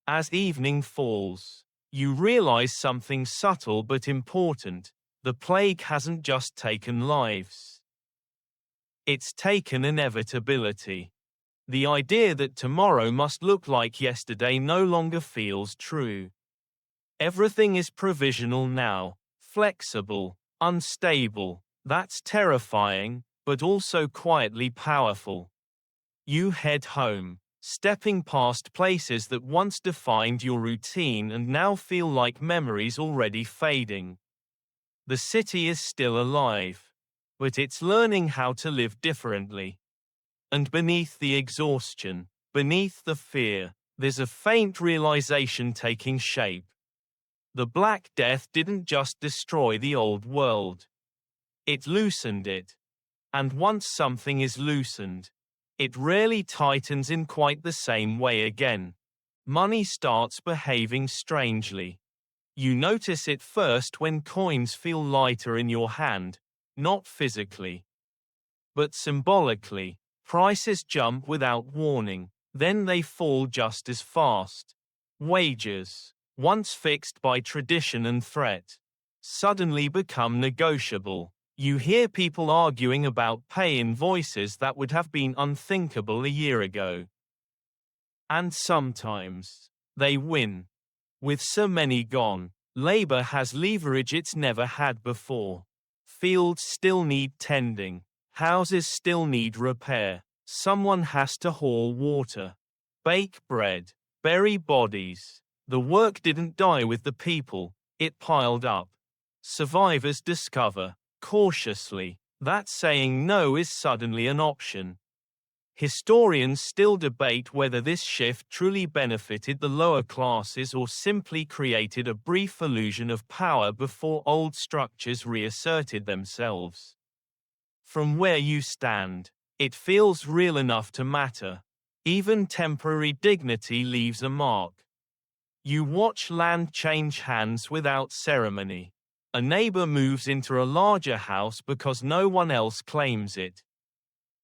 As evening falls, you realize something subtle but important. The plague hasn't just taken lives. It's taken inevitability. The idea that tomorrow must look like yesterday no longer feels true. Everything is provisional now, flexible, unstable. That's terrifying, but also quietly powerful. You head home, stepping past places that once defined your routine and now feel like memories already fading. The city is still alive, but it's learning how to live differently. And beneath the exhaustion, beneath the fear, there's a faint realization taking shape. The Black Death didn't just destroy the old world. It loosened it. And once something is loosened, it rarely tightens in quite the same way again. Money starts behaving strangely. You notice it first when coins feel lighter in your hand, not physically, but symbolically. Prices jump without warning, then they fall just as fast. Wages, once fixed by tradition and threat, suddenly become negotiable. You hear people arguing about pay invoices that would have been unthinkable a year ago. And sometimes, they win. With so many gone, labor has leverage it's never had before. Fields still need tending. Houses still need repair. Someone has to haul water, bake bread, bury bodies. The work didn't die with the people, it piled up. Survivors discover, cautiously, that saying no is suddenly an option. Historians still debate whether this shift truly benefited the lower classes or simply created a brief illusion of power before old structures reasserted themselves. From where you stand, it feels real enough to matter. Even temporary dignity leaves a mark. You watch land change hands without ceremony. A neighbor moves into a larger house because no one else claims it.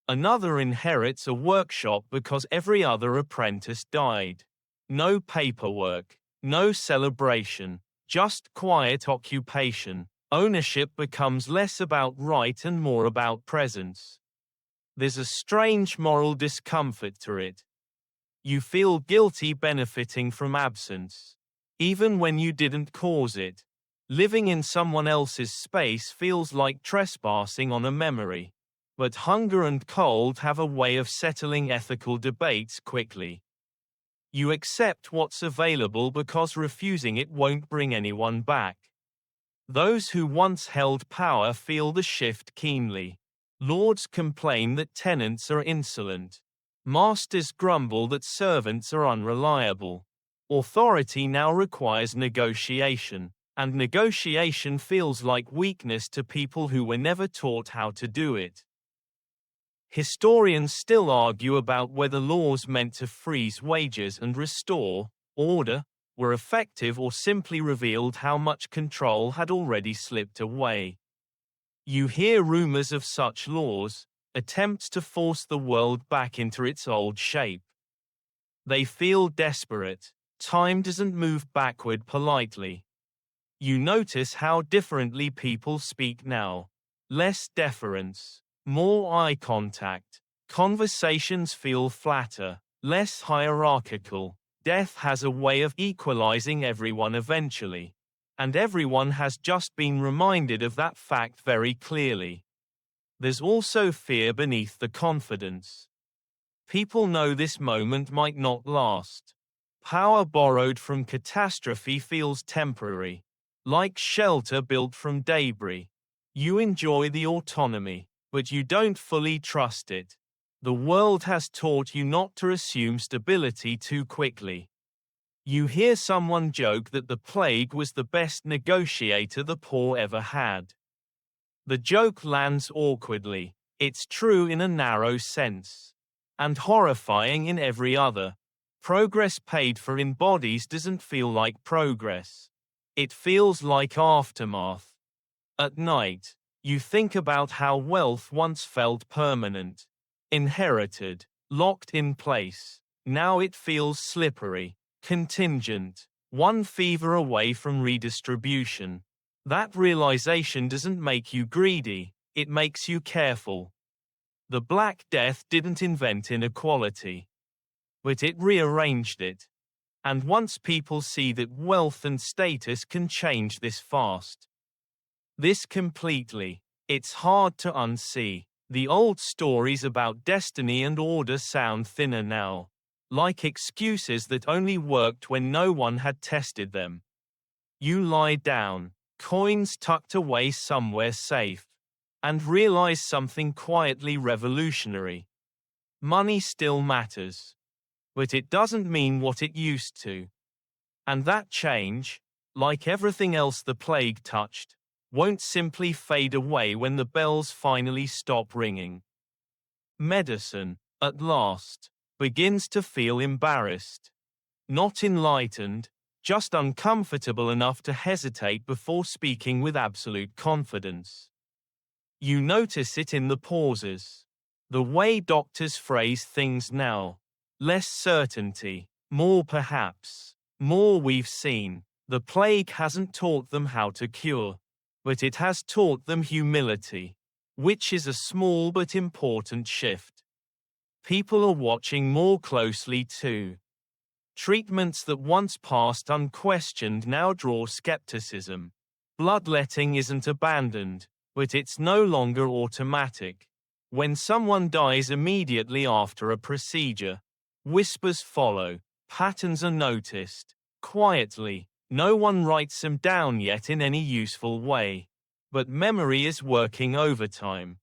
Another inherits a workshop because every other apprentice died. No paperwork, no celebration, just quiet occupation. Ownership becomes less about right and more about presence. There's a strange moral discomfort to it. You feel guilty benefiting from absence, even when you didn't cause it. Living in someone else's space feels like trespassing on a memory. But hunger and cold have a way of settling ethical debates quickly. You accept what's available because refusing it won't bring anyone back. Those who once held power feel the shift keenly. Lords complain that tenants are insolent. Masters grumble that servants are unreliable. Authority now requires negotiation, and negotiation feels like weakness to people who were never taught how to do it. Historians still argue about whether laws meant to freeze wages and restore order were effective or simply revealed how much control had already slipped away. You hear rumors of such laws, attempts to force the world back into its old shape. They feel desperate. Time doesn't move backward politely. You notice how differently people speak now. Less deference, more eye contact. Conversations feel flatter, less hierarchical. Death has a way of equalizing everyone eventually. And everyone has just been reminded of that fact very clearly. There's also fear beneath the confidence. People know this moment might not last. Power borrowed from catastrophe feels temporary, like shelter built from debris. You enjoy the autonomy, but you don't fully trust it. The world has taught you not to assume stability too quickly. You hear someone joke that the plague was the best negotiator the poor ever had. The joke lands awkwardly, It's true in a narrow sense, and horrifying in every other. Progress paid for in bodies doesn't feel like progress. It feels like aftermath. At night, you think about how wealth once felt permanent, inherited, locked in place. Now it feels slippery, contingent, one fever away from redistribution. That realization doesn't make you greedy, it makes you careful. The Black Death didn't invent inequality, but it rearranged it. And once people see that wealth and status can change this fast, this completely, it's hard to unsee. The old stories about destiny and order sound thinner now, like excuses that only worked when no one had tested them. You lie down, coins tucked away somewhere safe, and realize something quietly revolutionary. Money still matters, but it doesn't mean what it used to. And that change, like everything else the plague touched, won't simply fade away when the bells finally stop ringing. Medicine, at last, begins to feel embarrassed. Not enlightened, just uncomfortable enough to hesitate before speaking with absolute confidence. You notice it in the pauses. The way doctors phrase things now. Less certainty, more perhaps, more we've seen. The plague hasn't taught them how to cure, but it has taught them humility, which is a small but important shift. People are watching more closely too. Treatments that once passed unquestioned now draw skepticism. Bloodletting isn't abandoned, but it's no longer automatic. When someone dies immediately after a procedure, whispers follow, patterns are noticed, quietly. No one writes them down yet in any useful way. But memory is working overtime.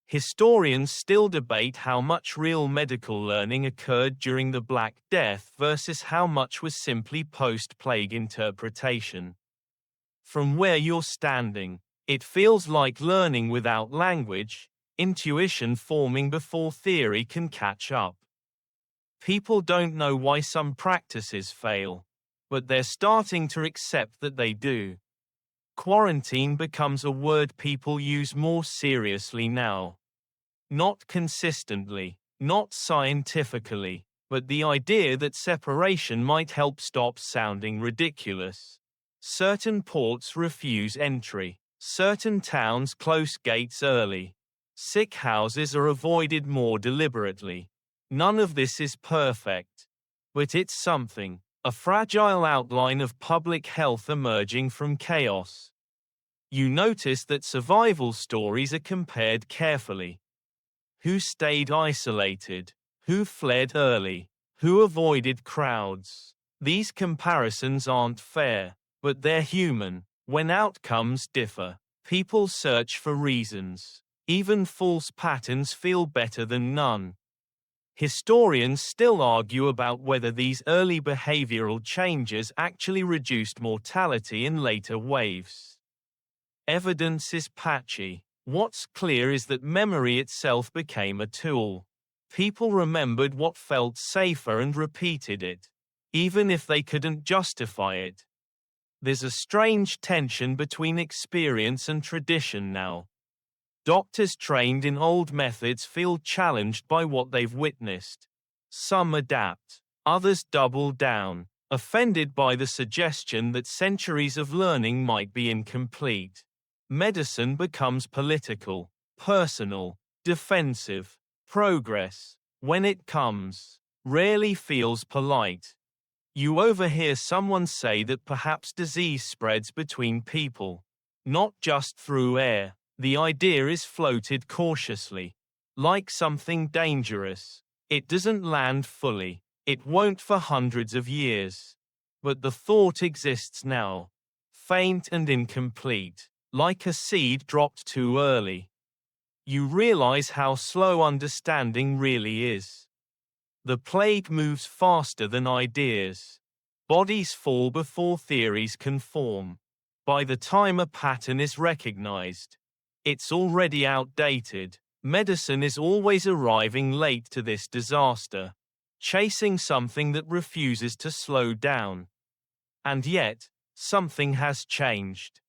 Historians still debate how much real medical learning occurred during the Black Death versus how much was simply post-plague interpretation. From where you're standing, it feels like learning without language, intuition forming before theory can catch up. People don't know why some practices fail, but they're starting to accept that they do. Quarantine becomes a word people use more seriously now. Not consistently, not scientifically, but the idea that separation might help stop sounding ridiculous. Certain ports refuse entry. Certain towns close gates early. Sick houses are avoided more deliberately. None of this is perfect, but it's something. A fragile outline of public health emerging from chaos. You notice that survival stories are compared carefully. Who stayed isolated? Who fled early? Who avoided crowds? These comparisons aren't fair, but they're human. When outcomes differ, people search for reasons. Even false patterns feel better than none. Historians still argue about whether these early behavioral changes actually reduced mortality in later waves. Evidence is patchy. What's clear is that memory itself became a tool. People remembered what felt safer and repeated it, even if they couldn't justify it. There's a strange tension between experience and tradition now. Doctors trained in old methods feel challenged by what they've witnessed. Some adapt, others double down, offended by the suggestion that centuries of learning might be incomplete. Medicine becomes political, personal, defensive. Progress, when it comes, rarely feels polite. You overhear someone say that perhaps disease spreads between people, not just through air. The idea is floated cautiously, like something dangerous. It doesn't land fully. It won't for hundreds of years. But the thought exists now, faint and incomplete, like a seed dropped too early. You realize how slow understanding really is. The plague moves faster than ideas. Bodies fall before theories can form. By the time a pattern is recognized, it's already outdated. Medicine is always arriving late to this disaster, chasing something that refuses to slow down. And yet, something has changed.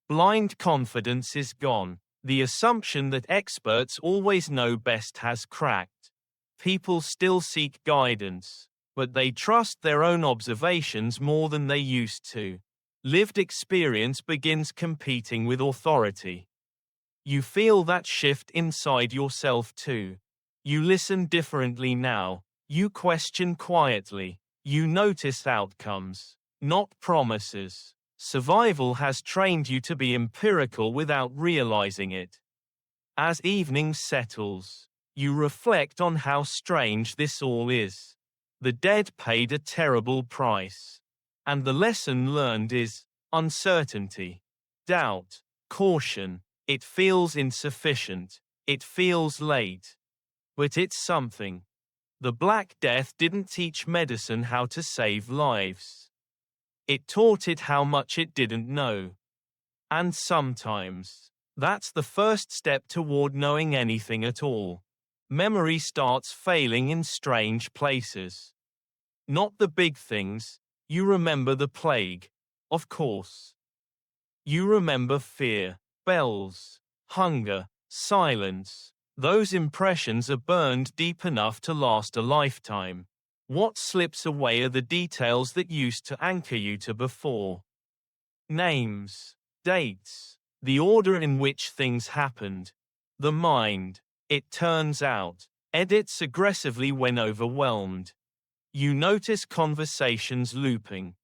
Blind confidence is gone. The assumption that experts always know best has cracked. People still seek guidance, but they trust their own observations more than they used to. Lived experience begins competing with authority. You feel that shift inside yourself too. You listen differently now. You question quietly. You notice outcomes, not promises. Survival has trained you to be empirical without realizing it. As evening settles, you reflect on how strange this all is. The dead paid a terrible price. And the lesson learned is uncertainty, doubt, caution. It feels insufficient. It feels late. But it's something. The Black Death didn't teach medicine how to save lives. It taught it how much it didn't know. And sometimes, that's the first step toward knowing anything at all. Memory starts failing in strange places. Not the big things. You remember the plague, of course. You remember fear, bells, hunger, silence. Those impressions are burned deep enough to last a lifetime. What slips away are the details that used to anchor you to before. Names, dates, the order in which things happened. The mind, it turns out, edits aggressively when overwhelmed. You notice conversations looping.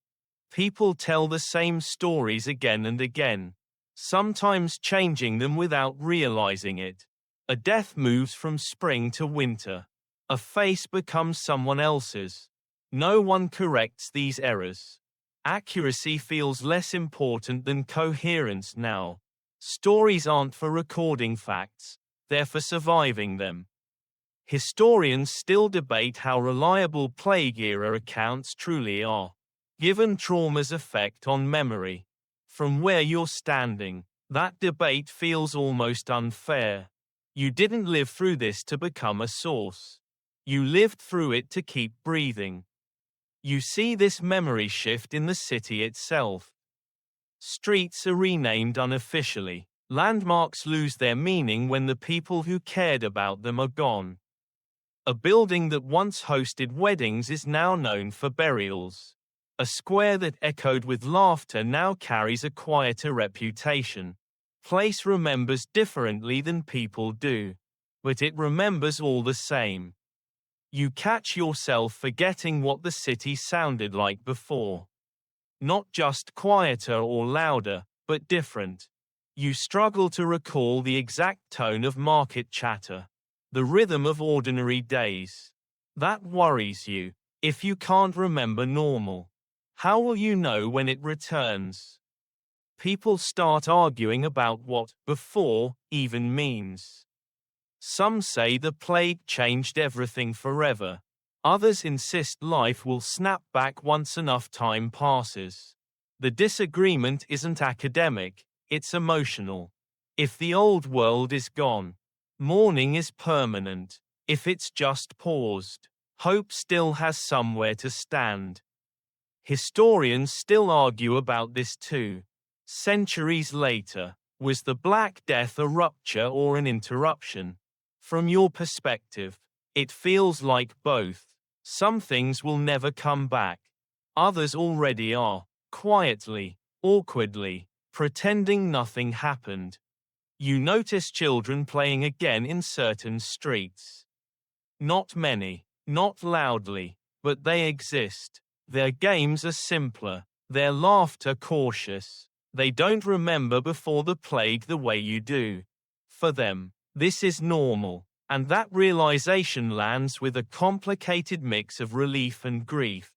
People tell the same stories again and again, sometimes changing them without realizing it. A death moves from spring to winter. A face becomes someone else's. No one corrects these errors. Accuracy feels less important than coherence now. Stories aren't for recording facts, they're for surviving them. Historians still debate how reliable plague-era accounts truly are, given trauma's effect on memory. From where you're standing, that debate feels almost unfair. You didn't live through this to become a source. You lived through it to keep breathing. You see this memory shift in the city itself. Streets are renamed unofficially. Landmarks lose their meaning when the people who cared about them are gone. A building that once hosted weddings is now known for burials. A square that echoed with laughter now carries a quieter reputation. Place remembers differently than people do. But it remembers all the same. You catch yourself forgetting what the city sounded like before. Not just quieter or louder, but different. You struggle to recall the exact tone of market chatter, the rhythm of ordinary days. That worries you. If you can't remember normal, how will you know when it returns? People start arguing about what before even means. Some say the plague changed everything forever. Others insist life will snap back once enough time passes. The disagreement isn't academic, it's emotional. If the old world is gone, mourning is permanent. If it's just paused, hope still has somewhere to stand. Historians still argue about this too. Centuries later, was the Black Death a rupture or an interruption? From your perspective, it feels like both. Some things will never come back. Others already are, quietly, awkwardly, pretending nothing happened. You notice children playing again in certain streets. Not many, not loudly, but they exist. Their games are simpler, their laughter cautious. They don't remember before the plague the way you do. For them, this is normal, and that realization lands with a complicated mix of relief and grief.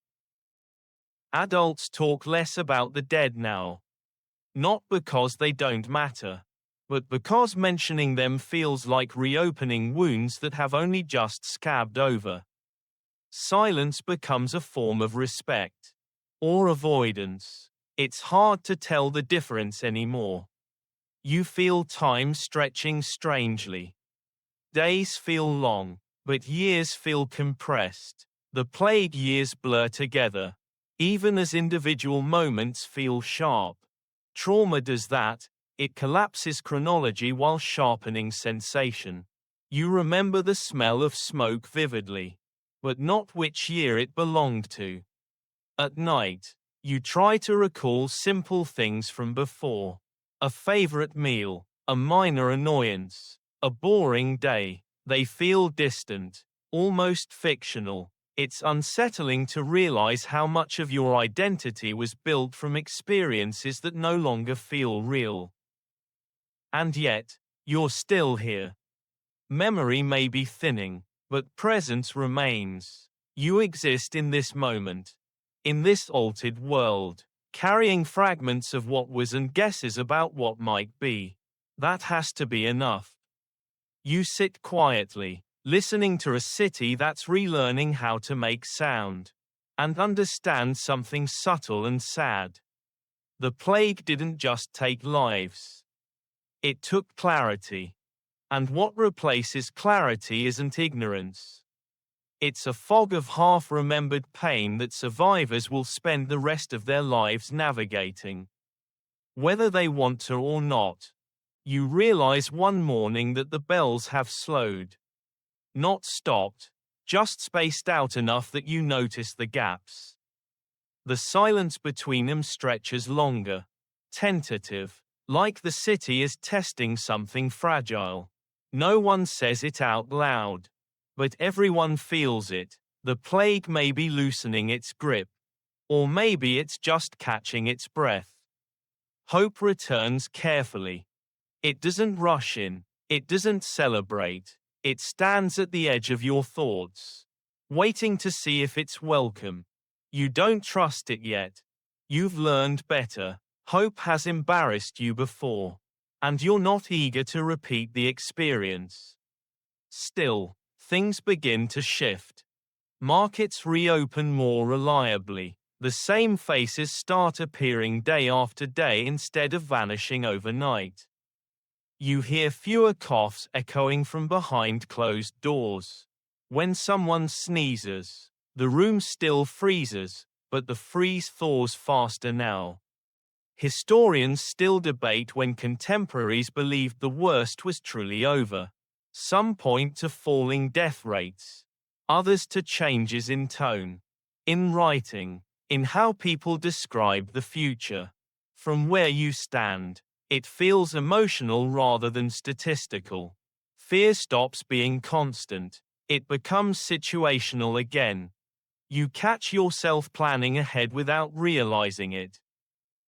Adults talk less about the dead now. Not because they don't matter, but because mentioning them feels like reopening wounds that have only just scabbed over. Silence becomes a form of respect. Or avoidance. It's hard to tell the difference anymore. You feel time stretching strangely. Days feel long, but years feel compressed. The plague years blur together, even as individual moments feel sharp. Trauma does that, it collapses chronology while sharpening sensation. You remember the smell of smoke vividly, but not which year it belonged to. At night, you try to recall simple things from before. A favorite meal, a minor annoyance, a boring day. They feel distant, almost fictional. It's unsettling to realize how much of your identity was built from experiences that no longer feel real. And yet, you're still here. Memory may be thinning, but presence remains. You exist in this moment, in this altered world, carrying fragments of what was and guesses about what might be. That has to be enough. You sit quietly, listening to a city that's relearning how to make sound, and understand something subtle and sad. The plague didn't just take lives. It took clarity. And what replaces clarity isn't ignorance. It's a fog of half-remembered pain that survivors will spend the rest of their lives navigating. Whether they want to or not, you realize one morning that the bells have slowed. Not stopped, just spaced out enough that you notice the gaps. The silence between them stretches longer, tentative, like the city is testing something fragile. No one says it out loud, but everyone feels it. The plague may be loosening its grip, or maybe it's just catching its breath. Hope returns carefully. It doesn't rush in, it doesn't celebrate, it stands at the edge of your thoughts, waiting to see if it's welcome. You don't trust it yet. You've learned better. Hope has embarrassed you before, and you're not eager to repeat the experience. Still, things begin to shift. Markets reopen more reliably. The same faces start appearing day after day instead of vanishing overnight. You hear fewer coughs echoing from behind closed doors. When someone sneezes, the room still freezes, but the freeze thaws faster now. Historians still debate when contemporaries believed the worst was truly over. Some point to falling death rates, others to changes in tone, in writing, in how people describe the future. From where you stand, it feels emotional rather than statistical. Fear stops being constant. It becomes situational again. You catch yourself planning ahead without realizing it.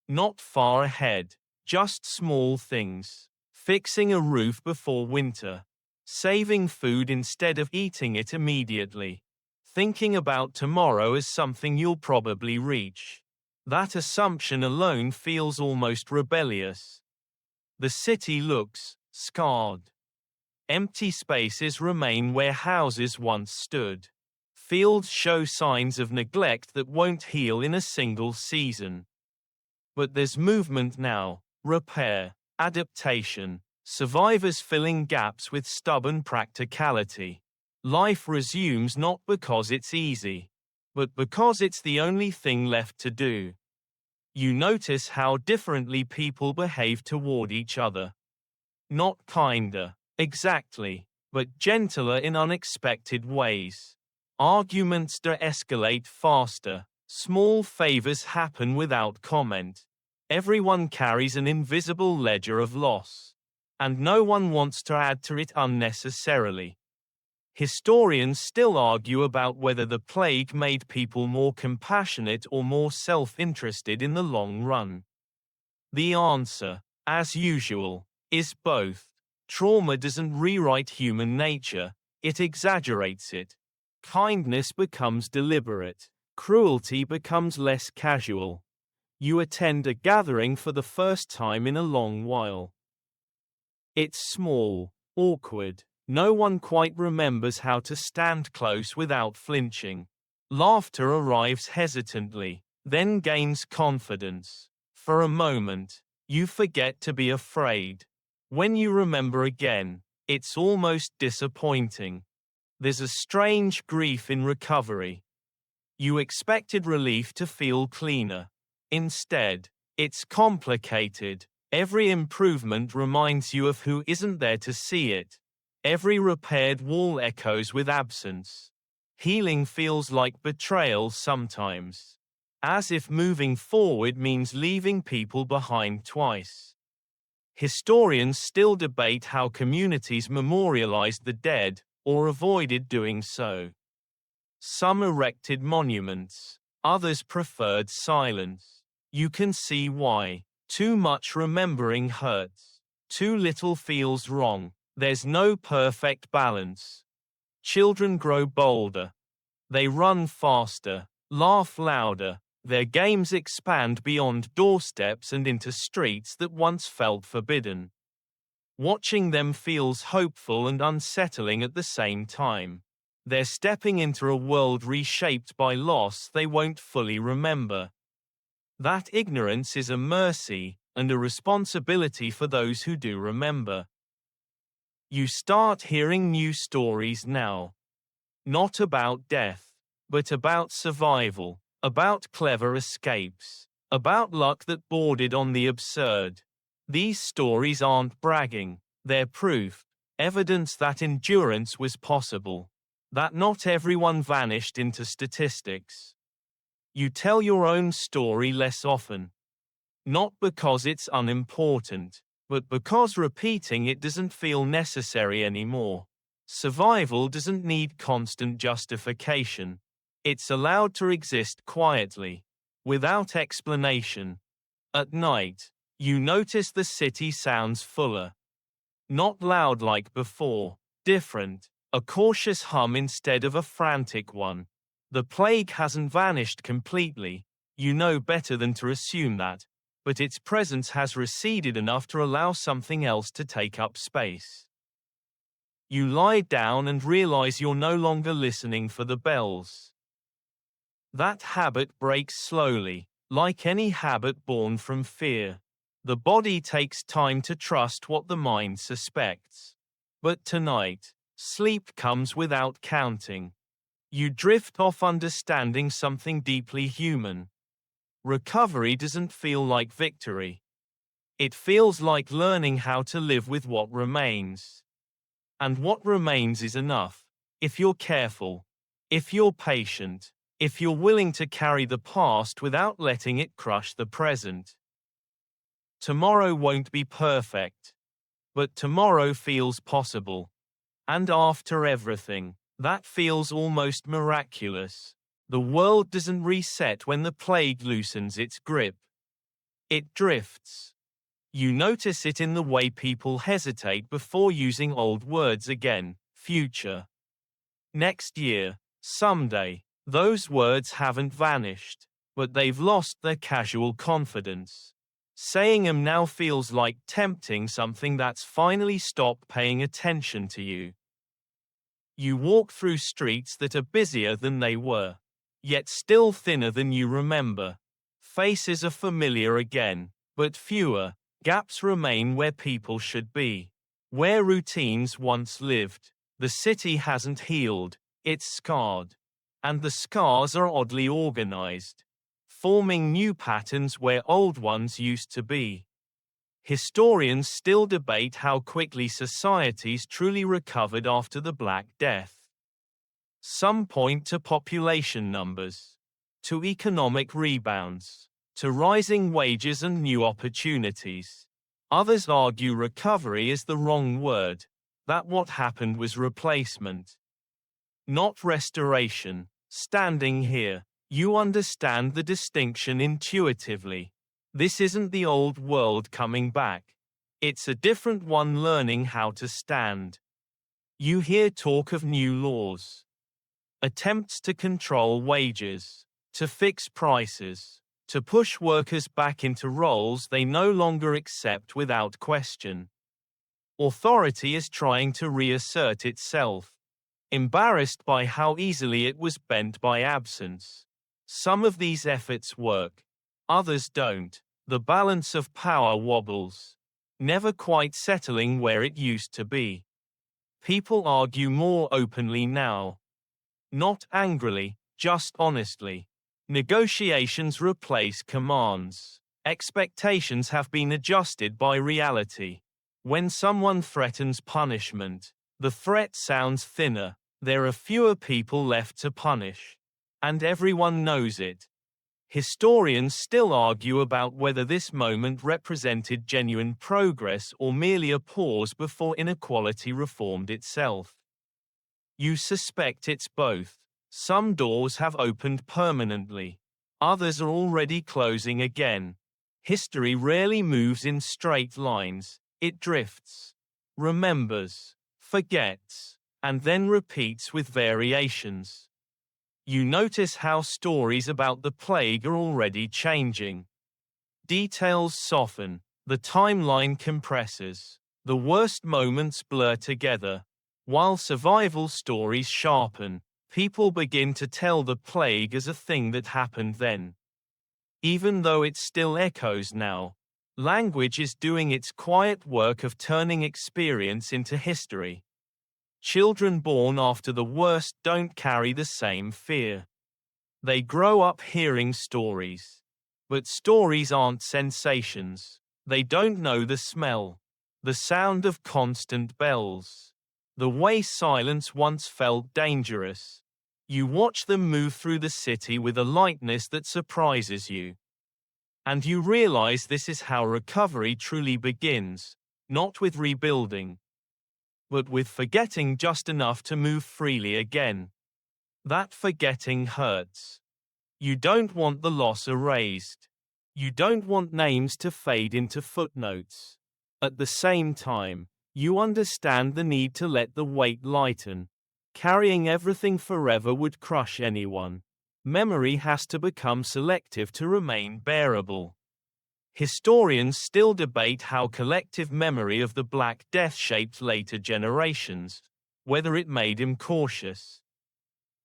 Not far ahead, just small things. Fixing a roof before winter. Saving food instead of eating it immediately. Thinking about tomorrow as something you'll probably reach. That assumption alone feels almost rebellious. The city looks scarred. Empty spaces remain where houses once stood. Fields show signs of neglect that won't heal in a single season. But there's movement now, repair, adaptation, survivors filling gaps with stubborn practicality. Life resumes not because it's easy, but because it's the only thing left to do. You notice how differently people behave toward each other. Not kinder, exactly, but gentler in unexpected ways. Arguments de-escalate faster. Small favors happen without comment. Everyone carries an invisible ledger of loss, and no one wants to add to it unnecessarily. Historians still argue about whether the plague made people more compassionate or more self-interested in the long run. The answer, as usual, is both. Trauma doesn't rewrite human nature, it exaggerates it. Kindness becomes deliberate. Cruelty becomes less casual. You attend a gathering for the first time in a long while. It's small, awkward. No one quite remembers how to stand close without flinching. Laughter arrives hesitantly, then gains confidence. For a moment, you forget to be afraid. When you remember again, It's almost disappointing. There's a strange grief in recovery. You expected relief to feel cleaner. Instead, it's complicated. Every improvement reminds you of who isn't there to see it. Every repaired wall echoes with absence. Healing feels like betrayal sometimes. As if moving forward means leaving people behind twice. Historians still debate how communities memorialized the dead, or avoided doing so. Some erected monuments. Others preferred silence. You can see why. Too much remembering hurts. Too little feels wrong. There's no perfect balance. Children grow bolder. They run faster, laugh louder. Their games expand beyond doorsteps and into streets that once felt forbidden. Watching them feels hopeful and unsettling at the same time. They're stepping into a world reshaped by loss they won't fully remember. That ignorance is a mercy, and a responsibility for those who do remember. You start hearing new stories now. Not about death, but about survival, about clever escapes, about luck that bordered on the absurd. These stories aren't bragging, they're proof, evidence that endurance was possible, that not everyone vanished into statistics. You tell your own story less often. Not because it's unimportant, but because repeating it doesn't feel necessary anymore. Survival doesn't need constant justification. It's allowed to exist quietly, without explanation. At night, you notice the city sounds fuller. Not loud like before, different, a cautious hum instead of a frantic one. The plague hasn't vanished completely, you know better than to assume that, but its presence has receded enough to allow something else to take up space. You lie down and realize you're no longer listening for the bells. That habit breaks slowly, like any habit born from fear. The body takes time to trust what the mind suspects. But tonight, sleep comes without counting. You drift off understanding something deeply human. Recovery doesn't feel like victory. It feels like learning how to live with what remains. And what remains is enough, if you're careful, if you're patient, if you're willing to carry the past without letting it crush the present. Tomorrow won't be perfect, but tomorrow feels possible. And after everything, that feels almost miraculous. The world doesn't reset when the plague loosens its grip. It drifts. You notice it in the way people hesitate before using old words again, future. Next year, someday, those words haven't vanished, but they've lost their casual confidence. Saying them now feels like tempting something that's finally stopped paying attention to you. You walk through streets that are busier than they were, yet still thinner than you remember. Faces are familiar again, but fewer. Gaps remain where people should be. Where routines once lived. The city hasn't healed, it's scarred. And the scars are oddly organized, forming new patterns where old ones used to be. Historians still debate how quickly societies truly recovered after the Black Death. Some point to population numbers, to economic rebounds, to rising wages and new opportunities. Others argue recovery is the wrong word, that what happened was replacement, not restoration. Standing here, you understand the distinction intuitively. This isn't the old world coming back. It's a different one learning how to stand. You hear talk of new laws, attempts to control wages, to fix prices, to push workers back into roles they no longer accept without question. Authority is trying to reassert itself, embarrassed by how easily it was bent by absence. Some of these efforts work, others don't. The balance of power wobbles, never quite settling where it used to be. People argue more openly now. Not angrily, just honestly. Negotiations replace commands. Expectations have been adjusted by reality. When someone threatens punishment, the threat sounds thinner. There are fewer people left to punish. And everyone knows it. Historians still argue about whether this moment represented genuine progress or merely a pause before inequality reformed itself. You suspect it's both. Some doors have opened permanently. Others are already closing again. History rarely moves in straight lines. It drifts, remembers, forgets, and then repeats with variations. You notice how stories about the plague are already changing. Details soften, the timeline compresses, the worst moments blur together. While survival stories sharpen, people begin to tell the plague as a thing that happened then. Even though it still echoes now, language is doing its quiet work of turning experience into history. Children born after the worst don't carry the same fear. They grow up hearing stories. But stories aren't sensations. They don't know the smell, the sound of constant bells, the way silence once felt dangerous. You watch them move through the city with a lightness that surprises you. And you realize this is how recovery truly begins, not with rebuilding, but with forgetting just enough to move freely again. That forgetting hurts. You don't want the loss erased. You don't want names to fade into footnotes. At the same time, you understand the need to let the weight lighten. Carrying everything forever would crush anyone. Memory has to become selective to remain bearable. Historians still debate how collective memory of the Black Death shaped later generations, whether it made him cautious,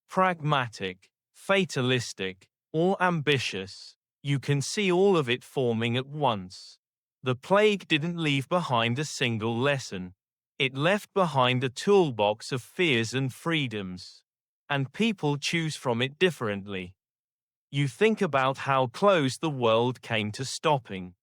pragmatic, fatalistic, or ambitious. You can see all of it forming at once. The plague didn't leave behind a single lesson. It left behind a toolbox of fears and freedoms. And people choose from it differently. You think about how close the world came to stopping.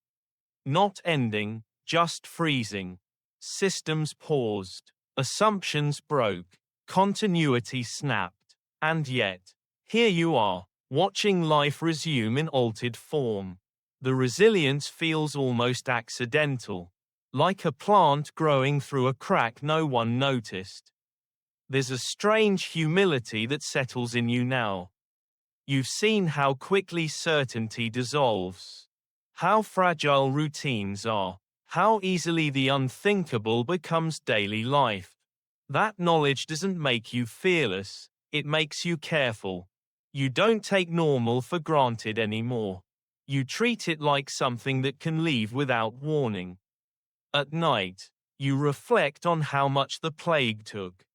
Not ending, just freezing. Systems paused. Assumptions broke. Continuity snapped. And yet, here you are, watching life resume in altered form. The resilience feels almost accidental. Like a plant growing through a crack no one noticed. There's a strange humility that settles in you now. You've seen how quickly certainty dissolves. How fragile routines are. How easily the unthinkable becomes daily life. That knowledge doesn't make you fearless, it makes you careful. You don't take normal for granted anymore. You treat it like something that can leave without warning. At night, you reflect on how much the plague took.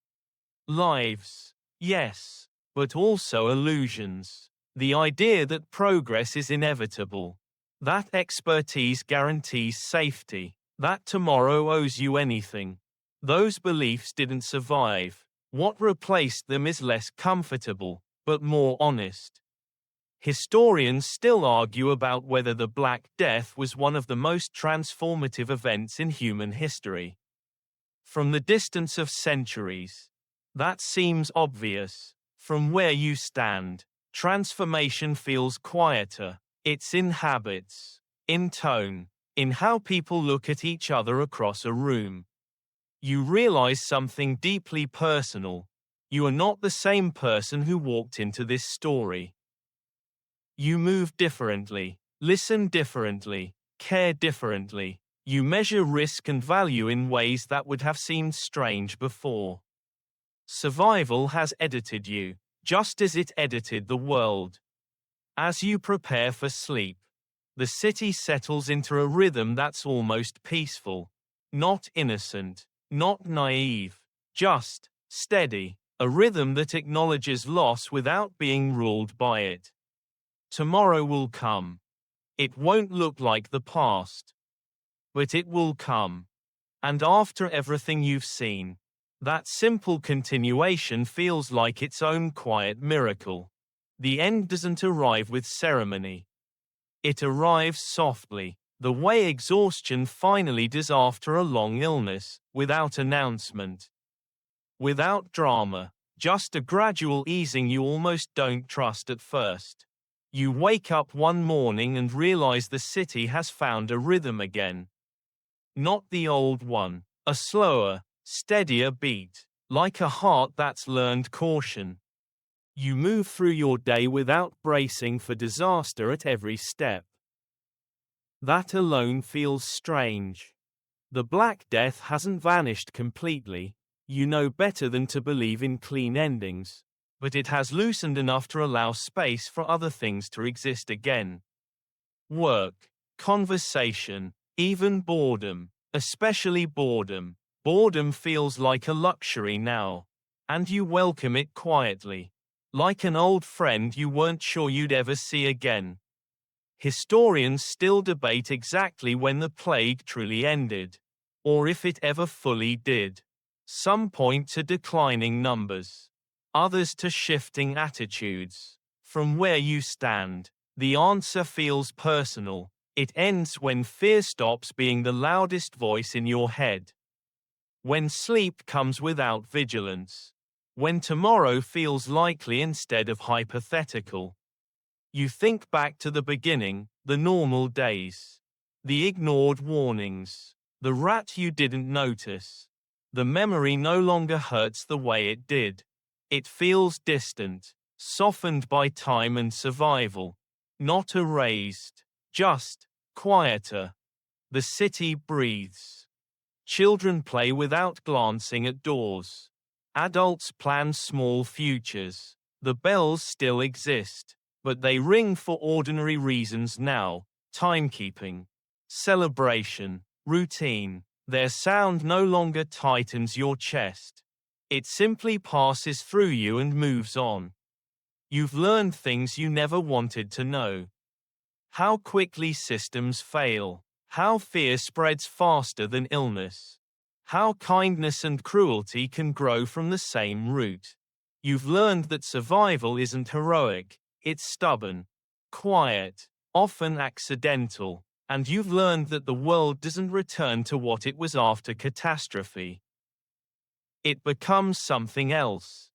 Lives, yes, but also illusions. The idea that progress is inevitable. That expertise guarantees safety. That tomorrow owes you anything. Those beliefs didn't survive. What replaced them is less comfortable, but more honest. Historians still argue about whether the Black Death was one of the most transformative events in human history. From the distance of centuries, that seems obvious. From where you stand, transformation feels quieter. It's in habits, in tone, in how people look at each other across a room. You realize something deeply personal. You are not the same person who walked into this story. You move differently, listen differently, care differently. You measure risk and value in ways that would have seemed strange before. Survival has edited you, just as it edited the world. As you prepare for sleep, the city settles into a rhythm that's almost peaceful. Not innocent, not naive, just steady. A rhythm that acknowledges loss without being ruled by it. Tomorrow will come. It won't look like the past. But it will come. And after everything you've seen, That simple continuation feels like its own quiet miracle. The end doesn't arrive with ceremony. It arrives softly, the way exhaustion finally does after a long illness, without announcement. Without drama, just a gradual easing you almost don't trust at first. You wake up one morning and realize the city has found a rhythm again. Not the old one, a slower, steadier beat, like a heart that's learned caution. You move through your day without bracing for disaster at every step. That alone feels strange. The Black Death hasn't vanished completely, you know better than to believe in clean endings, but it has loosened enough to allow space for other things to exist again. Work, conversation, even boredom, especially boredom. Boredom feels like a luxury now, and you welcome it quietly, like an old friend you weren't sure you'd ever see again. Historians still debate exactly when the plague truly ended, or if it ever fully did. Some point to declining numbers, others to shifting attitudes. From where you stand, the answer feels personal. It ends when fear stops being the loudest voice in your head. When sleep comes without vigilance. When tomorrow feels likely instead of hypothetical. You think back to the beginning, the normal days. The ignored warnings. The rat you didn't notice. The memory no longer hurts the way it did. It feels distant, softened by time and survival. Not erased, just quieter. The city breathes. Children play without glancing at doors. Adults plan small futures. The bells still exist, but they ring for ordinary reasons now: timekeeping, celebration, routine. Their sound no longer tightens your chest. It simply passes through you and moves on. You've learned things you never wanted to know. How quickly systems fail. How fear spreads faster than illness. How kindness and cruelty can grow from the same root. You've learned that survival isn't heroic, it's stubborn, quiet, often accidental, and you've learned that the world doesn't return to what it was after catastrophe. It becomes something else.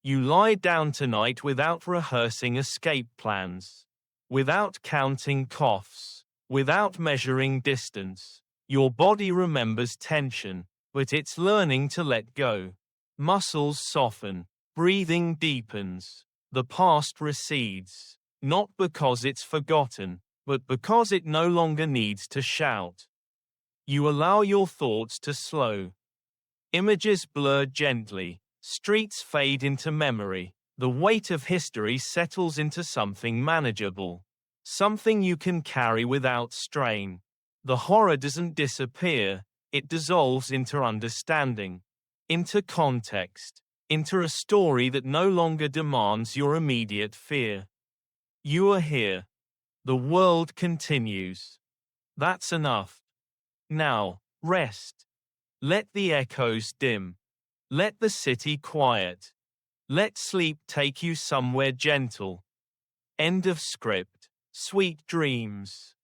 You lie down tonight without rehearsing escape plans, without counting coughs, without measuring distance. Your body remembers tension, but it's learning to let go. Muscles soften, breathing deepens. The past recedes, not because it's forgotten, but because it no longer needs to shout. You allow your thoughts to slow. Images blur gently, streets fade into memory. The weight of history settles into something manageable, something you can carry without strain. The horror doesn't disappear, it dissolves into understanding, into context, into a story that no longer demands your immediate fear. You are here. The world continues. That's enough. Now, rest. Let the echoes dim. Let the city quiet. Let sleep take you somewhere gentle. End of script. Sweet dreams.